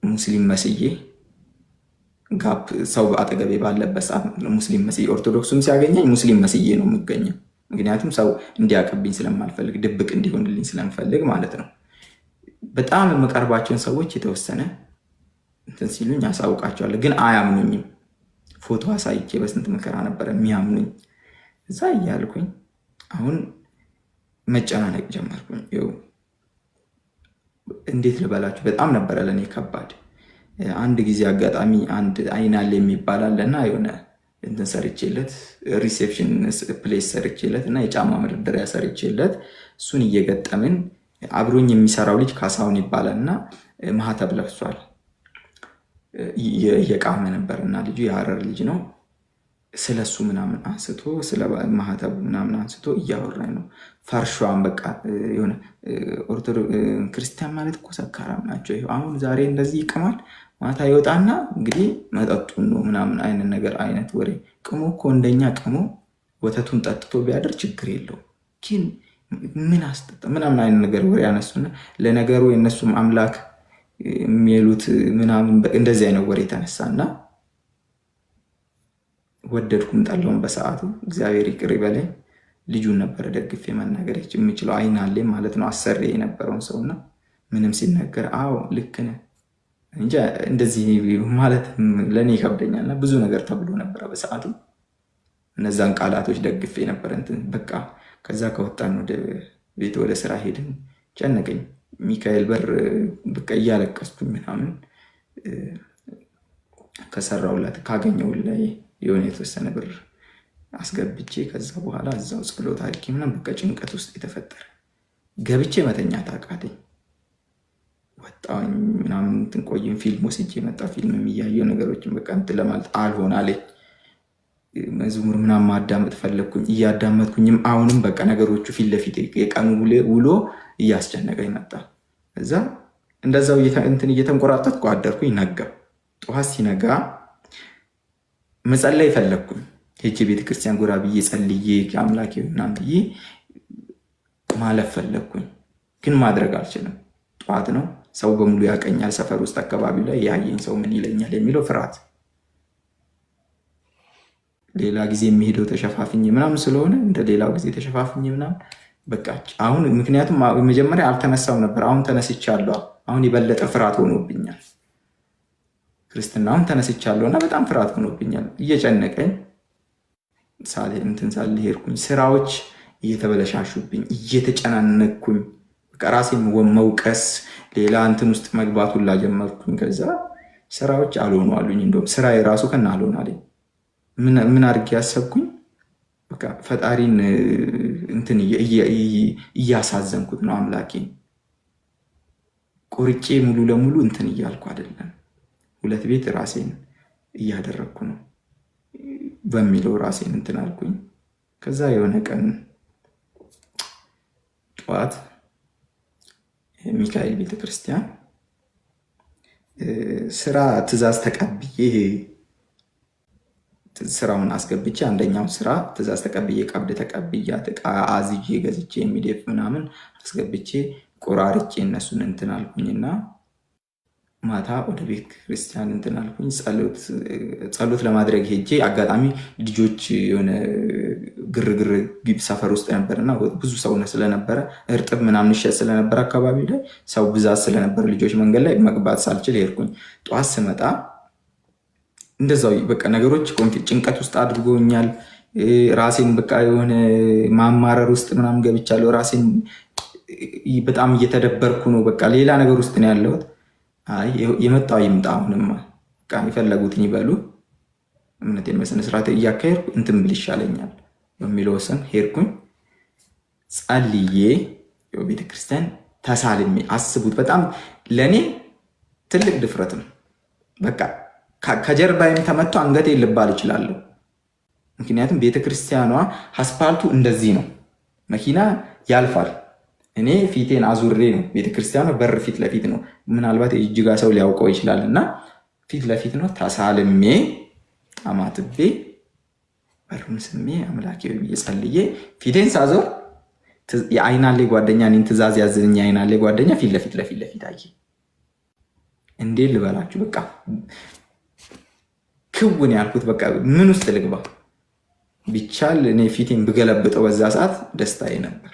ሙስሊም መስዬ ጋፕ ሰው አጠገቤ ባለበት ሰዓት ሙስሊም መስዬ፣ ኦርቶዶክሱም ሲያገኘኝ ሙስሊም መስዬ ነው የምገኘው። ምክንያቱም ሰው እንዲያቀብኝ ስለማልፈልግ፣ ድብቅ እንዲሆንልኝ ስለምፈልግ ማለት ነው። በጣም የምቀርባቸውን ሰዎች የተወሰነ እንትን ሲሉኝ አሳውቃቸዋለሁ፣ ግን አያምኑኝም። ፎቶ አሳይቼ በስንት መከራ ነበረ የሚያምኑኝ። እዛ እያልኩኝ አሁን መጨናነቅ ጀመርኩኝ። እንዴት ልበላችሁ፣ በጣም ነበረ ለእኔ ከባድ። አንድ ጊዜ አጋጣሚ አንድ አይናል የሚባል አለና የሆነ እንትን ሰርቼለት ሪሴፕሽን ፕሌስ ሰርቼለት እና የጫማ መደርደሪያ ሰርቼለት እሱን እየገጠምን አብሮኝ የሚሰራው ልጅ ካሳሁን ይባላል እና ማህተብ ለብሷል። እየቃመ ነበር እና ልጁ የሀረር ልጅ ነው። ስለሱ ምናምን አንስቶ ስለ ማህተብ ምናምን አንስቶ እያወራኝ ነው። ፈርሿን በቃ የሆነ ክርስቲያን ማለት እኮ ሰካራም ናቸው። አሁን ዛሬ እንደዚህ ይቅማል፣ ማታ ይወጣና እንግዲህ መጠጡን ነው ምናምን አይነት ነገር አይነት ወሬ ቅሞ እኮ እንደኛ ቅሞ ወተቱን ጠጥቶ ቢያደር ችግር የለው፣ ግን ምን አስጠጣ ምናምን አይነት ነገር ወሬ ያነሱና ለነገሩ የእነሱም አምላክ የሚሉት ምናምን እንደዚህ አይነት ወሬ የተነሳና ወደድኩም ጠላውን በሰዓቱ እግዚአብሔር ይቅር ይበለኝ። ልጁን ነበረ ደግፌ መናገር የሚችለው አይናሌ ማለት ነው። አሰሪ የነበረውን ሰውና ምንም ሲነገር አዎ ልክ ነህ እንጂ እንደዚህ ማለት ለእኔ ይከብደኛልና ብዙ ነገር ተብሎ ነበረ በሰዓቱ። እነዛን ቃላቶች ደግፌ ነበር እንትን በቃ። ከዛ ከወጣን ወደ ቤት ወደ ስራ ሄድን። ጨነቀኝ። ሚካኤል በር በቃ እያለቀስኩኝ ምናምን ከሰራውላት ካገኘው ላይ የሆነ የተወሰነ ብር አስገብቼ ከዛ በኋላ እዛው ጸሎት አድርጌ ምናምን በቃ ጭንቀት ውስጥ የተፈጠረ ገብቼ መተኛት አቃተኝ። ወጣኝ ምናምን እንትን ቆይም ፊልም ወስጄ መጣ። ፊልም የሚያየው ነገሮችን በቃ እንትን ለማለት አልሆን አለኝ። መዝሙር ምናምን ማዳመጥ ፈለግኩኝ። እያዳመጥኩኝም አሁንም በቃ ነገሮቹ ፊት ለፊት የቀኑ ውሎ እያስጨነቀኝ መጣ። እዛ እንደዛው እንትን እየተንቆራጠጥኩ አደርኩኝ። ነጋ። ጠዋት ሲነጋ መጸለይ ፈለግኩኝ። ሄጄ ቤተክርስቲያን ጎራ ብዬ ጸልዬ አምላኬ ምናምን ብዬ ማለፍ ፈለግኩኝ፣ ግን ማድረግ አልችልም። ጠዋት ነው፣ ሰው በሙሉ ያቀኛል። ሰፈር ውስጥ አካባቢ ላይ ያየኝ ሰው ምን ይለኛል የሚለው ፍርሃት፣ ሌላ ጊዜ የሚሄደው ተሸፋፍኝ ምናምን ስለሆነ እንደ ሌላው ጊዜ ተሸፋፍኝ ምናምን በቃ አሁን ምክንያቱም መጀመሪያ አልተነሳው ነበር። አሁን ተነስቻለሁ። አሁን የበለጠ ፍርሃት ሆኖብኛል። ክርስትናውን ተነስቻለሁ እና በጣም ፍርሃት ሆኖብኛል። እየጨነቀኝ እንትን ሳል ሄድኩኝ። ስራዎች እየተበለሻሹብኝ እየተጨናነኩኝ በቃ ራሴን መውቀስ ሌላ እንትን ውስጥ መግባቱን ላጀመርኩኝ። ከዛ ስራዎች አልሆኑ አሉኝ። እንደውም ስራ የራሱ ከና አልሆን አለኝ። ምን አድርጌ ያሰብኩኝ በቃ ፈጣሪን እንትን እያሳዘንኩት ነው። አምላኬን ቆርጬ ሙሉ ለሙሉ እንትን እያልኩ አይደለም፣ ሁለት ቤት ራሴን እያደረግኩ ነው በሚለው ራሴን እንትን አልኩኝ። ከዛ የሆነ ቀን ጠዋት ሚካኤል ቤተክርስቲያን ስራ ትእዛዝ ተቀብዬ ስራውን አስገብቼ አንደኛው ስራ ትእዛዝ ተቀብዬ ቀብድ ተቀብያት ዕቃ አዝዤ ገዝቼ የሚደፍ ምናምን አስገብቼ ቆራርጬ እነሱን እንትን አልኩኝና ማታ ወደ ቤተ ክርስቲያን እንትን አልኩኝ። ጸሎት ለማድረግ ሄጄ አጋጣሚ ልጆች የሆነ ግርግር ሰፈር ውስጥ ነበርና ብዙ ሰው ስለነበረ እርጥብ ምናምን ይሸጥ ስለነበረ አካባቢ ላይ ሰው ብዛት ስለነበረ ልጆች መንገድ ላይ መግባት ሳልችል ሄድኩኝ። ጠዋት ስመጣ እንደዛው በቃ ነገሮች ጭንቀት ውስጥ አድርጎኛል። ራሴን በቃ የሆነ ማማረር ውስጥ ምናምን ገብቻለሁ። ራሴን በጣም እየተደበርኩ ነው። በቃ ሌላ ነገር ውስጥ ነው ያለሁት። አይ የመጣው ይምጣ፣ አሁንማ በቃ የፈለጉትን ይበሉ፣ እምነቴን በስነ ስርዓት እያካሄድኩ እንትን ብል ይሻለኛል በሚለው ወሰን ሄድኩኝ። ጸልዬ ቤተክርስቲያን ተሳልሜ አስቡት። በጣም ለእኔ ትልቅ ድፍረት ነው። በቃ ከጀርባዬም ተመቶ አንገቴ ልባል እችላለሁ። ምክንያቱም ቤተክርስቲያኗ አስፓልቱ እንደዚህ ነው፣ መኪና ያልፋል። እኔ ፊቴን አዙሬ ነው። ቤተክርስቲያኗ በር ፊት ለፊት ነው። ምናልባት የእጅጋ ሰው ሊያውቀው ይችላል እና ፊት ለፊት ነው። ተሳልሜ አማትቤ በሩን ስሜ አምላኬ ብዬ ጸልዬ ፊቴን ሳዞር የአይናሌ ጓደኛ እኔን ትእዛዝ ያዘኝ የአይናሌ ጓደኛ ፊት ለፊት አየ። እንዴት ልበላችሁ በቃ ክውን ያልኩት በቃ ምን ውስጥ ልግባ ቢቻል እኔ ፊቴን ብገለብጠው በዛ ሰዓት ደስታዬ ነበር።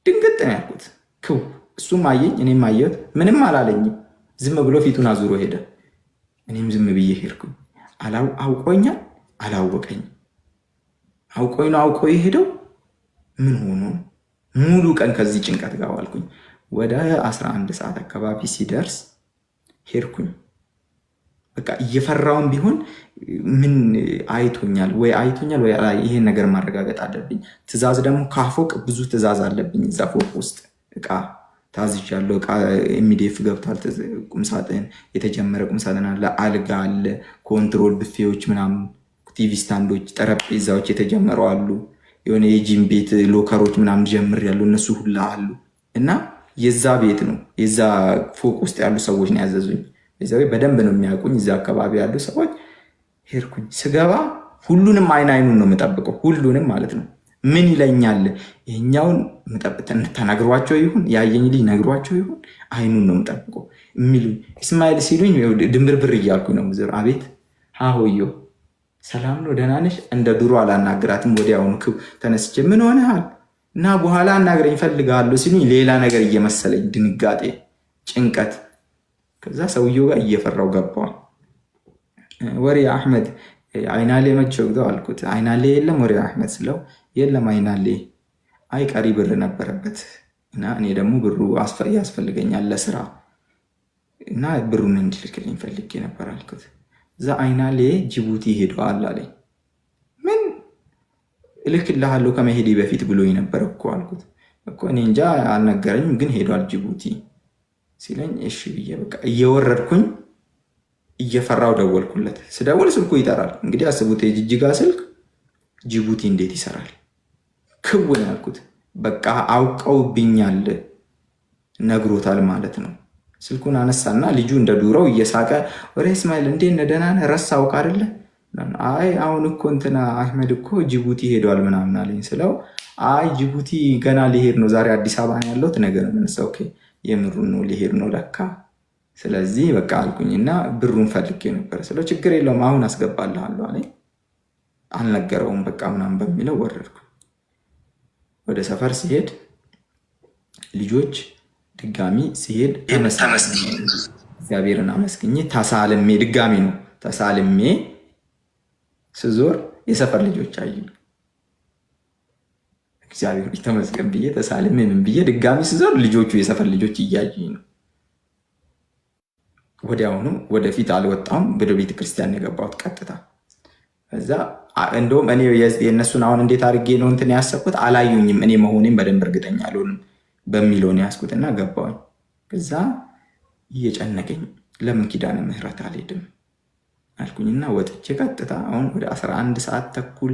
ድንገት ነው ያልኩት ክው። እሱም አየኝ፣ እኔም አየሁት። ምንም አላለኝም። ዝም ብሎ ፊቱን አዙሮ ሄደ። እኔም ዝም ብዬ ሄድኩኝ። አውቆኛል አላወቀኝም። አውቆኝ ነው አውቆ የሄደው ምን ሆኖ ሙሉ ቀን ከዚህ ጭንቀት ጋር ዋልኩኝ። ወደ 11 ሰዓት አካባቢ ሲደርስ ሄድኩኝ። በቃ እየፈራውን ቢሆን ምን አይቶኛል ወይ ይሄን ነገር ማረጋገጥ አለብኝ። ትእዛዝ ደግሞ ካፎቅ ብዙ ትእዛዝ አለብኝ። እዛ ፎቅ ውስጥ እቃ ታዝዣለሁ። እቃ ኤምዲኤፍ ገብቷል። ቁምሳጥን የተጀመረ ቁምሳጥን አለ፣ አልጋ አለ፣ ኮንትሮል ብፌዎች ምናምን፣ ቲቪ ስታንዶች፣ ጠረጴዛዎች የተጀመሩ አሉ። የሆነ የጂም ቤት ሎከሮች ምናምን ጀምር ያሉ እነሱ ሁላ አሉ። እና የዛ ቤት ነው የዛ ፎቅ ውስጥ ያሉ ሰዎች ነው ያዘዙኝ። በደንብ ነው የሚያውቁኝ እዛ አካባቢ ያሉ ሰዎች። ሄድኩኝ። ስገባ ሁሉንም አይኑን ነው የምጠብቀው፣ ሁሉንም ማለት ነው። ምን ይለኛል ይሄኛውን ተነግሯቸው ይሁን ያየኝ ልጅ ነግሯቸው ይሁን አይኑን ነው የምጠብቀው የሚሉኝ። እስማኤል ሲሉኝ ድንብርብር እያልኩኝ ነው ምዝር። አቤት ሀሆዮ ሰላም ነው ደህና ነሽ? እንደ ድሮ አላናግራትም። ወዲያውኑ ተነስቼ ምን ሆነሃል? እና በኋላ አናግረኝ እፈልጋለሁ ሲሉኝ ሌላ ነገር እየመሰለኝ ድንጋጤ፣ ጭንቀት። ከዛ ሰውየው ጋር እየፈራው ገባው። ወሬ አሕመድ አይናሌ መቼ ወግደው አልኩት። አይናሌ የለም ወሬ አሕመድ ስለው የለም አይናሌ፣ አይ ቀሪ ብር ነበረበት እና እኔ ደግሞ ብሩ ያስፈልገኛል ለስራ እና ብሩን እንዲልክልኝ ፈልጌ ነበር አልኩት። እዛ አይናሌ ጅቡቲ ሄደዋል አለኝ። ምን እልክልሃለሁ ከመሄዴ በፊት ብሎኝ ነበር እኮ አልኩት። እኮ እኔ እንጃ አልነገረኝም፣ ግን ሄዷል ጅቡቲ ሲለኝ እሺ ብዬ በቃ እየወረድኩኝ እየፈራው ደወልኩለት። ስደውል ስልኩ ይጠራል። እንግዲህ አስቡት፣ የጅጅጋ ስልክ ጅቡቲ እንዴት ይሰራል? ክውን ያልኩት በቃ አውቀውብኛል፣ ነግሮታል ማለት ነው። ስልኩን አነሳና ልጁ እንደ ዱሮው እየሳቀ ወሬ እስማኤል እንዴት ነህ ደህና ነህ ረሳው አይደለ? አይ አሁን እኮ እንትና አህመድ እኮ ጅቡቲ ሄዷል ምናምን አለኝ ስለው አይ ጅቡቲ ገና ሊሄድ ነው፣ ዛሬ አዲስ አበባ ነው ያለሁት ነገር ነው። ኦኬ የምሩን ነው ሊሄድ ነው ለካ። ስለዚህ በቃ አልኩኝና ብሩን ፈልጌ ነበር ስለው ችግር የለውም አሁን አስገባልሃለሁ አለኝ። አልነገረውም በቃ ምናምን በሚለው ወረድኩ። ወደ ሰፈር ሲሄድ ልጆች ድጋሚ ሲሄድ እግዚአብሔርን አመስግኜ ተሳልሜ ድጋሚ ነው ተሳልሜ ስዞር የሰፈር ልጆች አዩ። እግዚአብሔር ተመስገን ብዬ ተሳልሜ ምን ብዬ ድጋሚ ስዞር ልጆቹ የሰፈር ልጆች እያዩኝ ነው። ወዲያውኑ ወደፊት አልወጣም፣ ወደ ቤተ ክርስቲያን የገባሁት ቀጥታ። እዛ እንደውም እኔ የእነሱን አሁን እንዴት አድርጌ ነው እንትን ያሰብኩት አላዩኝም፣ እኔ መሆኔም በደንብ እርግጠኛ አልሆንም በሚለው ነው ያስኩትና ገባሁኝ። ከዛ እየጨነቀኝ ለምን ኪዳነ ምህረት አልሄድም አልኩኝና ወጥቼ ቀጥታ አሁን ወደ 11 ሰዓት ተኩል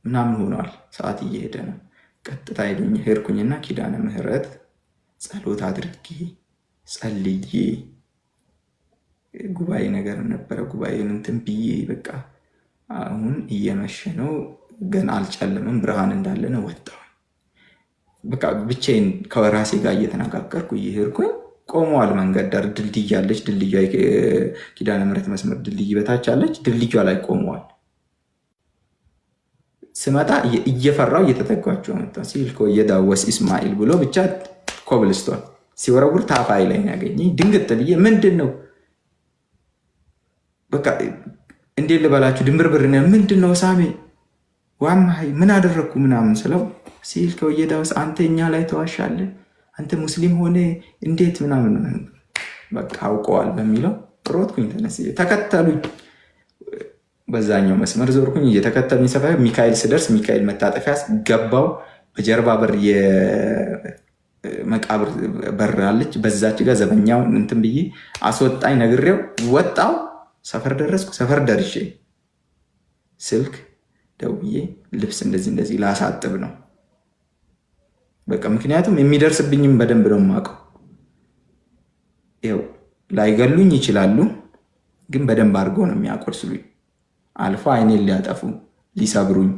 ምናምን ሆኗል፣ ሰዓት እየሄደ ነው። ቀጥታ ሄድኩኝና ኪዳነ ምህረት ጸሎት አድርጌ ጸልዬ ጉባኤ ነገር ነበረ፣ ጉባኤን እንትን ብዬ በቃ አሁን እየመሸ ነው ገና አልጨለምም፣ ብርሃን እንዳለ ነው ወጣሁ። በቃ ብቻዬን ከራሴ ጋር እየተነጋገርኩ እየሄድኩኝ ቆመዋል መንገድ ዳር ድልድይ አለች፣ ድልድዩ ኪዳነ ምህረት መስመር ድልድይ በታች አለች፣ ድልድዩ ላይ ቆመዋል። ስመጣ እየፈራው እየተጠጓቸው መጣ። ሲል የዳወስ ኢስማኤል ብሎ ብቻ ኮብልስቶን ሲወረውር ታፋይ ላይ ያገኘኝ። ድንግጥ ብዬ ምንድን ነው በቃ እንዴት ልበላችሁ ድንብርብር ምንድን ነው ሳሜ ዋማይ ምን አደረግኩ ምናምን ስለው ሲል ከወየዳውስ አንተ እኛ ላይ ተዋሻለህ፣ አንተ ሙስሊም ሆነ እንዴት ምናምን በቃ አውቀዋል በሚለው ሮጥኩኝ። ተነስቼ ተከተሉኝ፣ በዛኛው መስመር ዞርኩኝ። እየተከተሉኝ ሰፋ ሚካኤል ስደርስ ሚካኤል መታጠፊያ ገባው። በጀርባ በር የመቃብር በር አለች፣ በዛች ጋር ዘበኛውን እንትን ብዬ አስወጣኝ፣ ነግሬው ወጣው። ሰፈር ደረስኩ። ሰፈር ደርሼ ስልክ ደውዬ ልብስ እንደዚህ ላሳጥብ ነው በቃ። ምክንያቱም የሚደርስብኝም በደንብ ነው የማውቀው። ይኸው ላይገሉኝ ይችላሉ፣ ግን በደንብ አድርገው ነው የሚያቆስሉኝ። አልፎ አይኔን ሊያጠፉ ሊሰብሩኝ፣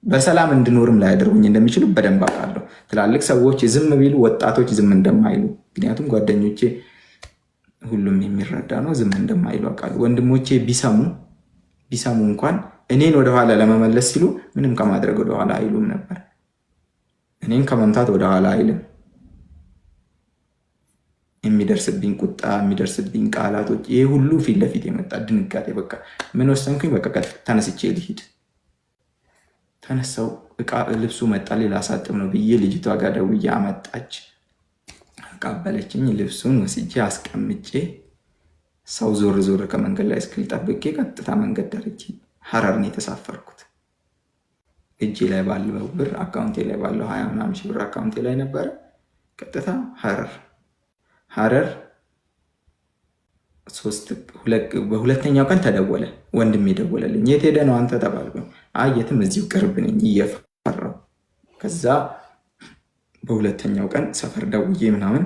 በሰላም እንድኖርም ላያደርጉኝ እንደሚችሉ በደንብ አውቃለሁ። ትላልቅ ሰዎች ዝም ቢሉ ወጣቶች ዝም እንደማይሉ፣ ምክንያቱም ጓደኞቼ ሁሉም የሚረዳ ነው፣ ዝም እንደማይሉ አውቃለሁ። ወንድሞቼ ቢሰሙ እንኳን እኔን ወደኋላ ለመመለስ ሲሉ ምንም ከማድረግ ወደኋላ አይሉም ነበር። እኔን ከመምታት ወደኋላ አይልም። የሚደርስብኝ ቁጣ፣ የሚደርስብኝ ቃላቶች፣ ይሄ ሁሉ ፊት ለፊት የመጣ ድንጋጤ። በቃ ምን ወሰንኩኝ? በቃ ተነስቼ ልሂድ። ተነሳው። እቃ ልብሱ መጣ፣ ሌላ ሳጥብ ነው ብዬ ልጅቷ ጋር ደውዬ አመጣች፣ አቃበለችኝ። ልብሱን ወስጄ አስቀምጬ ሰው ዞር ዞር ከመንገድ ላይ እስክል ጠብቄ ቀጥታ መንገድ ዳርቼ ሐረር ነው የተሳፈርኩት። እጄ ላይ ባለው ብር አካውንቴ ላይ ባለው 20 ምናምን ሺህ ብር አካውንቴ ላይ ነበረ። ቀጥታ ሐረር በሁለተኛው ቀን ተደወለ። ወንድሜ ደወለልኝ። የት ሄደ ነው አንተ ተባልኩ። አይ የትም እዚሁ ቅርብ ነኝ እየፈራሁ። ከዛ በሁለተኛው ቀን ሰፈር ደውዬ ምናምን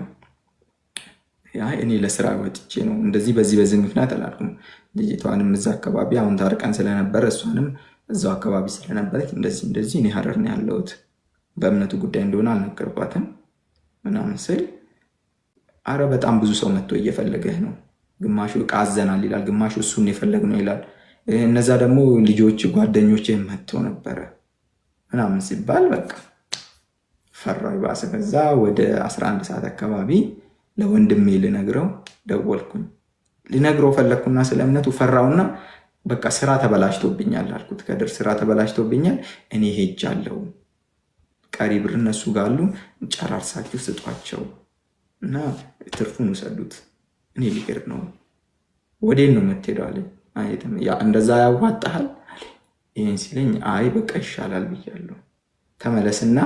እኔ ለስራ ወጥቼ ነው እንደዚህ በዚህ ምክንያት አላልኩም። ልጅቷንም እዛ አካባቢ አሁን ታርቀን ስለነበረ እሷንም እዛው አካባቢ ስለነበረች እንደዚህ እኔ ሐረር ነው ያለሁት በእምነቱ ጉዳይ እንደሆነ አልነገርኳትም ምናምን ስል አረ በጣም ብዙ ሰው መጥቶ እየፈለገህ ነው፣ ግማሹ ዕቃ አዘናል ይላል፣ ግማሹ እሱን የፈለግነው ይላል። እነዛ ደግሞ ልጆች ጓደኞች መጥተው ነበረ ምናምን ሲባል በቃ ፈራው ይባሰ። ከዛ ወደ 11 ሰዓት አካባቢ ለወንድሜ ልነግረው ደወልኩኝ። ልነግረው ፈለግኩና ስለ እምነቱ ፈራውና በቃ ስራ ተበላሽቶብኛል አልኩት። ከድር ስራ ተበላሽቶብኛል፣ እኔ ሄጃለሁ፣ ቀሪ ብር እነሱ ጋር አሉ፣ ጨራርሳችሁ ስጧቸው እና ትርፉን ውሰዱት፣ እኔ ሊሄድ ነው። ወዴት ነው የምትሄደው አለኝ። እንደዛ ያዋጣሃል? ይህን ሲለኝ አይ በቃ ይሻላል ብያለሁ። ተመለስና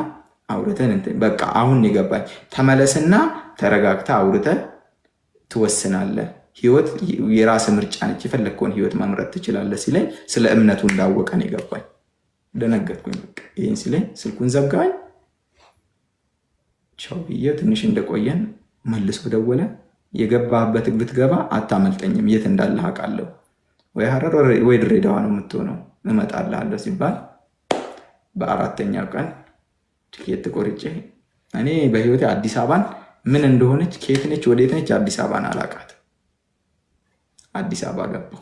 አውርተን በቃ አሁን የገባኝ ተመለስና ተረጋግተ አውርተን ትወስናለህ። ህይወት የራስ ምርጫ ነች፣ የፈለግከውን ህይወት መምረጥ ትችላለህ ሲለኝ ስለ እምነቱ እንዳወቀን የገባኝ። ደነገጥኩኝ። በቃ ይህን ሲለኝ ስልኩን ዘጋኝ። ቻው ብዬ ትንሽ እንደቆየን መልሶ ደወለ። የገባህበት ብትገባ አታመልጠኝም፣ የት እንዳለህ አውቃለሁ፣ ወይ ሀረር ወይ ድሬዳዋ ነው የምትሆነው፣ እመጣልሃለሁ ሲባል በአራተኛው ቀን ትኬት ቆርጬ እኔ በህይወቴ አዲስ አበባን ምን እንደሆነች ከየት ነች ወዴት ነች አዲስ አበባን አላውቃትም። አዲስ አበባ ገባሁ።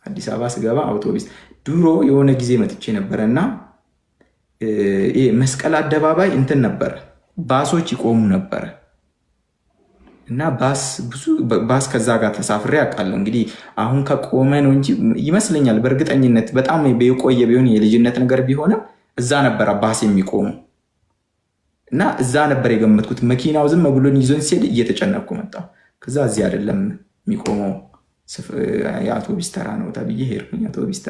አዲስ አበባ ስገባ አውቶቡስ ድሮ የሆነ ጊዜ መጥቼ ነበረ እና መስቀል አደባባይ እንትን ነበረ፣ ባሶች ይቆሙ ነበረ እና ባስ ከዛ ጋር ተሳፍሬ አውቃለሁ። እንግዲህ አሁን ከቆመ ነው እንጂ ይመስለኛል በእርግጠኝነት በጣም የቆየ ቢሆን የልጅነት ነገር ቢሆንም እዛ ነበረ ባስ የሚቆሙ እና እዛ ነበር የገመትኩት። መኪናው ዝም ብሎን ይዞን ሲሄድ እየተጨነቅኩ መጣሁ። ከዛ እዚህ አይደለም የሚቆመው የአውቶቡስ ተራ ነው ተብዬ ሄድኩኝ። አውቶቡስ ተራ